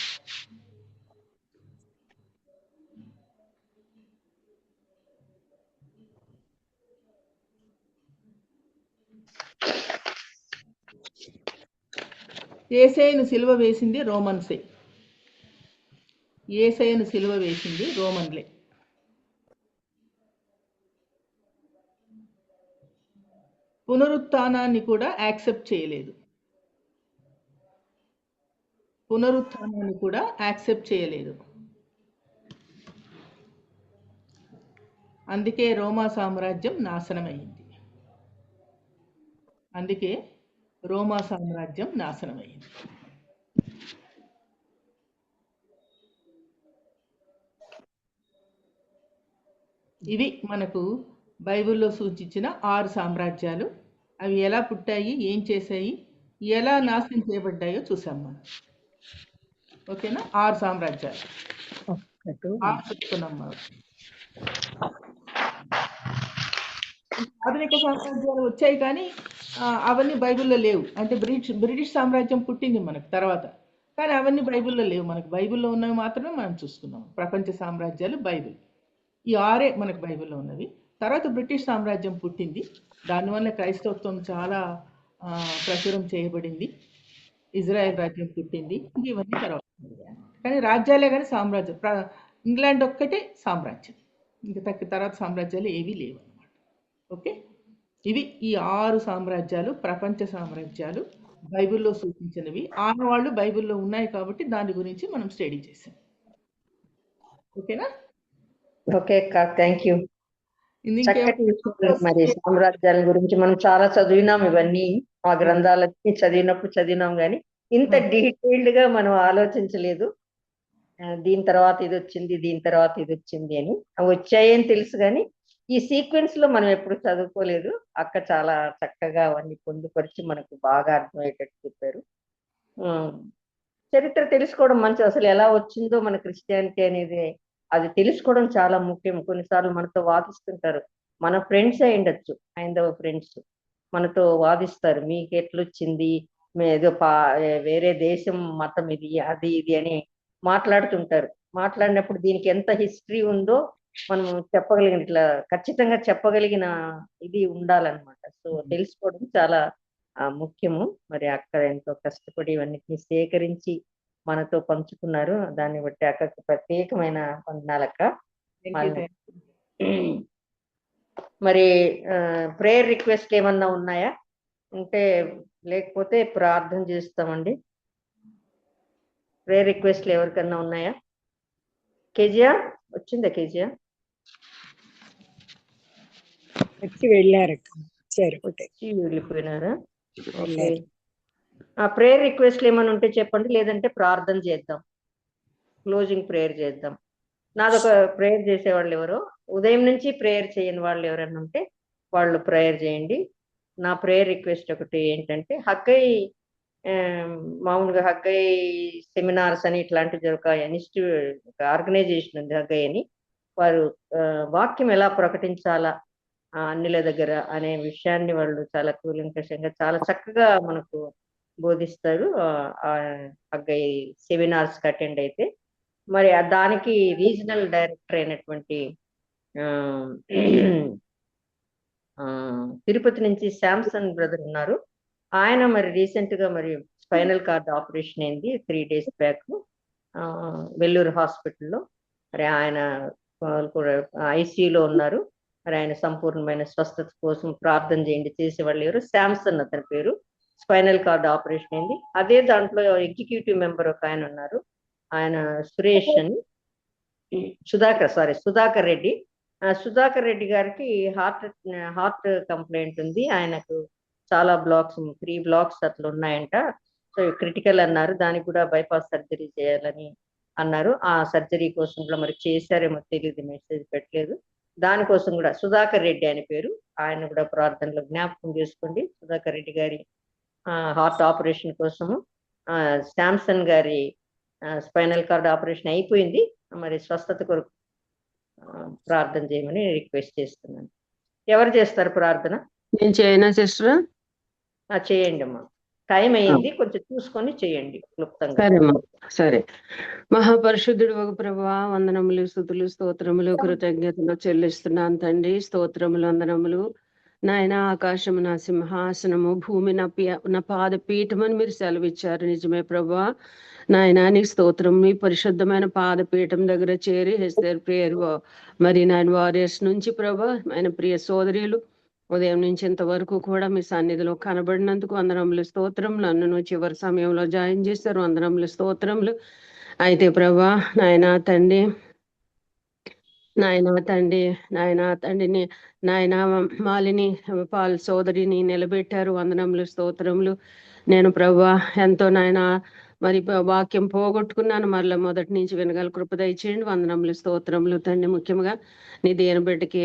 యేసయ్యను సిలువ వేసింది రోమన్సే. యేసయ్యను సిలువ వేసింది రోమన్లే. పునరుత్థానాన్ని కూడా యాక్సెప్ట్ చేయలేదు. పునరుత్థానాన్ని కూడా యాక్సెప్ట్ చేయలేదు. అందుకే రోమా సామ్రాజ్యం నాశనమైంది. అందుకే రోమా సామ్రాజ్యం నాశనమైంది. ఇవి మనకు బైబిల్లో సూచించిన 6 సామ్రాజ్యాలు. అవి ఎలా పుట్టాయి, ఏం చేశాయి, ఎలా నాశనం చేయబడ్డాయో చూసాం మనం. ఓకేనా? 6 సామ్రాజ్యాలు 6 చెప్పుకున్నాం మనం. ఆధునిక సామ్రాజ్యాలు వచ్చాయి కానీ అవన్నీ బైబిల్లో లేవు. అంటే బ్రిటిష్ సామ్రాజ్యం పుట్టింది మనకు తర్వాత, కానీ అవన్నీ బైబిల్లో లేవు. మనకు బైబిల్లో ఉన్నవి మాత్రమే మనం చూసుకున్నాం. ప్రపంచ సామ్రాజ్యాలు బైబిల్, ఈ 6 మనకు బైబిల్లో ఉన్నవి. తర్వాత బ్రిటిష్ సామ్రాజ్యం పుట్టింది. దానివల్ల క్రైస్తవత్వం చాలా ప్రచురం చేయబడింది. ఇజ్రాయెల్ రాజ్యం పుట్టింది. ఇవన్నీ తర్వాత, కానీ రాజ్యాలే కానీ సామ్రాజ్యం. ఇంగ్లాండ్ ఒక్కటే సామ్రాజ్యం, ఇంకా తర్వాత సామ్రాజ్యాలు ఏవీ లేవు అన్నమాట. ఓకే, ఇవి ఈ 6 సామ్రాజ్యాలు ప్రపంచ సామ్రాజ్యాలు బైబిల్లో సూచించినవి. ఆనవాళ్ళు బైబిల్లో ఉన్నాయి కాబట్టి దాని గురించి మనం స్టడీ చేసాం. ఓకేనా? ఓకే అక్క, థ్యాంక్ యూ. చక్కటి విషయాలు. మరి సామ్రాజ్యాల గురించి మనం చాలా చదివినాం. ఇవన్నీ ఆ గ్రంథాలన్నీ చదివినాం కానీ ఇంత డీటెయిల్డ్ గా మనం ఆలోచించలేదు. దీని తర్వాత ఇది వచ్చింది, దీని తర్వాత ఇది వచ్చింది అని. అవి వచ్చాయని తెలుసు కానీ ఈ సీక్వెన్స్ లో మనం ఎప్పుడు చదువుకోలేదు. అక్క చాలా చక్కగా అవన్నీ పొందుపరిచి మనకు బాగా అర్థమయ్యేటట్టు చెప్పారు. చరిత్ర తెలుసుకోవడం మంచిది. అసలు ఎలా వచ్చిందో మన క్రిస్టియానిటీ అనేది అది తెలుసుకోవడం చాలా ముఖ్యం. కొన్నిసార్లు మనతో వాదిస్తుంటారు, మన ఫ్రెండ్స్ అయి ఉండొచ్చు, హైందవ ఫ్రెండ్స్ మనతో వాదిస్తారు, మీకు ఎట్లొచ్చింది, ఏదో వేరే దేశం మతం ఇది అది ఇది అని మాట్లాడుతుంటారు. మాట్లాడినప్పుడు దీనికి ఎంత హిస్టరీ ఉందో మనం చెప్పగలిగిన, ఇట్లా ఖచ్చితంగా చెప్పగలిగిన ఇది ఉండాలన్నమాట. సో తెలుసుకోవడం చాలా ముఖ్యము. మరి అక్క ఎంతో కష్టపడి ఇవన్నిటిని సేకరించి మనతో పంచుకున్నారు. దాన్ని బట్టి అక్కకి ప్రత్యేకమైన వందనాలక్క. మరి ప్రేయర్ రిక్వెస్ట్ ఏమన్నా ఉన్నాయా? ఉంటే లేకపోతే ప్రార్థన చేస్తామండి. ప్రేయర్ రిక్వెస్ట్లు ఎవరికన్నా ఉన్నాయా? కేజియా వచ్చిందా? కేజియా వచ్చి వెళ్ళారు, వెళ్ళిపోయినారా? ఓకే, ఆ ప్రేయర్ రిక్వెస్ట్లు ఏమైనా ఉంటే చెప్పండి, లేదంటే ప్రార్థన చేద్దాం, క్లోజింగ్ ప్రేయర్ చేద్దాం. నాదొక ప్రేయర్ చేసేవాళ్ళు ఎవరో, ఉదయం నుంచి ప్రేయర్ చేయని వాళ్ళు ఎవరైనా ఉంటే వాళ్ళు ప్రేయర్ చేయండి. నా ప్రేయర్ రిక్వెస్ట్ ఒకటి ఏంటంటే, మామూలుగా హగ్గై సెమినార్స్ అని ఇట్లాంటివి ఒక ఇన్స్టిట్యూట్, ఒక ఆర్గనైజేషన్ ఉంది హగ్గై అని. వారు వాక్యం ఎలా ప్రకటించాలా అన్నిల దగ్గర అనే విషయాన్ని వాళ్ళు చాలా కూలంకషంగా చాలా చక్కగా మనకు బోధిస్తారు. హగ్గై సెమినార్స్ కి అటెండ్ అయితే మరి దానికి రీజనల్ డైరెక్టర్ అయినటువంటి తిరుపతి నుంచి శాంసన్ బ్రదర్ ఉన్నారు. ఆయన మరి రీసెంట్ గా మరి స్పైనల్ కార్డ్ ఆపరేషన్ అయింది 3 days బ్యాక్ వెల్లూరు హాస్పిటల్లో. మరి ఆయన కూడా ఐసీయూలో ఉన్నారు. మరి ఆయన సంపూర్ణమైన స్వస్థత కోసం ప్రార్థన చేయండి. చేసేవాళ్ళు ఎవరు? శాంసన్ అతని పేరు. స్పైనల్ కార్డ్ ఆపరేషన్ అయింది. అదే దాంట్లో ఎగ్జిక్యూటివ్ మెంబర్ ఒక ఆయన ఉన్నారు, ఆయన సురేష్ అని, సుధాకర్ రెడ్డి. సుధాకర్ రెడ్డి గారికి హార్ట్ కంప్లైంట్ ఉంది. ఆయనకు చాలా బ్లాక్స్, 3 blocks అట్లా ఉన్నాయంట. సో క్రిటికల్ అన్నారు. దానికి కూడా బైపాస్ సర్జరీ చేయాలని అన్నారు. ఆ సర్జరీ కోసం కూడా మరి చేశారేమో తెలియదు, మెసేజ్ పెట్టలేదు. దానికోసం కూడా సుధాకర్ రెడ్డి ఆయన పేరు, ఆయన కూడా ప్రార్థనలో జ్ఞాపకం చేసుకోండి. సుధాకర్ రెడ్డి గారి హార్ట్ ఆపరేషన్ కోసము, శాంసన్ గారి స్పైనల్ కార్డ్ ఆపరేషన్ అయిపోయింది, మరి స్వస్థత కొరకు ప్రార్థన చేయమని రిక్వెస్ట్ చేస్తున్నాను. ఎవరు చేస్తారు ప్రార్థన? నేను చేయనా సిస్టర్? చేయండి అమ్మా, టైం అయింది, కొంచెం చూసుకొని చేయండి క్లుప్తంగా. సరేమ్మా, సరే. మహాపరిశుద్ధుడు ఒక ప్రభువా, వందనములు, స్తుతులు, స్తోత్రములు, కృతజ్ఞతలు చెల్లిస్తున్నాను తండ్రి. స్తోత్రములు, వందనములు నాయన. ఆకాశము నా సింహాసనము, భూమి నా పాద పీఠమని మీరు సెలవిచ్చారు. నిజమే ప్రభువా. నాయన నీ స్తోత్రం. మీ పరిశుద్ధమైన పాదపీఠం దగ్గర చేరి హెస్తేర్ ప్రేయర్ మరి నాయన వారియర్స్ నుంచి ప్రభా, ఆయన ప్రియ సోదరులు ఉదయం నుంచి ఇంతవరకు కూడా మీ సన్నిధిలో కనబడినందుకు వందనములు, స్తోత్రం. నన్ను చివరి సమయంలో జాయిన్ చేశారు, వందనములు, స్తోత్రములు. అయితే ప్రభా నాయన తండ్రి, తండ్రిని నాయన మాలిని పాల్ సోదరిని నిలబెట్టారు, వందనములు, స్తోత్రములు. నేను ప్రభా ఎంతో నాయన మరి వాక్యం పోగొట్టుకున్నాను, మరలా మొదటి నుంచి వినగల కృప దయచేయండి, వందనములు, స్తోత్రములు తండ్రి. ముఖ్యంగా నీ దేని బిడ్డకి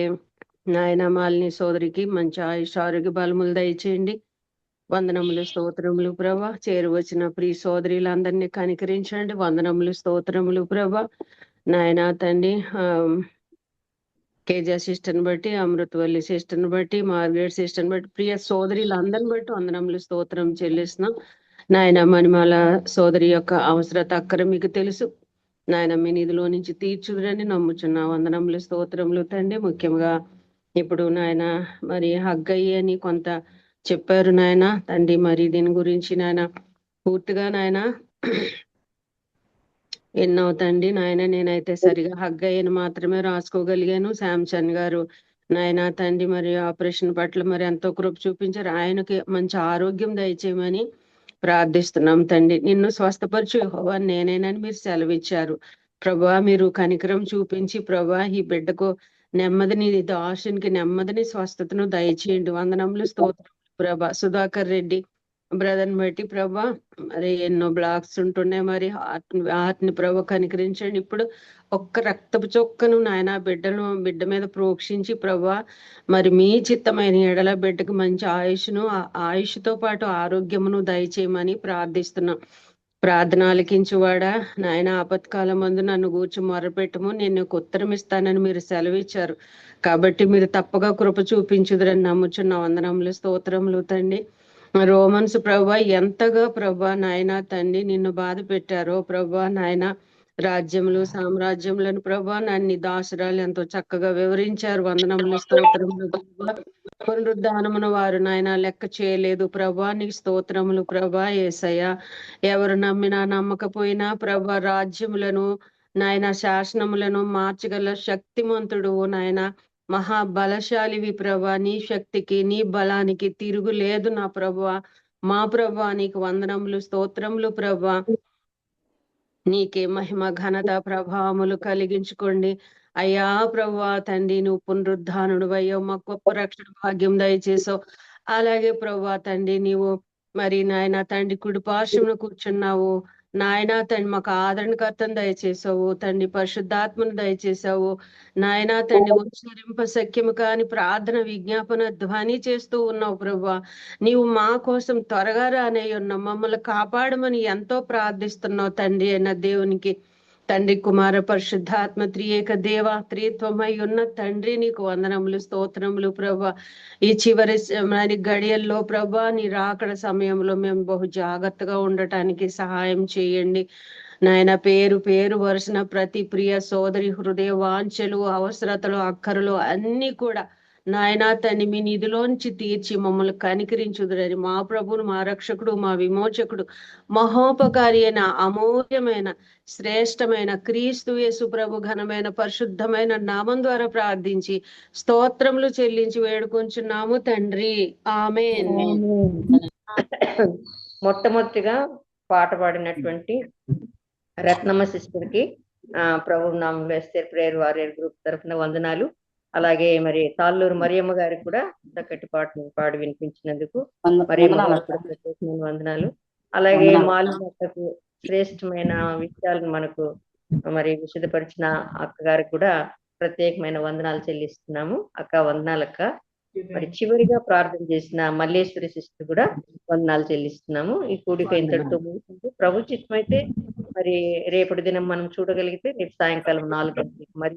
నాయన మాలిని సోదరికి మంచి ఆయుష్ ఆరోగ్య బలములు దయచేయండి, వందనములు, స్తోత్రములు ప్రభా. చేరువచ్చిన ప్రియ సోదరులందరినీ కనికరించండి, వందనములు, స్తోత్రములు ప్రభా. నాయన తండ్రి కేజా సిస్టర్ని బట్టి, అమృతవల్లి సిస్టర్ని బట్టి, మార్గరెట్ సిస్టర్ని బట్టి, ప్రియ సోదరులందరిని బట్టి వందనములు, స్తోత్రం చెల్లిస్తున్నాం. నాయన మణిమాల సోదరి యొక్క అవసరత అక్కర మీకు తెలుసు నాయన, మీ నిధిలో నుంచి తీర్చుదురని నమ్ముచున్నా, వందనములు, స్తోత్రములు తండ్రి. ముఖ్యంగా ఇప్పుడు నాయన మరి హగ్గయ్యి అని కొంత చెప్పారు నాయన తండ్రి, మరి దీని గురించి నాయన పూర్తిగా నాయన ఎన్నవుతండి నాయన. నేనైతే సరిగా హగ్గయ్యని మాత్రమే రాసుకోగలిగాను. శాంసన్ గారు నాయన తండ్రి మరి ఆపరేషన్ పట్ల మరి ఎంతో కృప చూపించారు, ఆయనకి మంచి ఆరోగ్యం దయచేయమని ప్రార్థిస్తున్నాం తండ్రి. నిన్ను స్వస్థపరచు యెహోవా నేనేనని మీరు సెలవిచ్చారు ప్రభా. మీరు కనికరం చూపించి ప్రభా ఈ బిడ్డకు నెమ్మదిని, దాసునికి నెమ్మదిని, స్వస్థతను దయచేయండి, వందనములు, స్తోత్రం ప్రభా. సుధాకర్ రెడ్డి బ్రదర్ని బట్టి ప్రభా మరి ఎన్నో బ్లాక్స్ ఉంటున్నాయి, మరి హార్ట్ని ప్రభా కనికరించండి. ఇప్పుడు ఒక్క రక్తపు చొక్కను నాయన బిడ్డ మీద ప్రోక్షించి ప్రభా మరి మీ చిత్తమైన ఎడల బిడ్డకు మంచి ఆయుష్ను, ఆయుష్తో పాటు ఆరోగ్యమును దయచేయమని ప్రార్థిస్తున్నాం. ప్రార్థన ఆలకించువాడా నాయన, ఆపత్కాలం మందు నన్ను గూర్చి మొరపెట్టము, నేను నీకు ఉత్తరం ఇస్తానని మీరు సెలవిచ్చారు. కాబట్టి మీరు తప్పగా కృప చూపించుదురని నమ్ముచున్న, వందనములు, స్తోత్రములు తండ్రి. రోమన్స్ ప్రభా ఎంతగా ప్రభా నాయన తండ్రి నిన్ను బాధ పెట్టారో ప్రభా నాయన, రాజ్యములు సామ్రాజ్యములను ప్రభా నన్ను దాసురాలు ఎంతో చక్కగా వివరించారు, వందనములు, స్తోత్రములు ప్రభా. పునరుద్ధానమును వారు నాయన లెక్క చేయలేదు ప్రభా, నీకు స్తోత్రములు ప్రభా. యేసయ్య ఎవరు నమ్మినా నమ్మకపోయినా ప్రభా రాజ్యములను నాయన శాసనములను మార్చగల శక్తిమంతుడు నాయన, మహాబలశాలివి ప్రభా. నీ శక్తికి నీ బలానికి తిరుగు లేదు నా ప్రభా. మా ప్రభా నీకు వందనములు, స్తోత్రములు ప్రభా. నీకే మహిమ ఘనత ప్రభావములు కలిగించుకోండి అయ్యా ప్రభువా తండ్రి. నువ్వు పునరుద్ధానుడు అయ్యో, మాకు గొప్ప రక్షణ భాగ్యం దయచేసావు. అలాగే ప్రభువా తండ్రి నీవు మరి నాయన తండ్రి కుడి పార్శ్వమున కూర్చున్నావు నాయన తండ్రి, మాకు ఆదరణకర్తను దయచేసావు తండ్రి, పరిశుద్ధాత్మను దయచేసావు నాయన తండ్రి. ఉచ్చరింప సఖ్యము కాని ప్రార్థన విజ్ఞాపన ధ్వని చేస్తూ ఉన్నావు ప్రభువా. నీవు మా కోసం త్వరగా రానే ఉన్నావు, మమ్మల్ని కాపాడమని ఎంతో ప్రార్థిస్తున్నావు తండ్రి అయిన దేవునికి. తండ్రి కుమార పరిశుద్ధాత్మ త్రియేక దేవ త్రిత్వమై ఉన్న తండ్రి నీకు వందనములు, స్తోత్రములు ప్రభా. ఈ చివరి గడియల్లో ప్రభా నీ రాకడ సమయంలో మేము బహు జాగ్రత్తగా ఉండటానికి సహాయం చేయండి నాయన. పేరు పేరు వరుసన ప్రతి ప్రియ సోదరి హృదయ వాంఛలు, అవసరతలు, అక్కరలు అన్ని కూడా నాయన తండ్రి మీ నిధిలోంచి తీర్చి మమ్మల్ని కనికరించుదురని మా ప్రభువును, మా రక్షకుడు, మా విమోచకుడు, మహోపకారి అయిన అమూల్యమైన శ్రేష్టమైన క్రీస్తు యేసు ప్రభు ఘనమైన పరిశుద్ధమైన నామం ద్వారా ప్రార్థించి స్తోత్రములు చెల్లించి వేడుకొంచున్నాము తండ్రి, ఆమేన్. మొట్టమొదటిగా పాట పాడినటువంటి రత్నమ్మ సిస్టర్ కి ప్రభు నామంలో ఎస్తేర్ ప్రేయర్ వారియర్ గ్రూప్ తరఫున వందనాలు. అలాగే మరి తాళ్ళూరు మరియమ్మ గారికి కూడా చక్కటి పాటను పాడి వినిపించినందుకు మరియమ్మ గారికి కూడా ప్రత్యేకమైన వందనాలు. అలాగే మాలినకు శ్రేష్టమైన విషయాలను మనకు మరి విశదపరిచిన అక్క గారికి కూడా ప్రత్యేకమైన వందనాలు చెల్లిస్తున్నాము. అక్క వందనాలక్క. మరి చివరిగా ప్రార్థన చేసిన మల్లేశ్వరి సిస్టర్ కూడా వందనాలు చెల్లిస్తున్నాము. ఈ కూడిక ఇంతటితో ముగిసింది. ప్రభు చిత్తమైతే మరి రేపటి దినం మనం చూడగలిగితే రేపు సాయంకాలం 4 గంటలకు మరి